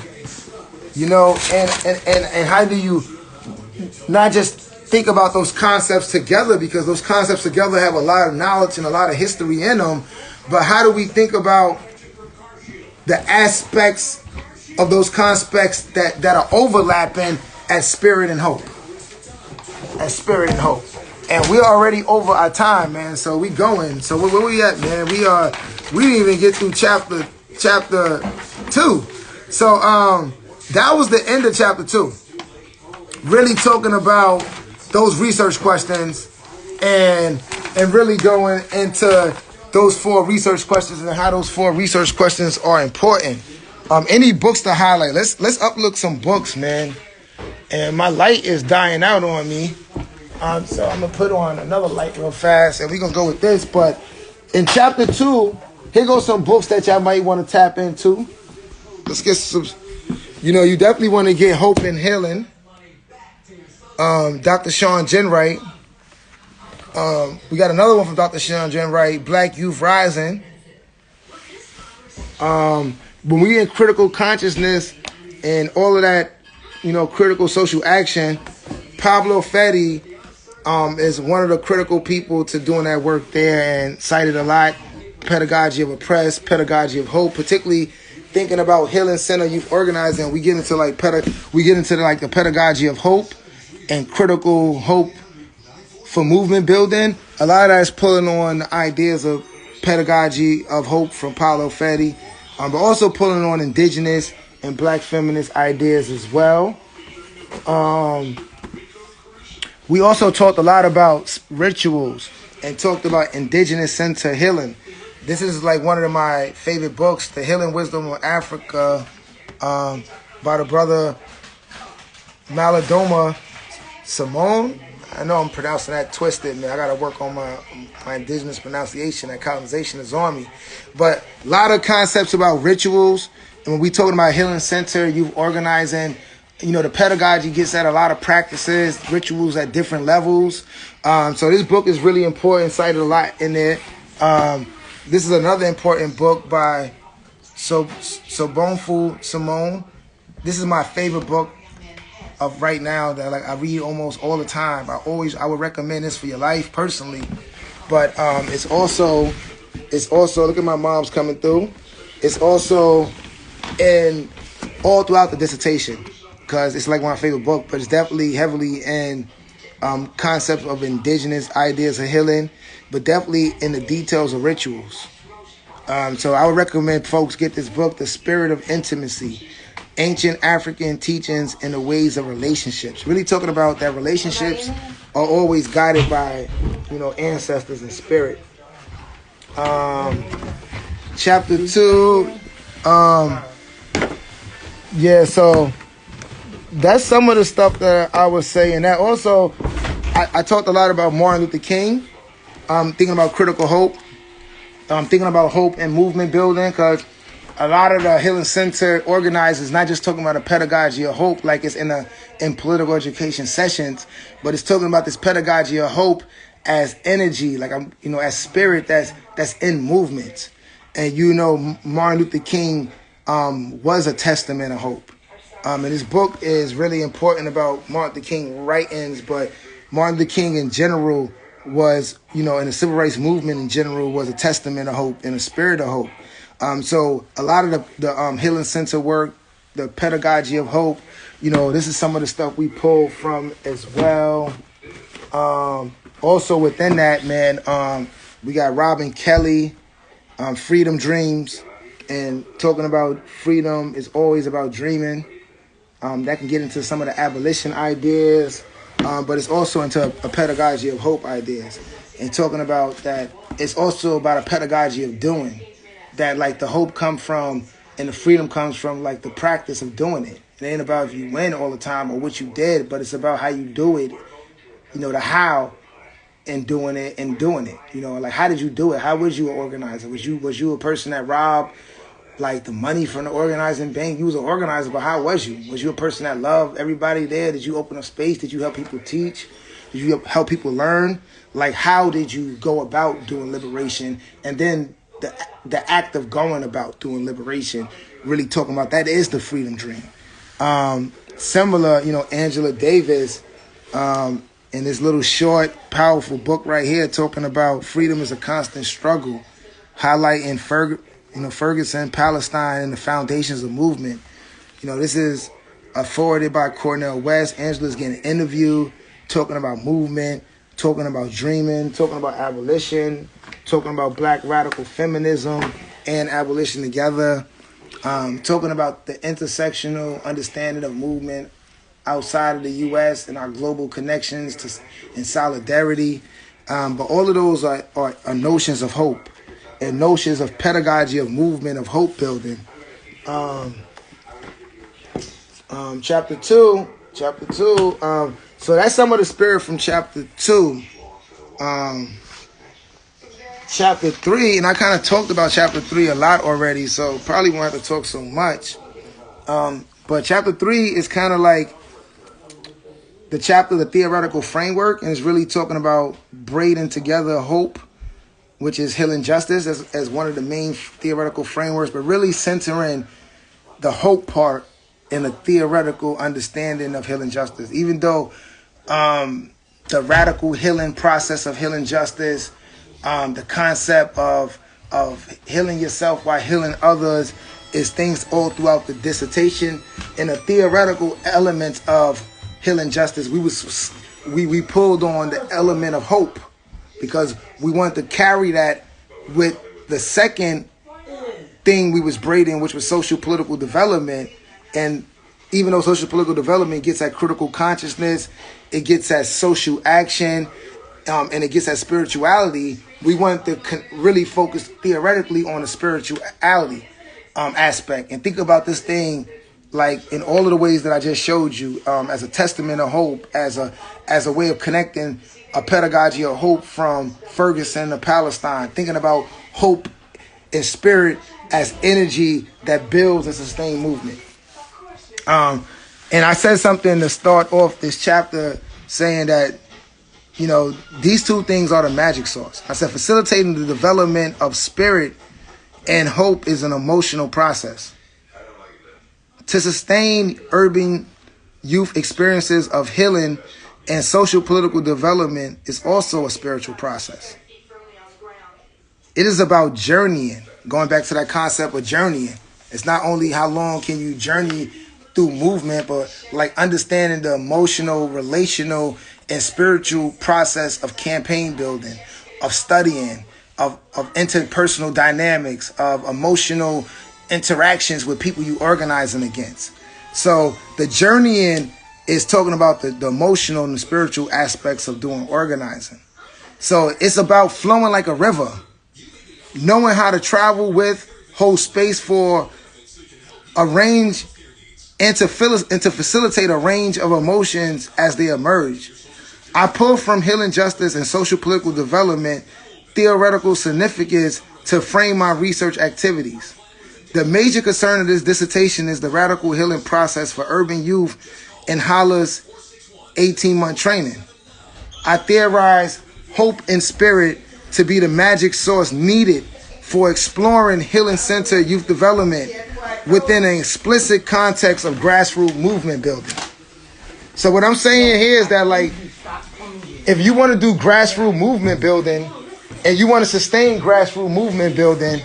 You know, and how do you not just think about those concepts together, because those concepts together have a lot of knowledge and a lot of history in them, but how do we think about the aspects of those concepts that are overlapping as spirit and hope? As spirit and hope. And we're already over our time, man, so we going. So where we at, man? We didn't even get through chapter 2. So that was the end of chapter 2. Really talking about those research questions and really going into those 4 research questions and how those 4 research questions are important. Any books to highlight? Let's uplook some books, man. And my light is dying out on me. So I'm going to put on another light real fast, and we're going to go with this. But in chapter 2, here goes some books that y'all might want to tap into. Let's get some, you know, you definitely want to get Hope and Healing. Dr. Sean Jenwright. We got another one from Dr. Sean Jenwright, Black Youth Rising. When we in critical consciousness and all of that, you know, critical social action, Pablo Fetty is one of the critical people to doing that work there, and cited a lot. Pedagogy of Oppressed, Pedagogy of Hope, particularly thinking about healing center youth organizing. We get into the pedagogy of hope and critical hope for movement building. A lot of that is pulling on the ideas of pedagogy of hope from Paulo Fetty, but also pulling on indigenous and black feminist ideas as well. We also talked a lot about rituals and talked about indigenous center healing. This is like one of my favorite books, The Healing Wisdom of Africa, by the brother Maladoma Simone. I know I'm pronouncing that twisted, man. I got to work on my indigenous pronunciation. That colonization is on me. But a lot of concepts about rituals. And when we talking about healing center, youth organizing, the pedagogy gets at a lot of practices, rituals at different levels. So this book is really important, cited a lot in there. This is another important book by Sobonfu Simone. This is my favorite book of right now that I read almost all the time. I would recommend this for your life personally. But it's also look at my mom's coming through. It's also all throughout the dissertation, because it's like my favorite book, but it's definitely heavily in concepts of indigenous ideas of healing, but definitely in the details of rituals. So I would recommend folks get this book, The Spirit of Intimacy, Ancient African Teachings and the Ways of Relationships. Really talking about that relationships are always guided by, ancestors and spirit. Chapter 2, so that's some of the stuff that I was saying. That also, I talked a lot about Martin Luther King, thinking about critical hope, thinking about hope and movement building, because a lot of the healing center organizers not just talking about a pedagogy of hope like it's in political education sessions, but it's talking about this pedagogy of hope as energy, like as spirit that's in movement. And Martin Luther King was a testament of hope. And this book is really important about Martin Luther King writings, but Martin Luther King in general was, in the civil rights movement in general, was a testament of hope and a spirit of hope. So a lot of the healing center work, the pedagogy of hope, this is some of the stuff we pull from as well. Also within that, man, we got Robin Kelly, Freedom Dreams, and talking about freedom is always about dreaming. That can get into some of the abolition ideas, but it's also into a pedagogy of hope ideas. And talking about that, it's also about a pedagogy of doing. That like the hope comes from and the freedom comes from like the practice of doing it. It ain't about if you win all the time or what you did, but it's about how you do it, the how in doing it and doing it. Like how did you do it? How was you an organizer? Was you a person that robbed like the money from the organizing bank? You was an organizer, but how was you? Was you a person that loved everybody there? Did you open up space? Did you help people teach? Did you help people learn? Like how did you go about doing liberation? And then the act of going about doing liberation, really talking about that is the freedom dream. Similar, Angela Davis, in this little short, powerful book right here, talking about freedom is a constant struggle, highlighting Ferguson, Palestine, and the foundations of movement. This is forwarded by Cornel West. Angela's getting interviewed, talking about movement, talking about dreaming, talking about abolition, talking about black radical feminism and abolition together, talking about the intersectional understanding of movement outside of the U.S. and our global connections and solidarity. But all of those are notions of hope and notions of pedagogy of movement, of hope building. Chapter 2. So that's some of the spirit from chapter 2. Chapter 3, and I kind of talked about chapter 3 a lot already, so probably won't have to talk so much. But chapter 3 is kind of like the chapter, the theoretical framework, and it's really talking about braiding together hope, which is healing justice, as one of the main theoretical frameworks, but really centering the hope part in a theoretical understanding of healing justice. Even though the radical healing process of healing justice, the concept of healing yourself while healing others is things all throughout the dissertation. In the theoretical elements of healing justice, we pulled on the element of hope because we wanted to carry that with the second thing we was braiding, which was sociopolitical development. And even though social political development gets at critical consciousness, it gets at social action, and it gets at spirituality, we want to really focus theoretically on the spirituality aspect and think about this thing like in all of the ways that I just showed you, as a testament of hope, as a way of connecting a pedagogy of hope from Ferguson to Palestine, thinking about hope and spirit as energy that builds and sustains movement. And I said something to start off this chapter saying that, you know, these two things are the magic sauce. I said facilitating the development of spirit and hope is an emotional process. To sustain urban youth experiences of healing and social political development is also a spiritual process. It is about journeying, going back to that concept of journeying. It's not only how long can you journey through movement, but like understanding the emotional, relational, and spiritual process of campaign building, of studying, of interpersonal dynamics, of emotional interactions with people you organizing against. So the journeying is talking about the emotional and the spiritual aspects of doing organizing. So it's about flowing like a river, knowing how to travel with, hold space for a range, and to facilitate a range of emotions as they emerge. I pull from healing justice and social political development theoretical significance to frame my research activities. The major concern of this dissertation is the radical healing process for urban youth in H.O.L.La's 18-month training. I theorize hope and spirit to be the magic source needed for exploring healing center youth development within an explicit context of grassroots movement building. So what I'm saying here is that, like, if you want to do grassroots movement building and you want to sustain grassroots movement building,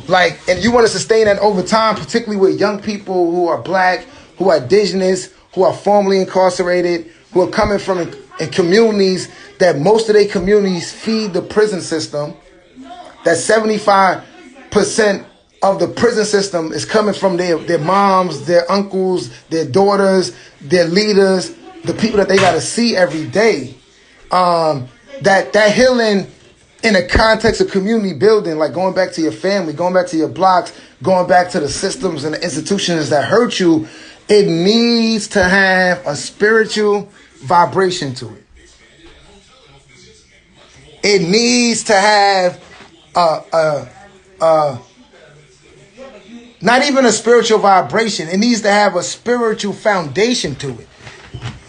like, and you want to sustain that over time, particularly with young people who are black, who are indigenous, who are formerly incarcerated, who are coming from in communities that most of their communities feed the prison system, that 75% of the prison system is coming from their moms, their uncles, their daughters, their leaders, the people that they got to see every day. That healing in a context of community building, like going back to your family, going back to your blocks, going back to the systems and the institutions that hurt you, it needs to have a spiritual vibration to it. It needs to have not even a spiritual vibration. It needs to have a spiritual foundation to it.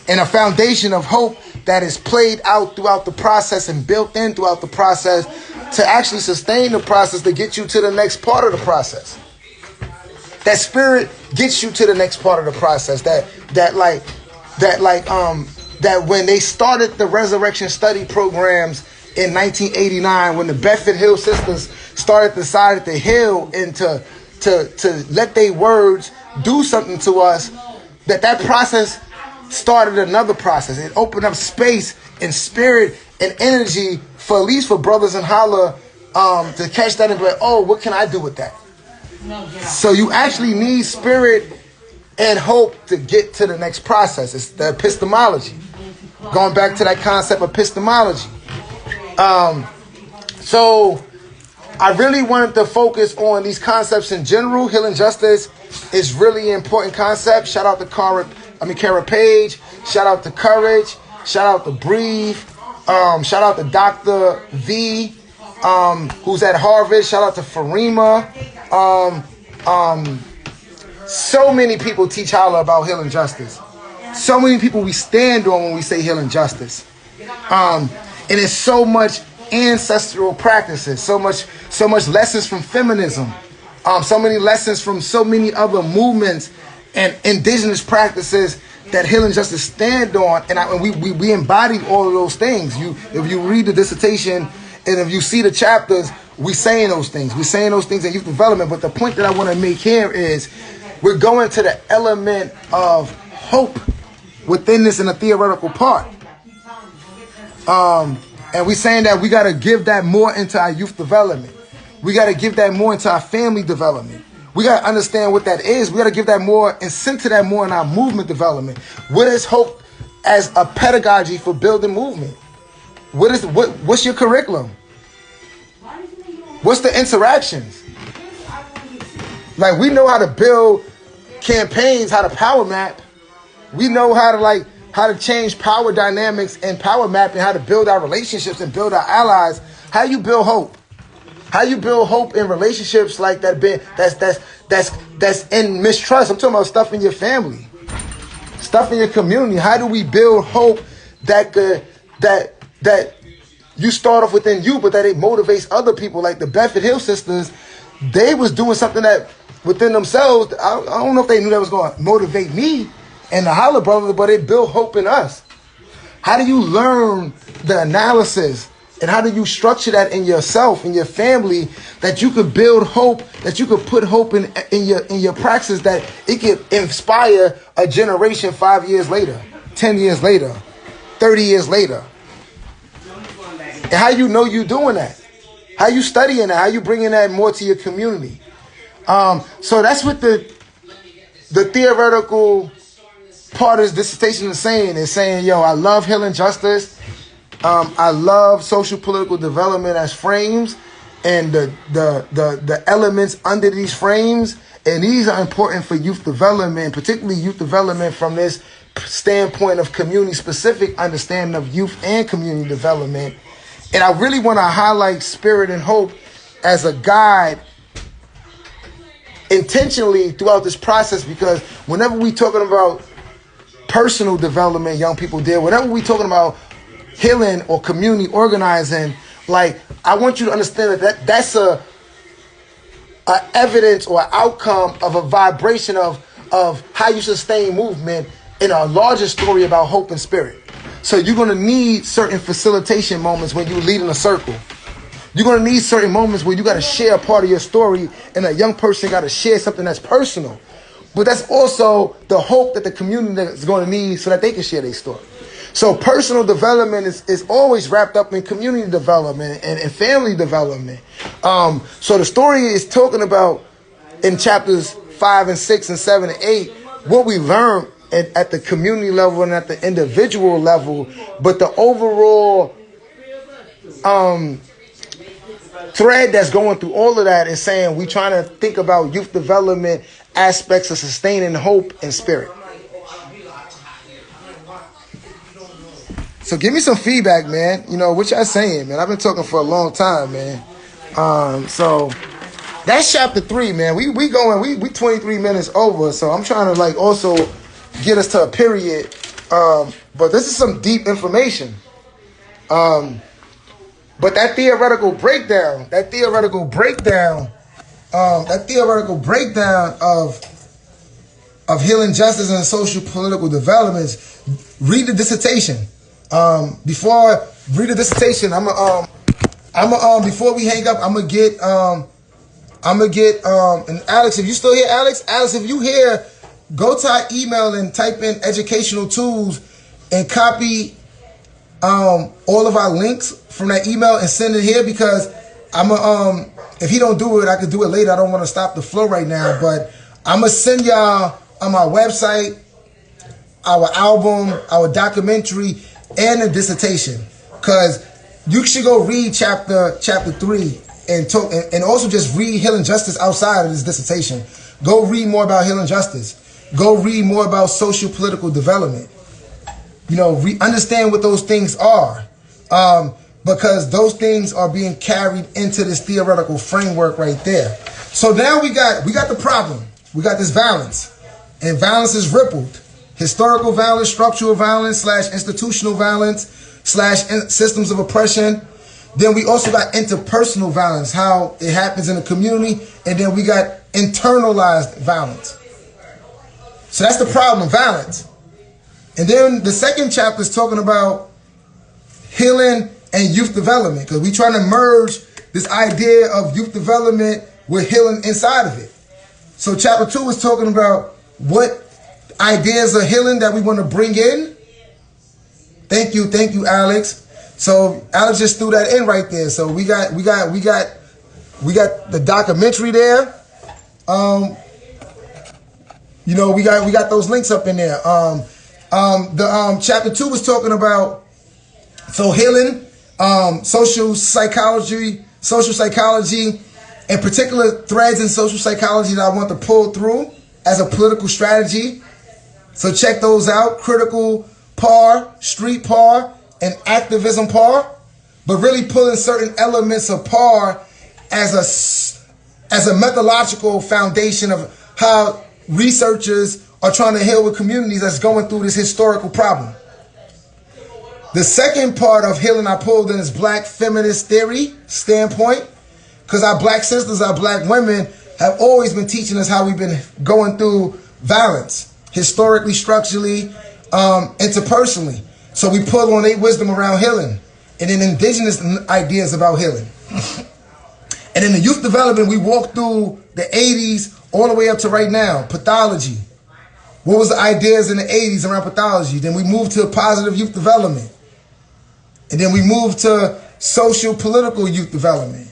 And a foundation of hope that is played out throughout the process and built in throughout the process to actually sustain the process to get you to the next part of the process. That spirit gets you to the next part of the process. That when they started the resurrection study programs in 1989, when the Bedford Hill sisters decided to heal and to let their words do something to us, that process started another process. It opened up space and spirit and energy for, at least for brothers in H.O.L.L.A, to catch that and be like, oh, what can I do with that? So you actually need spirit and hope to get to the next process. It's the epistemology. Going back to that concept of epistemology. So I really wanted to focus on these concepts in general. Healing justice is really an important concept. Shout out to Kara Page. Shout out to Courage. Shout out to Breathe. Shout out to Dr. V, who's at Harvard. Shout out to Farima. So many people teach H.O.L.L.A about healing justice. So many people we stand on when we say healing justice. And it's so much ancestral practices, so much lessons from feminism, so many lessons from so many other movements and indigenous practices that healing justice stand on, and we embodied all of those things. If you read the dissertation and if you see the chapters, we saying those things. We're saying those things in youth development. But the point that I want to make here is we're going to the element of hope within this in the theoretical part. And we're saying that we got to give that more into our youth development. We got to give that more into our family development. We got to understand what that is. We got to give that more and center that more in our movement development. What is hope as a pedagogy for building movement? What's your curriculum? What's the interactions? Like, we know how to build campaigns, how to power map. We know how to change power dynamics and power mapping, how to build our relationships and build our allies. How you build hope? How you build hope in relationships like that's in mistrust? I'm talking about stuff in your family, stuff in your community. How do we build hope that you start off within you, but that it motivates other people? Like the Bedford Hill sisters, they was doing something that within themselves, I don't know if they knew that was going to motivate me and the H.O.L.L.A brothers, but it built hope in us. How do you learn the analysis? And how do you structure that in yourself, in your family, that you could build hope, that you could put hope in your praxis, that it could inspire a generation 5 years later, 10 years later, 30 years later? And how you know you doing that? How you studying that? How you bringing that more to your community? So that's what the theoretical part of this dissertation is saying. It's saying, yo, I love healing justice. I love social political development as frames and the elements under these frames. And these are important for youth development, particularly youth development from this standpoint of community-specific understanding of youth and community development. And I really want to highlight spirit and hope as a guide intentionally throughout this process, because whenever we talking about personal development, young people did, whenever we talking about healing or community organizing, like, I want you to understand that's a evidence or outcome of a vibration of how you sustain movement in a larger story about hope and spirit. So you're going to need certain facilitation moments when you lead in a circle. You're going to need certain moments where you got to share a part of your story, and a young person got to share something that's personal. But that's also the hope that the community is going to need so that they can share their story. So personal development is always wrapped up in community development and family development. So the story is talking about in chapters 5 and 6 and 7 and 8, what we learn at the community level and at the individual level, but the overall thread that's going through all of that is saying we trying to think about youth development aspects of sustaining hope and spirit. So give me some feedback, man. You know, what y'all saying, man? I've been talking for a long time, man. So that's chapter 3, man. We 23 minutes over, so I'm trying to like also get us to a period. But this is some deep information. But that theoretical breakdown of healing justice and social political developments, read the dissertation. Before I read the dissertation, before we hang up, I'm gonna get and Alex, if you still here, Alex, if you here, go to our email and type in educational tools and copy all of our links from that email and send it here, because if he don't do it, I could do it later. I don't want to stop the flow right now, but I'm gonna send y'all on my website our album, our documentary, and a dissertation, because you should go read chapter 3 and talk, and also just read Healing Justice outside of this dissertation. Go read more about healing justice. Go read more about social political development. You know, understand what those things are, because those things are being carried into this theoretical framework right there. So now we got the problem. We got this violence, and violence is rippled. Historical violence, structural violence / institutional violence / systems of oppression. Then we also got interpersonal violence, how it happens in the community, and then we got internalized violence. So that's the problem, violence. And then the second chapter is talking about healing and youth development, because we're trying to merge this idea of youth development with healing inside of it. So chapter 2 is talking about what ideas of healing that we want to bring in. Thank you, Alex. So Alex just threw that in right there. So we got the documentary there. You know, we got those links up in there. Chapter 2 was talking about healing, social psychology, and particular threads in social psychology that I want to pull through as a political strategy. So check those out: critical par, street par, and activism par. But really pulling certain elements of par as a methodological foundation of how researchers are trying to heal with communities that's going through this historical problem. The second part of healing I pulled in is black feminist theory standpoint, because our black sisters, our black women have always been teaching us how we've been going through violence, historically, structurally, interpersonally. So we pull on their wisdom around healing, and then indigenous ideas about healing. And in the youth development, we walk through the 80s all the way up to right now. Pathology. What was the ideas in the 80s around pathology? Then we moved to positive youth development. And then we moved to sociopolitical youth development.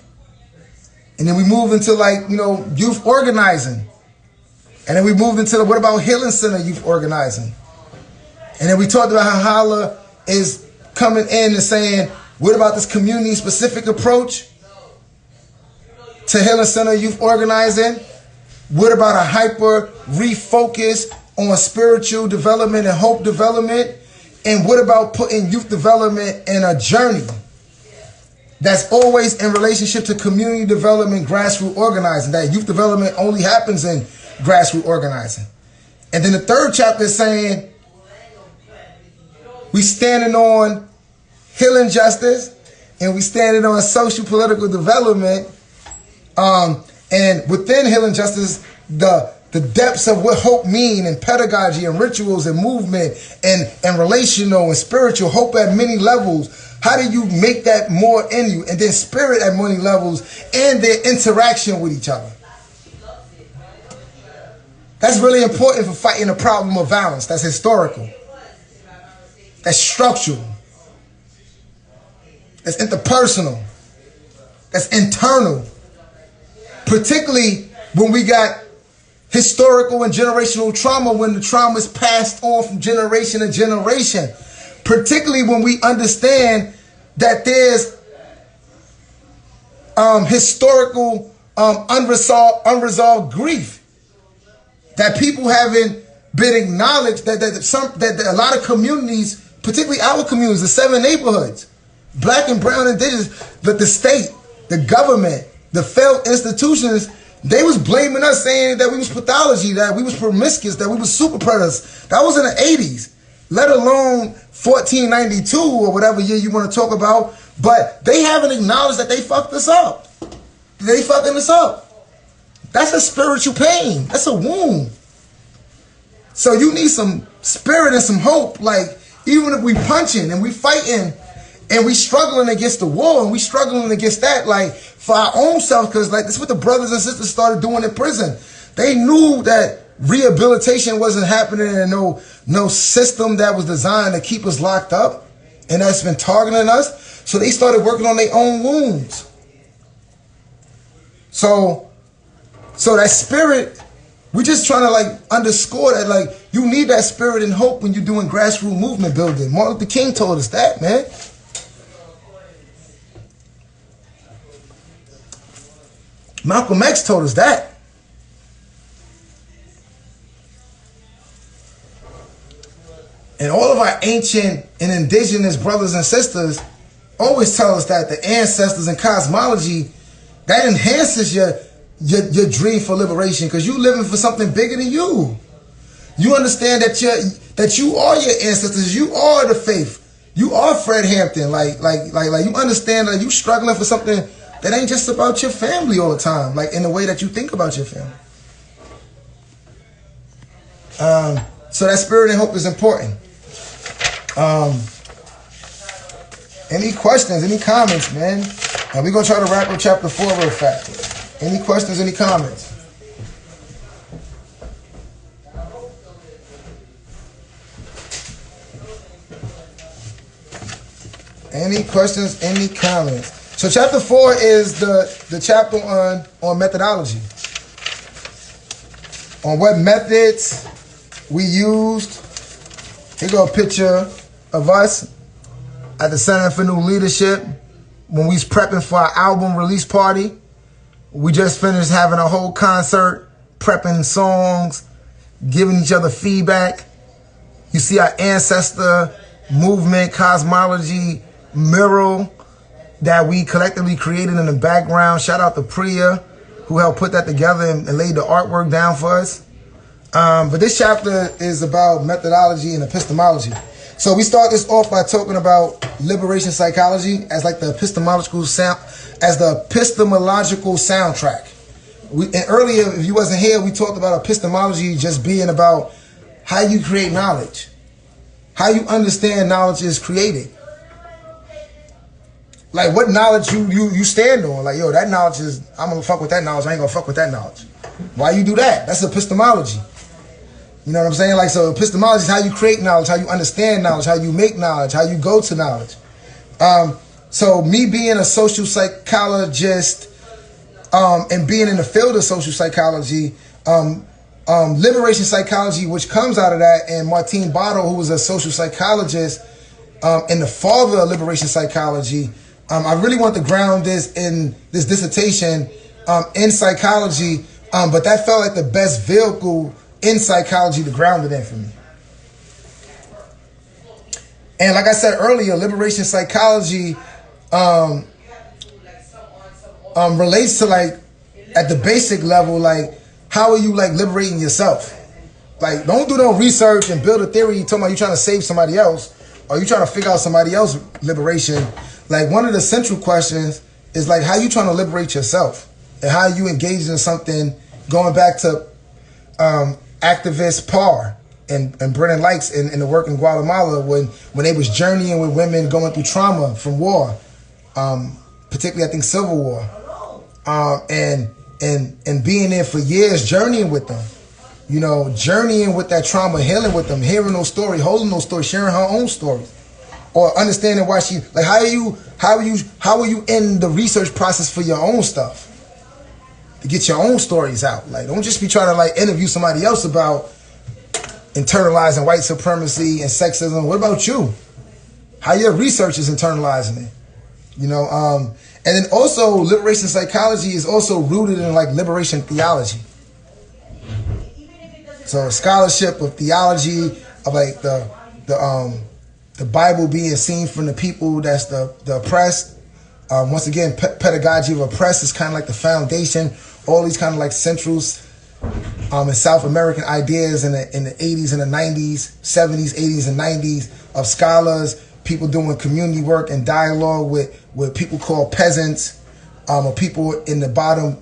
And then we moved into youth organizing. And then we moved into what about healing center youth organizing? And then we talked about how H.O.L.L.A is coming in and saying, what about this community specific approach to healing center youth organizing? What about a hyper refocus on spiritual development and hope development? And what about putting youth development in a journey that's always in relationship to community development, grassroots organizing? That youth development only happens in grassroots organizing. And then the third chapter is saying we standing on healing justice and we standing on social political development. And within healing justice, the depths of what hope mean and pedagogy and rituals and movement and relational and spiritual hope at many levels. How do you make that more in you? And then spirit at many levels and their interaction with each other. That's really important for fighting the problem of violence. That's historical. That's structural. That's interpersonal. That's internal. Particularly when we got historical and generational trauma, when the trauma is passed on from generation to generation. Particularly when we understand that there's historical unresolved grief. That people haven't been acknowledged, that a lot of communities, particularly our communities, the 7 neighborhoods, black and brown indigenous, but the state, the government, the failed institutions, they was blaming us, saying that we was pathology, that we was promiscuous, that we was super predators. That was in the 80s, let alone 1492 or whatever year you want to talk about. But they haven't acknowledged that they fucked us up. They fucking us up. That's a spiritual pain. That's a wound. So you need some spirit and some hope. Like, even if we punching and we fighting and we struggling against the war and we struggling against that, like, for our own self, because like that's what the brothers and sisters started doing in prison. They knew that rehabilitation wasn't happening in no system that was designed to keep us locked up and that's been targeting us. So they started working on their own wounds. So that spirit, we're just trying to like underscore that, like, you need that spirit and hope when you're doing grassroots movement building. Martin Luther King told us that, man. Malcolm X told us that. And all of our ancient and indigenous brothers and sisters always tell us that the ancestors and cosmology, that enhances your dream for liberation, because you living for something bigger than you. You understand that you are your ancestors. You are the faith. You are Fred Hampton. Like you understand that you struggling for something that ain't just about your family all the time, like in the way that you think about your family. So that spirit and hope is important. Any questions, any comments, man? We're going to try to wrap up chapter 4 real fast. Any questions, any comments? Any questions, any comments? So chapter 4 is the chapter on methodology. on what methods we used. Here go a picture of us at the Center for New Leadership when we was prepping for our album release party. We just finished having a whole concert, prepping songs, giving each other feedback. You see our ancestor movement, cosmology mural that we collectively created in the background. Shout out to Priya, who helped put that together and laid the artwork down for us. But this chapter is about methodology and epistemology. So we start this off by talking about liberation psychology as like the epistemological soundtrack. And earlier, if you wasn't here, we talked about epistemology just being about how you create knowledge, how you understand knowledge is created. Like what knowledge you stand on. Like, yo, that knowledge is, I'm gonna fuck with that knowledge, I ain't gonna fuck with that knowledge. Why you do that? That's epistemology. You know what I'm saying? Like, so epistemology is how you create knowledge, how you understand knowledge, how you make knowledge, how you go to knowledge. So me being a social psychologist and being in the field of social psychology, liberation psychology, which comes out of that, and Martine Bottle, who was a social psychologist and the father of liberation psychology, I really want to ground this in this dissertation in psychology, but that felt like the best vehicle in psychology to ground it in for me. And like I said earlier, liberation psychology relates to, like, at the basic level, like, how are you, like, liberating yourself? Like, don't do no research and build a theory talking about you trying to save somebody else or you trying to figure out somebody else's liberation. Like, one of the central questions is, like, how you trying to liberate yourself and how you engaged in something, going back to activist Parr and Brennan Likes in the work in Guatemala when they was journeying with women going through trauma from war, particularly I think Civil War, and being there for years, journeying with them, you know, journeying with that trauma, healing with them, hearing those stories, holding those stories, sharing her own stories, or understanding why she, like, how are you in the research process for your own stuff to get your own stories out. Like, don't just be trying to, like, interview somebody else about internalizing white supremacy and sexism. What about you? How your research is internalizing it, you know? And then also, liberation psychology is also rooted in, like, liberation theology. So scholarship of theology of, like, the Bible being seen from the people that's the oppressed. Once again, pedagogy of oppressed is kind of like the foundation. All these kind of like centrals in South American ideas in the 80s and the 90s, 70s, 80s, and 90s of scholars, people doing community work and dialogue with people called peasants, or people in the bottom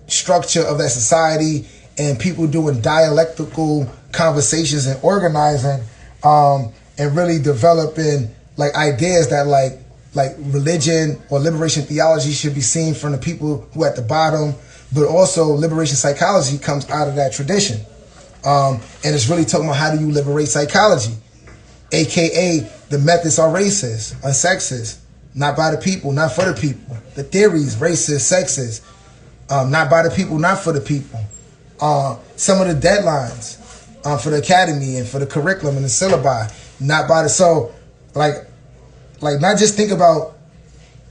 structure of that society, and people doing dialectical conversations and organizing, and really developing, like, ideas that like religion or liberation theology should be seen from the people who are at the bottom, but also liberation psychology comes out of that tradition. And it's really talking about how do you liberate psychology, aka the methods are racist, are sexist, not by the people, not for the people. The theories, racist, sexist, not by the people, not for the people. Some of the deadlines for the academy and for the curriculum and the syllabi, not by the, so like not just think about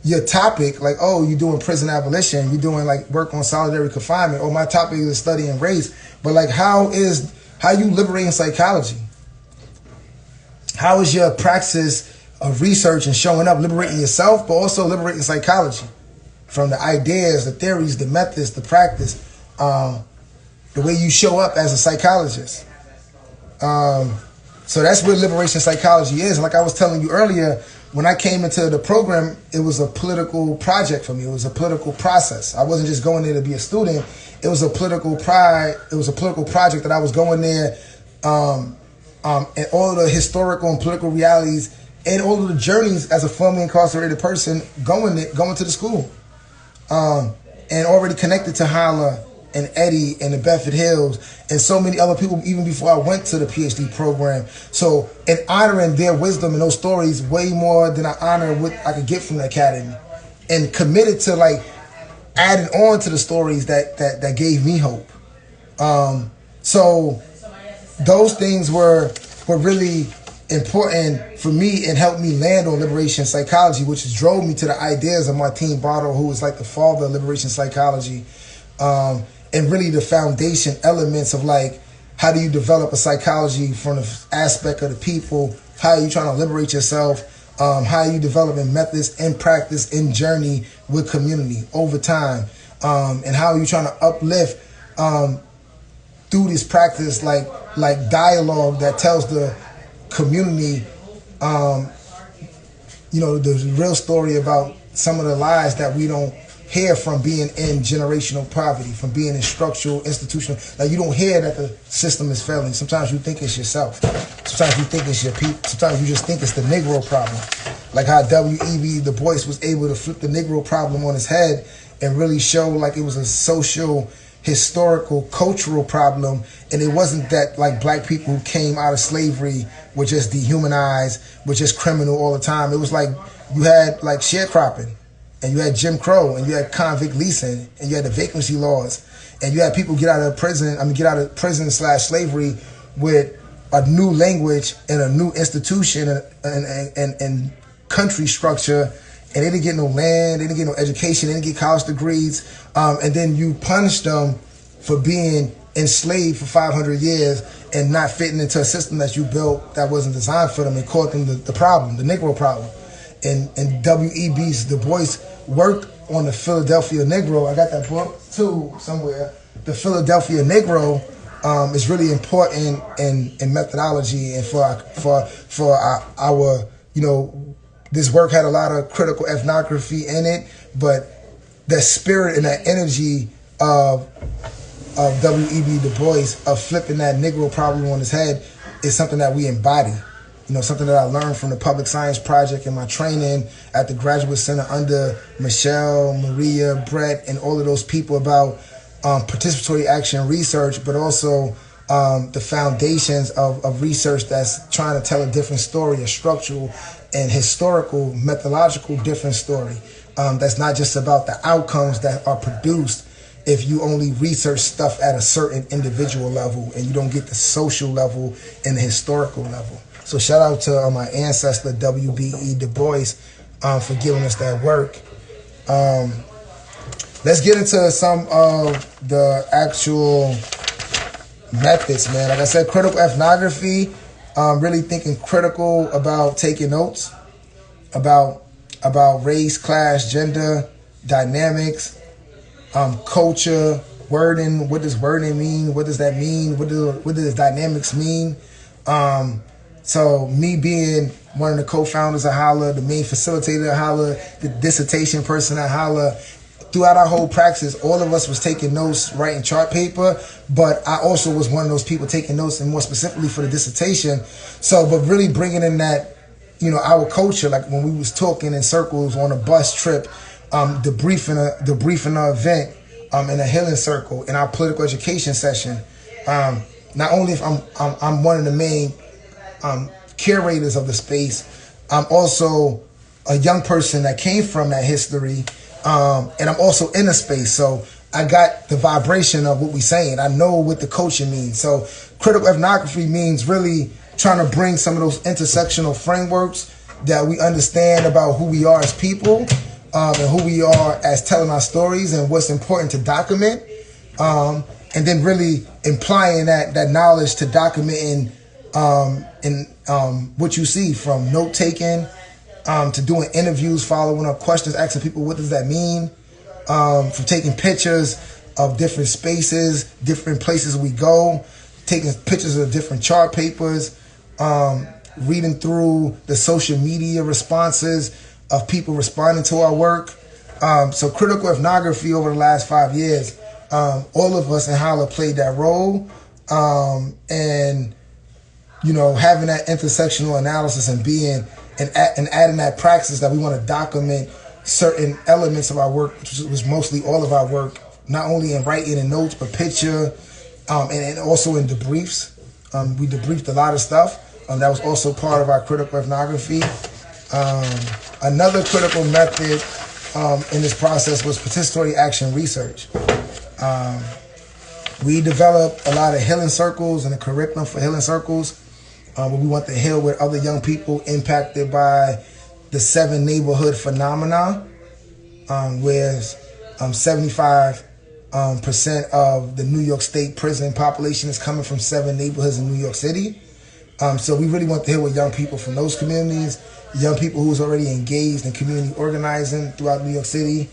your topic, like, oh, you're doing prison abolition, you're doing, like, work on solitary confinement, or my topic is studying race, but, like, how you liberating psychology? How is your praxis of research and showing up, liberating yourself, but also liberating psychology from the ideas, the theories, the methods, the practice, the way you show up as a psychologist? So that's what liberation psychology is. And like I was telling you earlier, when I came into the program, it was a political project for me. It was a political process. I wasn't just going there to be a student. It was a political project that I was going there, and all of the historical and political realities and all of the journeys as a formerly incarcerated person going to the school, and already connected to H.O.L.L.A and Eddie and the Bedford Hills and so many other people even before I went to the PhD program. So, in honoring their wisdom and those stories way more than I honor what I could get from the academy, and committed to, like, adding on to the stories that gave me hope. So those things were really important for me and helped me land on liberation psychology, which drove me to the ideas of Martin Bartle, who was like the father of liberation psychology, and really the foundation elements of like, how do you develop a psychology from the aspect of the people? How are you trying to liberate yourself? How are you developing methods in practice, in journey with community over time? And how are you trying to uplift through this practice, like dialogue that tells the community, the real story about some of the lies that we don't hear from being in generational poverty, from being in structural, institutional. Like, you don't hear that the system is failing. Sometimes you think it's yourself. Sometimes you think it's your people. Sometimes you just think it's the Negro problem. Like how W.E.B. Du Bois was able to flip the Negro problem on his head and really show like it was a social, historical, cultural problem. And it wasn't that like black people who came out of slavery were just dehumanized, were just criminal all the time. It was like you had like sharecropping, and you had Jim Crow, and you had convict leasing, and you had the vacancy laws, and you had people get out of prison / slavery with a new language and a new institution and country structure, and they didn't get no land, they didn't get no education, they didn't get college degrees, and then you punished them for being enslaved for 500 years and not fitting into a system that you built that wasn't designed for them, and caught them the problem, the Negro problem. And W.E.B. Du Bois worked on the Philadelphia Negro. I got that book too somewhere. The Philadelphia Negro is really important in methodology, and for our this work had a lot of critical ethnography in it, but that spirit and that energy of W.E.B. Du Bois of flipping that Negro problem on his head is something that we embody. Something that I learned from the Public Science Project and my training at the Graduate Center under Michelle, Maria, Brett, and all of those people about participatory action research, but also the foundations of research that's trying to tell a different story, a structural and historical, methodological different story. That's not just about the outcomes that are produced if you only research stuff at a certain individual level and you don't get the social level and the historical level. So shout out to my ancestor, W.B.E. Du Bois, for giving us that work. Let's get into some of the actual methods, man. Like I said, critical ethnography, really thinking critical about taking notes, about race, class, gender, dynamics, culture, wording. What does wording mean? What does that mean? What does dynamics mean? So me being one of the co-founders of H.O.L.L.A, the main facilitator of H.O.L.L A, the dissertation person at H.O.L.L A, throughout our whole practice, all of us was taking notes, writing chart paper, but I also was one of those people taking notes, and more specifically for the dissertation. So, but really bringing in that, our culture, like when we was talking in circles on a bus trip, debriefing our event, in a healing circle, in our political education session. Not only if I'm one of the main curators of the space, I'm also a young person that came from that history, and I'm also in the space, so I got the vibration of what we're saying. I know what the culture means. So critical ethnography means really trying to bring some of those intersectional frameworks that we understand about who we are as people, and who we are as telling our stories and what's important to document, and then really implying that knowledge to documenting what you see, from note taking to doing interviews, following up questions, asking people what does that mean, from taking pictures of different spaces, different places we go, taking pictures of different chart papers, reading through the social media responses of people responding to our work. So critical ethnography over the last 5 years, all of us in H.O.L.L A played that role, and having that intersectional analysis and being and adding that praxis that we want to document certain elements of our work, which was mostly all of our work, not only in writing and notes, but picture, and also in debriefs. We debriefed a lot of stuff. That was also part of our critical ethnography. Another critical method in this process was participatory action research. We developed a lot of healing circles and a curriculum for healing circles. Where we want to heal with other young people impacted by the 7 neighborhood phenomena, where 75% of the New York State prison population is coming from 7 neighborhoods in New York City. So we really want to heal with young people from those communities, young people who's already engaged in community organizing throughout New York City,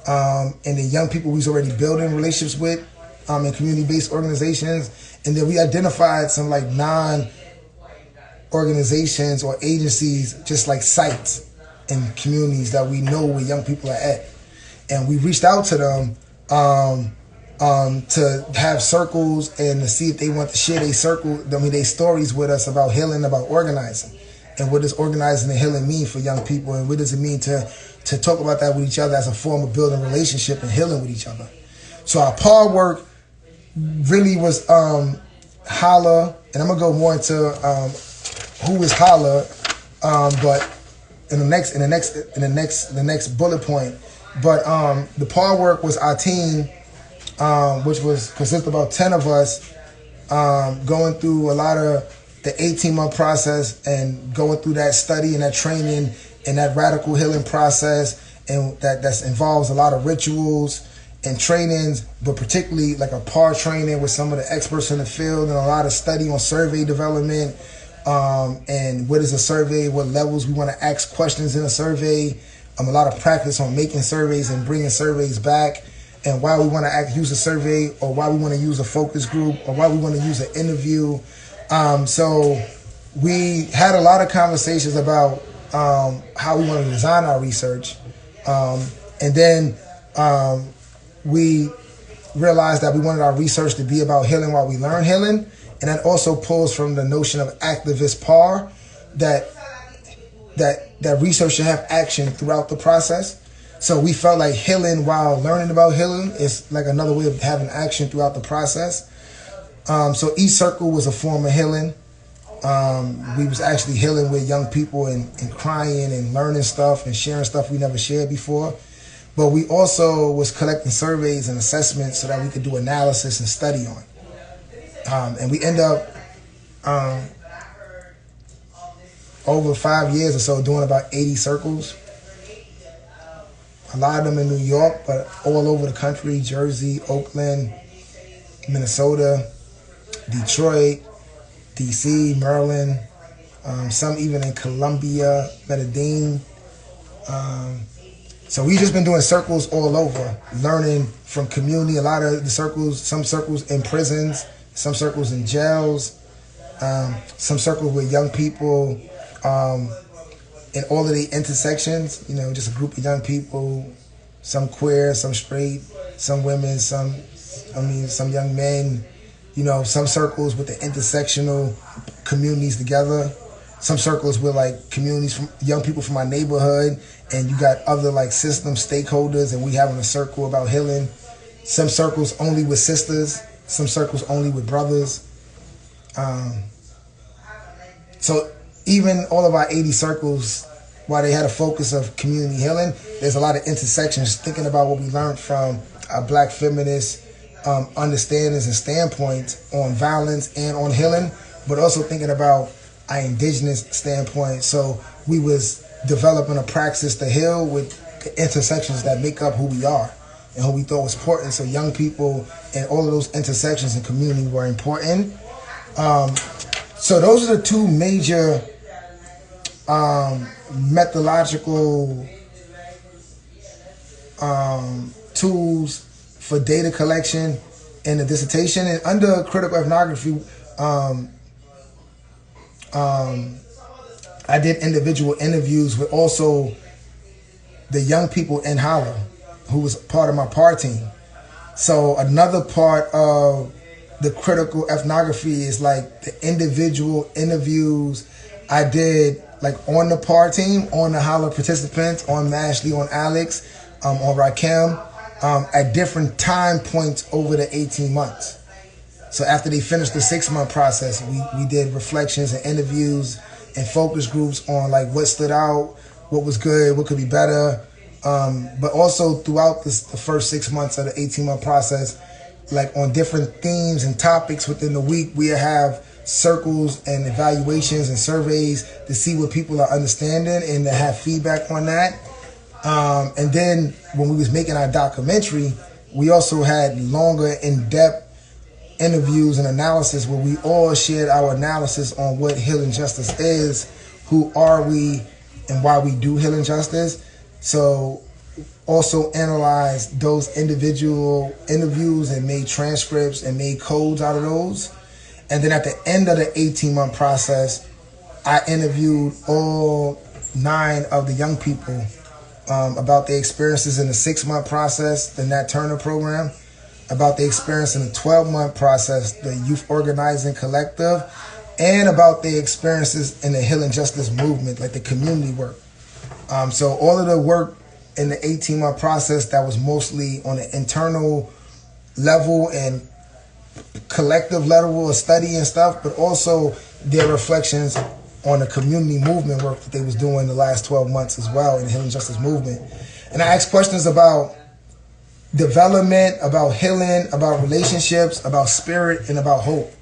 and the young people who's already building relationships with in community-based organizations. And then we identified some like non-organizations or agencies, just like sites in communities that we know where young people are at. And we reached out to them to have circles and to see if they want to share their stories with us about healing, about organizing. And what does organizing and healing mean for young people? And what does it mean to talk about that with each other as a form of building relationship and healing with each other? So our PAR work really was H.O.L.L.A, and I'm gonna go more into who is H.O.L.L.A, but in the next bullet point. But the PAR work was our team, which consisted of about 10 of us, going through a lot of the 18-month process and going through that study and that training and that radical healing process, and that involves a lot of rituals and trainings, but particularly like a PAR training with some of the experts in the field and a lot of study on survey development, and what is a survey, what levels we want to ask questions in a survey, a lot of practice on making surveys and bringing surveys back, and why we want to use a survey, or why we want to use a focus group, or why we want to use an interview. So we had a lot of conversations about how we want to design our research, and then we realized that we wanted our research to be about healing while we learn healing, and that also pulls from the notion of activist PAR, that research should have action throughout the process. So we felt like healing while learning about healing is like another way of having action throughout the process. So each circle was a form of healing. We was actually healing with young people and crying and learning stuff and sharing stuff we never shared before. But we also was collecting surveys and assessments so that we could do analysis and study on. And we end up over 5 years or so doing about 80 circles. A lot of them in New York, but all over the country: Jersey, Oakland, Minnesota, Detroit, DC, Maryland, some even in Columbia, Medellin. So we've just been doing circles all over, learning from community. A lot of the circles, some circles in prisons, some circles in jails, some circles with young people, in all of the intersections, just a group of young people, some queer, some straight, some women, some young men, some circles with the intersectional communities together, some circles with like communities from young people from my neighborhood, and you got other like system stakeholders, and we having a circle about healing. Some circles only with sisters, some circles only with brothers. So even all of our 80 circles, while they had a focus of community healing, there's a lot of intersections, thinking about what we learned from our Black feminist understandings and standpoints on violence and on healing, but also thinking about our indigenous standpoint. So we was developing a praxis to heal with the intersections that make up who we are and who we thought was important. So young people and all of those intersections in community were important. So those are the two major methodological tools for data collection in the dissertation. And under critical ethnography, I did individual interviews with also the young people in H.O.L.L.A, who was part of my PAR team. So another part of the critical ethnography is like the individual interviews I did, like on the PAR team, on the H.O.L.L.A participants, on Mashley, on Alex, on Rakim, at different time points over the 18 months. So after they finished the 6-month process, we did reflections and interviews and focus groups on like what stood out, what was good, what could be better. But also throughout the first 6 months of the 18-month process, like on different themes and topics within the week. We have circles and evaluations and surveys to see what people are understanding and to have feedback on that. And then when we was making our documentary, we also had longer, in-depth interviews and analysis where we all shared our analysis on what healing justice is, who are we, and why we do healing justice. So also analyzed those individual interviews and made transcripts and made codes out of those. And then at the end of the 18-month process, I interviewed all 9 of the young people about their experiences in the 6-month process, the Nat Turner program, about their experience in the 12-month process, the Youth Organizing Collective, and about their experiences in the healing justice movement, like the community work. So all of the work in the 18-month process that was mostly on the internal level and collective level of study and stuff, but also their reflections on the community movement work that they was doing the last 12 months as well in the healing justice movement. And I asked questions about development, about healing, about relationships, about spirit, and about hope.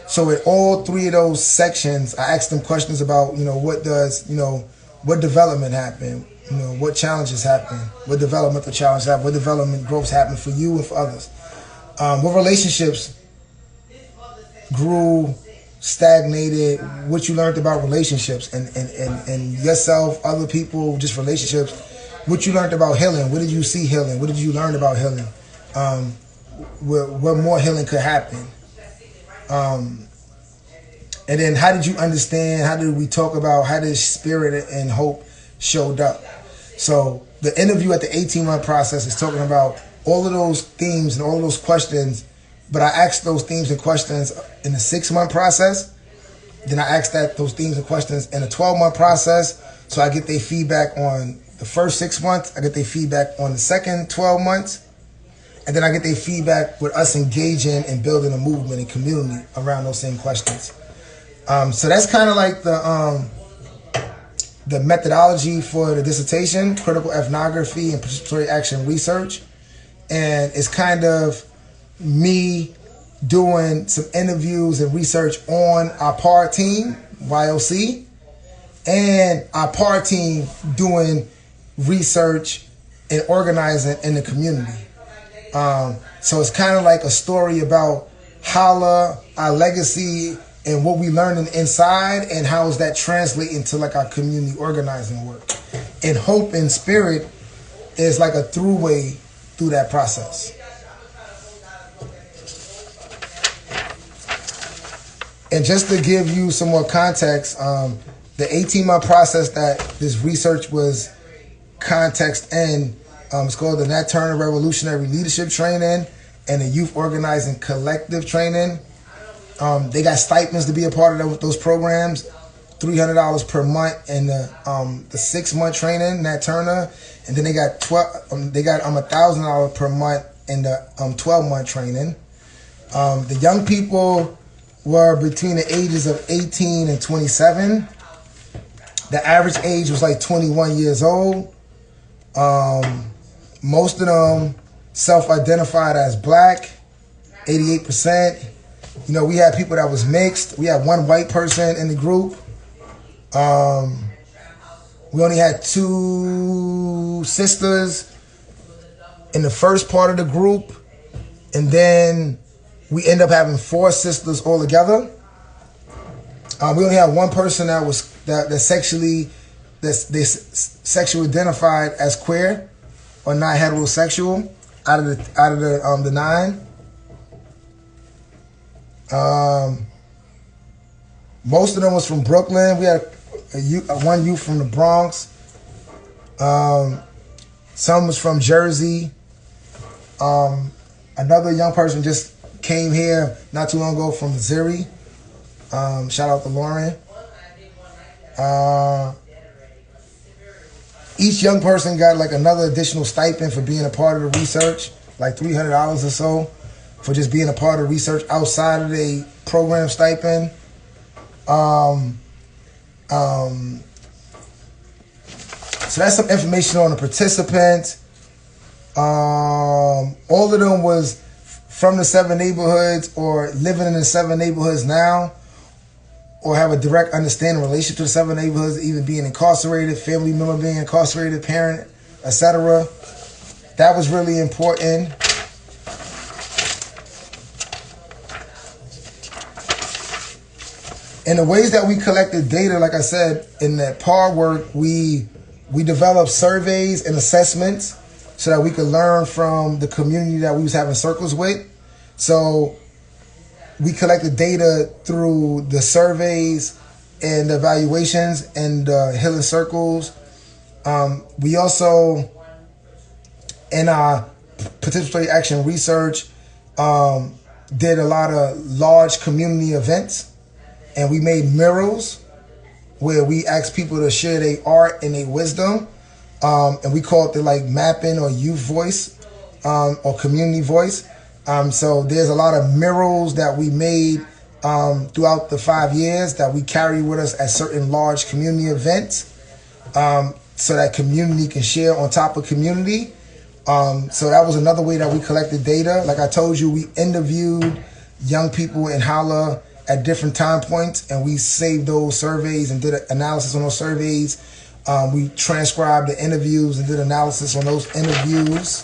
So in all 3 of those sections, I asked them questions about, what development happened, what challenges happen, what developmental challenges happen, what development growths happen for you and for others. What relationships grew, stagnated, what you learned about relationships and yourself, other people, just relationships, what you learned about healing, what did you see healing, what did you learn about healing, what more healing could happen. And then how did you understand, how did we talk about how did spirit and hope showed up. So the interview at the 18-month process is talking about all of those themes and all of those questions, but I asked those themes and questions in the 6-month process. Then I asked those themes and questions in the 12-month process. So I get their feedback on the first 6 months. I get their feedback on the second 12 months. And then I get their feedback with us engaging and building a movement and community around those same questions. So that's kind of like the methodology for the dissertation, critical ethnography and participatory action research. And it's kind of me doing some interviews and research on our PAR team, YOC, and our PAR team doing research and organizing in the community. So it's kind of like a story about H.O.L.L.A, our legacy, and what we learning inside, and how is that translating to like our community organizing work. And hope and spirit is like a throughway through that process. And just to give you some more context, the 18-month process that this research was context in, it's called the Nat Turner Revolutionary Leadership Training and the Youth Organizing Collective Training. They got stipends to be a part of those programs, $300 per month in the 6-month training, Nat Turner, and then they got $1,000 per month in the 12-month training. The young people were between the ages of 18 and 27. The average age was like 21 years old. Most of them self-identified as black, 88%. We had people that was mixed. We had one white person in the group. We only had 2 sisters in the first part of the group. And then we end up having 4 sisters all together. We only had one person that was sexually identified as queer or not heterosexual out of the 9. Most of them was from Brooklyn. We had one youth from the Bronx. Some was from Jersey. Another young person just came here not too long ago from Missouri. Shout out to Lauren. Each young person got like another additional stipend for being a part of the research, like $300 or so for just being a part of research outside of the program stipend. So that's some information on the participants. All of them was from the 7 neighborhoods or living in the 7 neighborhoods now, or have a direct understanding relation to the 7 neighborhoods, even being incarcerated, family member being incarcerated, parent, etc. That was really important. In the ways that we collected data, like I said, in that PAR work, we developed surveys and assessments so that we could learn from the community that we was having circles with. So we collected data through the surveys and the evaluations and healing circles. We also, in our participatory action research, did a lot of large community events, and we made murals where we asked people to share their art and their wisdom, and we called it like mapping or youth voice or community voice. So there's a lot of murals that we made throughout the 5 years that we carry with us at certain large community events, so that community can share on top of community. So that was another way that we collected data. Like I told you, we interviewed young people in H.O.L.L.A at different time points, and we saved those surveys and did an analysis on those surveys. We transcribed the interviews and did analysis on those interviews.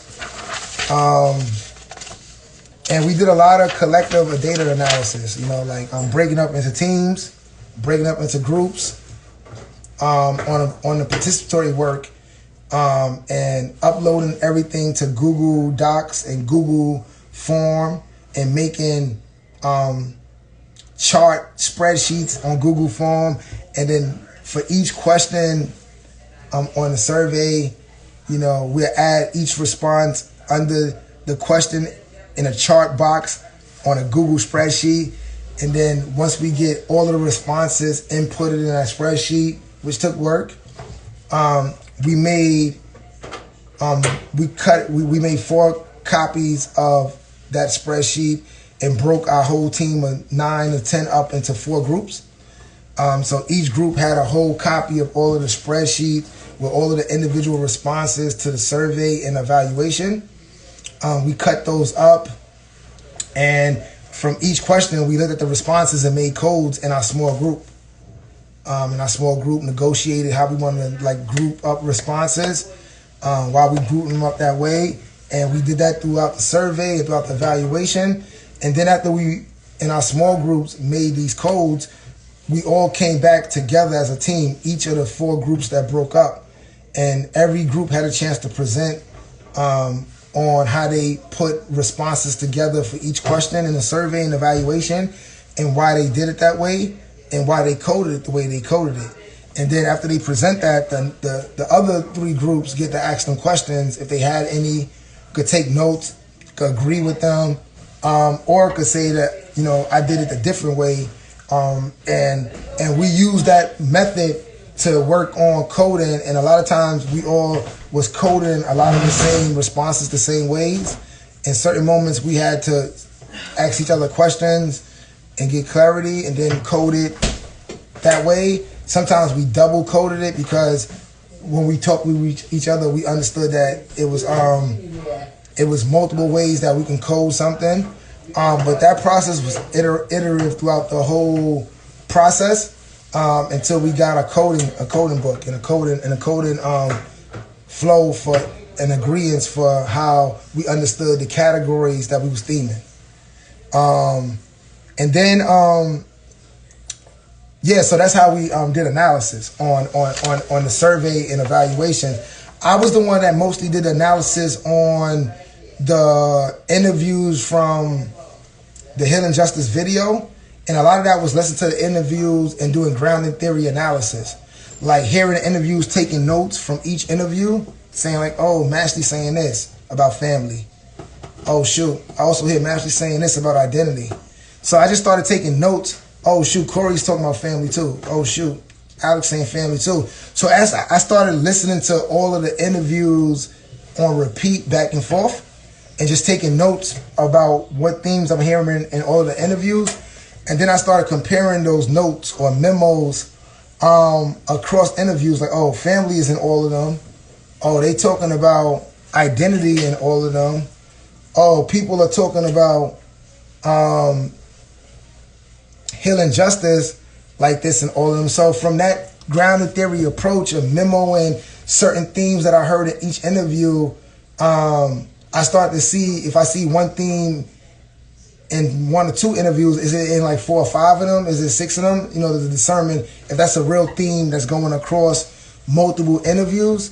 And we did a lot of collective data analysis, like breaking up into teams, breaking up into groups, on the participatory work, and uploading everything to Google Docs and Google Form, and making chart spreadsheets on Google Form. And then for each question on the survey, we'll add each response under the question in a chart box on a Google spreadsheet. And then once we get all of the responses inputted in that spreadsheet, which took work, we made 4 copies of that spreadsheet and broke our whole team of 9 or 10 up into 4 groups. So each group had a whole copy of all of the spreadsheet with all of the individual responses to the survey and evaluation. We cut those up, and from each question, we looked at the responses and made codes in our small group. In our small group, negotiated how we wanted to group up responses, while we grouped them up that way. And we did that throughout the survey and throughout the evaluation. And then after we, in our small groups, made these codes, we all came back together as a team, each of the 4 groups that broke up. And every group had a chance to present on how they put responses together for each question in the survey and evaluation, and why they did it that way, and why they coded it the way they coded it. And then after they present that, then the other 3 groups get to ask them questions if they had any, could take notes, could agree with them, or could say that, I did it a different way. And we use that method to work on coding, and a lot of times we all was coding a lot of the same responses the same ways. In certain moments we had to ask each other questions and get clarity and then code it that way. Sometimes we double coded it because when we talked with each other, we understood that it was multiple ways that we can code something. But that process was iterative throughout the whole process, until we got a coding book and a coding flow for an agreement for how we understood the categories that we was theming. And then so that's how we did analysis on the survey and evaluation. I was the one that mostly did analysis on the interviews from the Healing Justice video, and a lot of that was listening to the interviews and doing grounding theory analysis, like hearing the interviews, taking notes from each interview, saying like, oh, Mashley saying this about family. Oh shoot, I also hear Mashley saying this about identity. So I just started taking notes. Oh shoot, Cory's talking about family too. Oh shoot, Alex saying family too. So as I started listening to all of the interviews on repeat back and forth, and just taking notes about what themes I'm hearing in all of the interviews. And then I started comparing those notes or memos across interviews, like, oh, family is in all of them. Oh, they talking about identity in all of them. oh, people are talking about healing justice like this and all of them. So from that grounded theory approach of memoing certain themes that I heard in each interview, I start to see if I see one theme in 1 or 2 interviews, is it in like 4 or 5 of them? Is it 6 of them? You know, to determine if that's a real theme that's going across multiple interviews.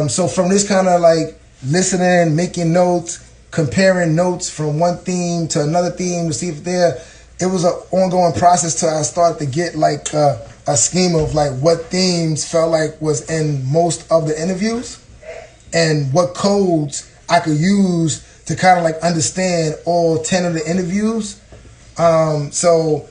So from this kind of like listening, making notes, comparing notes from one theme to another theme to see if it was an ongoing process till I started to get like a scheme of like what themes felt like was in most of the interviews and what codes I could use to kind of like understand all 10 of the interviews. So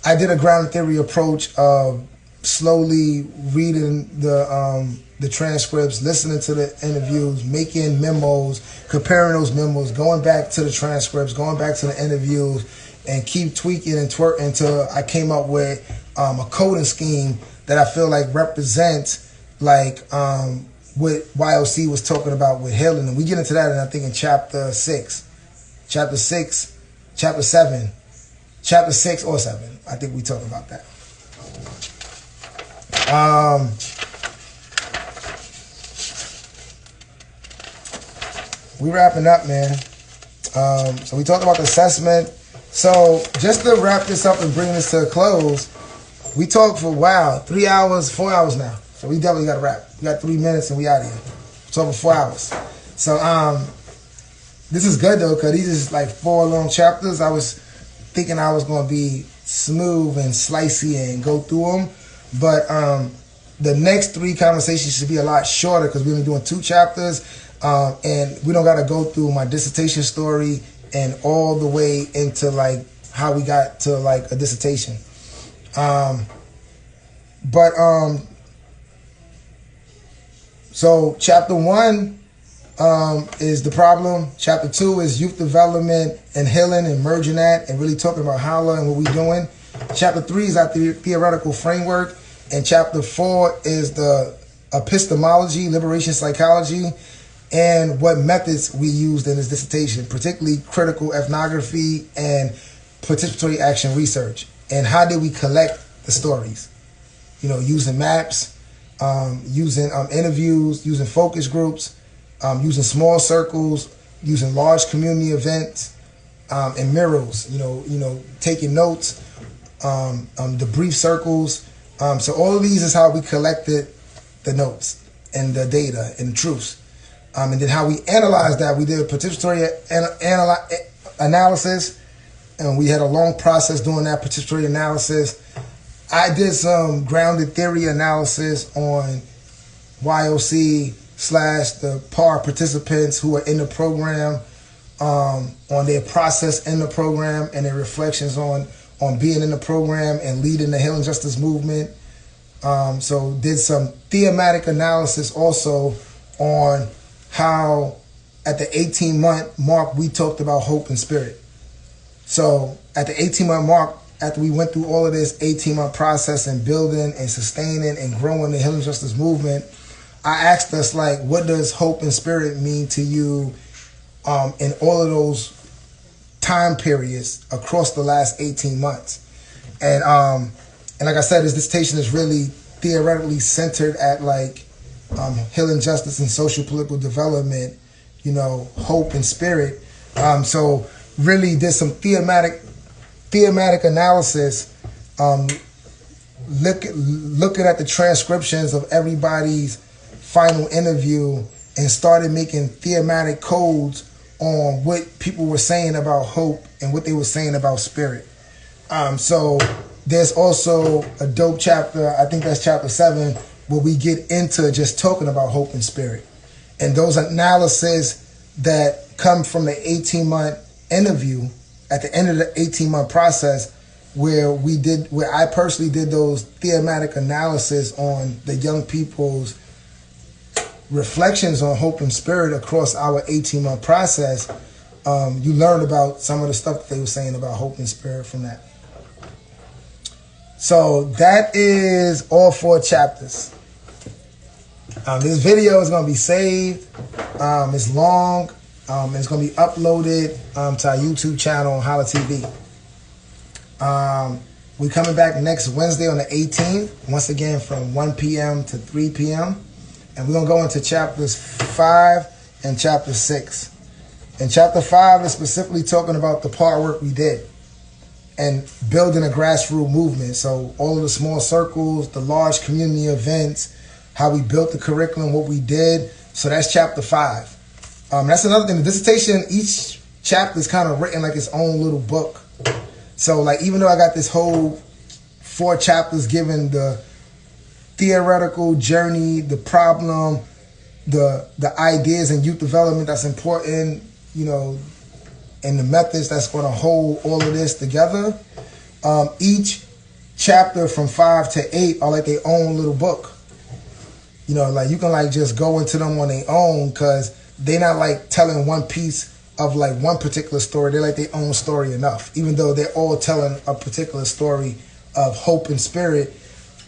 I did a ground theory approach of slowly reading the transcripts, listening to the interviews, making memos, comparing those memos, going back to the transcripts, going back to the interviews, and keep tweaking and twerking until I came up with a coding scheme that I feel like represents like what YOC was talking about with healing. And we get into that, and I think in chapter 6 or 7. I think we talk about that. We wrapping up, man. So we talked about the assessment. So just to wrap this up and bring this to a close, we talked for 3 hours, 4 hours now. So we definitely got to wrap. We got 3 minutes and we out of here. It's over 4 hours. So this is good though, because these is like 4 long chapters. I was thinking I was going to be smooth and slicey and go through them. But the next 3 conversations should be a lot shorter because we're only doing 2 chapters. And we don't got to go through my dissertation story and all the way into like how we got to like a dissertation. So chapter 1 is the problem. Chapter 2 is youth development and healing and merging that and really talking about H.O.L.L.A and what we're doing. Chapter 3 is our theoretical framework. And chapter 4 is the epistemology, liberation psychology, and what methods we used in this dissertation, particularly critical ethnography and participatory action research. And how did we collect the stories? You know, using maps, using interviews, using focus groups, using small circles, using large community events, and murals. You know, taking notes, the brief circles. So all of these is how we collected the notes and the data and the truths. And then how we analyzed that, we did a participatory analysis, and we had a long process doing that participatory analysis. I did some grounded theory analysis on YOC / the PAR participants who are in the program, on their process in the program and their reflections on being in the program and leading the healing justice movement. So did some thematic analysis also on how at the 18-month mark we talked about hope and spirit. So at the 18-month mark, after we went through all of this 18-month process and building and sustaining and growing the healing justice movement, I asked us, like, what does hope and spirit mean to you in all of those time periods across the last 18 months? And like I said, this dissertation is really theoretically centered at like healing justice and social-political development, you know, hope and spirit. So really did some thematic analysis, looking at the transcriptions of everybody's final interview and started making thematic codes on what people were saying about hope and what they were saying about spirit. So there's also a dope chapter, I think that's chapter 7, where we get into just talking about hope and spirit. And those analyses that come from the 18-month interview, at the end of the 18-month process, where I personally did those thematic analysis on the young people's reflections on hope and spirit across our 18-month process, you learn about some of the stuff that they were saying about hope and spirit from that. So that is all 4 chapters. This video is going to be saved. It's long. It's going to be uploaded to our YouTube channel on H.O.L.L.A TV. We coming back next Wednesday on the 18th, once again from 1 p.m. to 3 p.m. And we're going to go into chapters 5 and chapter 6. And chapter 5 is specifically talking about the part work we did and building a grassroots movement. So all of the small circles, the large community events, how we built the curriculum, what we did. So that's chapter 5. That's another thing. The dissertation, each chapter is kind of written like its own little book. So like, even though I got this whole 4 chapters given the theoretical journey, the problem, the ideas in youth development that's important, you know, and the methods that's going to hold all of this together. Each chapter from 5 to 8 are like their own little book. You know, like you can like just go into them on their own because they're not like telling one piece of like one particular story. They're like their own story enough, even though they're all telling a particular story of hope and spirit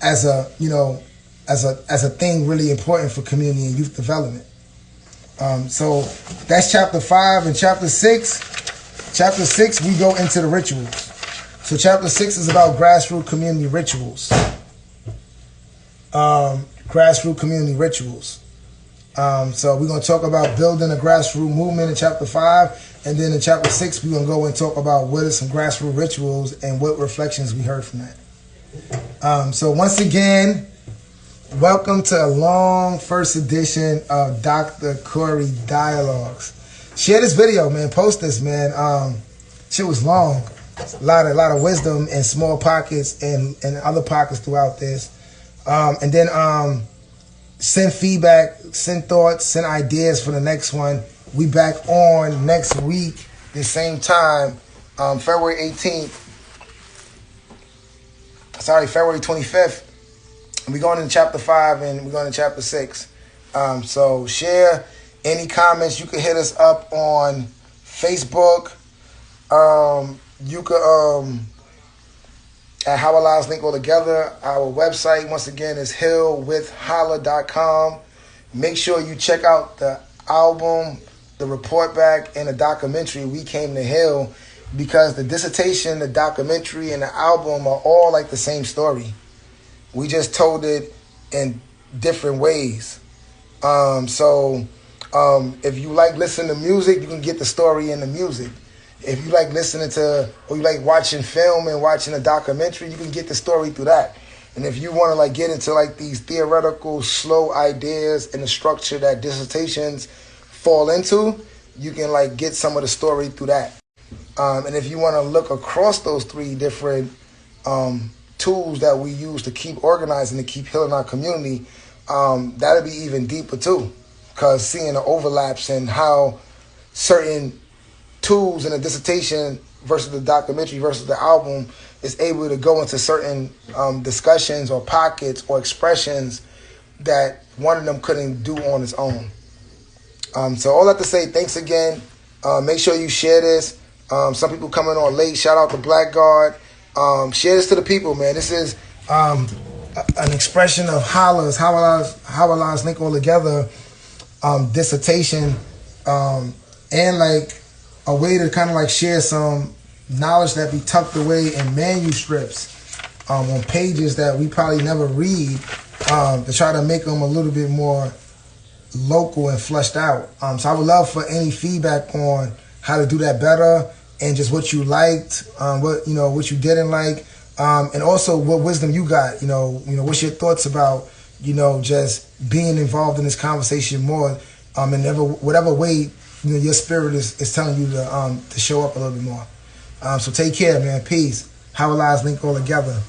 as a, you know, as a thing really important for community and youth development. So that's chapter 5. And chapter 6, we go into the rituals. So chapter 6 is about grassroots community rituals. Grassroots community rituals. So we're going to talk about building a grassroots movement in chapter 5. And then in chapter 6, we're going to go and talk about what are some grassroots rituals and what reflections we heard from that. So once again, welcome to a long first edition of Dr. Cory Dialogues. Share this video, man. Post this, man. Shit was long. A lot of wisdom in small pockets and other pockets throughout this. And then send feedback, send thoughts, send ideas for the next one. We back on next week, the same time, February 25th. We're going into chapter 5 and we're going to chapter 6. So share any comments. You can hit us up on Facebook. You could at H.O.L.L.A's link all together. Our website once again is hillwithholla.com. Make sure you check out the album, the report back, and the documentary We Came to Hill, because the dissertation, the documentary, and the album are all like the same story. We just told it in different ways. So if you like listening to music, you can get the story in the music. If you like listening to, or you like watching film and watching a documentary, you can get the story through that. And if you want to like get into like these theoretical, slow ideas and the structure that dissertations fall into, you can like get some of the story through that. And if you want to look across those 3 different tools that we use to keep organizing, to keep healing our community, that'll be even deeper too. Because seeing the overlaps and how certain tools in a dissertation versus the documentary versus the album is able to go into certain discussions or pockets or expressions that one of them couldn't do on its own. So all that to say, thanks again. Make sure you share this. Some people coming on late. Shout out to Blackguard. Share this to the people, man. This is an expression of H.O.L.L.A's link all together dissertation, and like a way to kind of like share some knowledge that be tucked away in manuscripts on pages that we probably never read, to try to make them a little bit more local and fleshed out. So I would love for any feedback on how to do that better, and just what you liked, what you didn't like, and also what wisdom you got. You know, what's your thoughts about just being involved in this conversation more, in whatever way your spirit is telling you to show up a little bit more. So take care, man. Peace. H.O.L.L.A's link all together.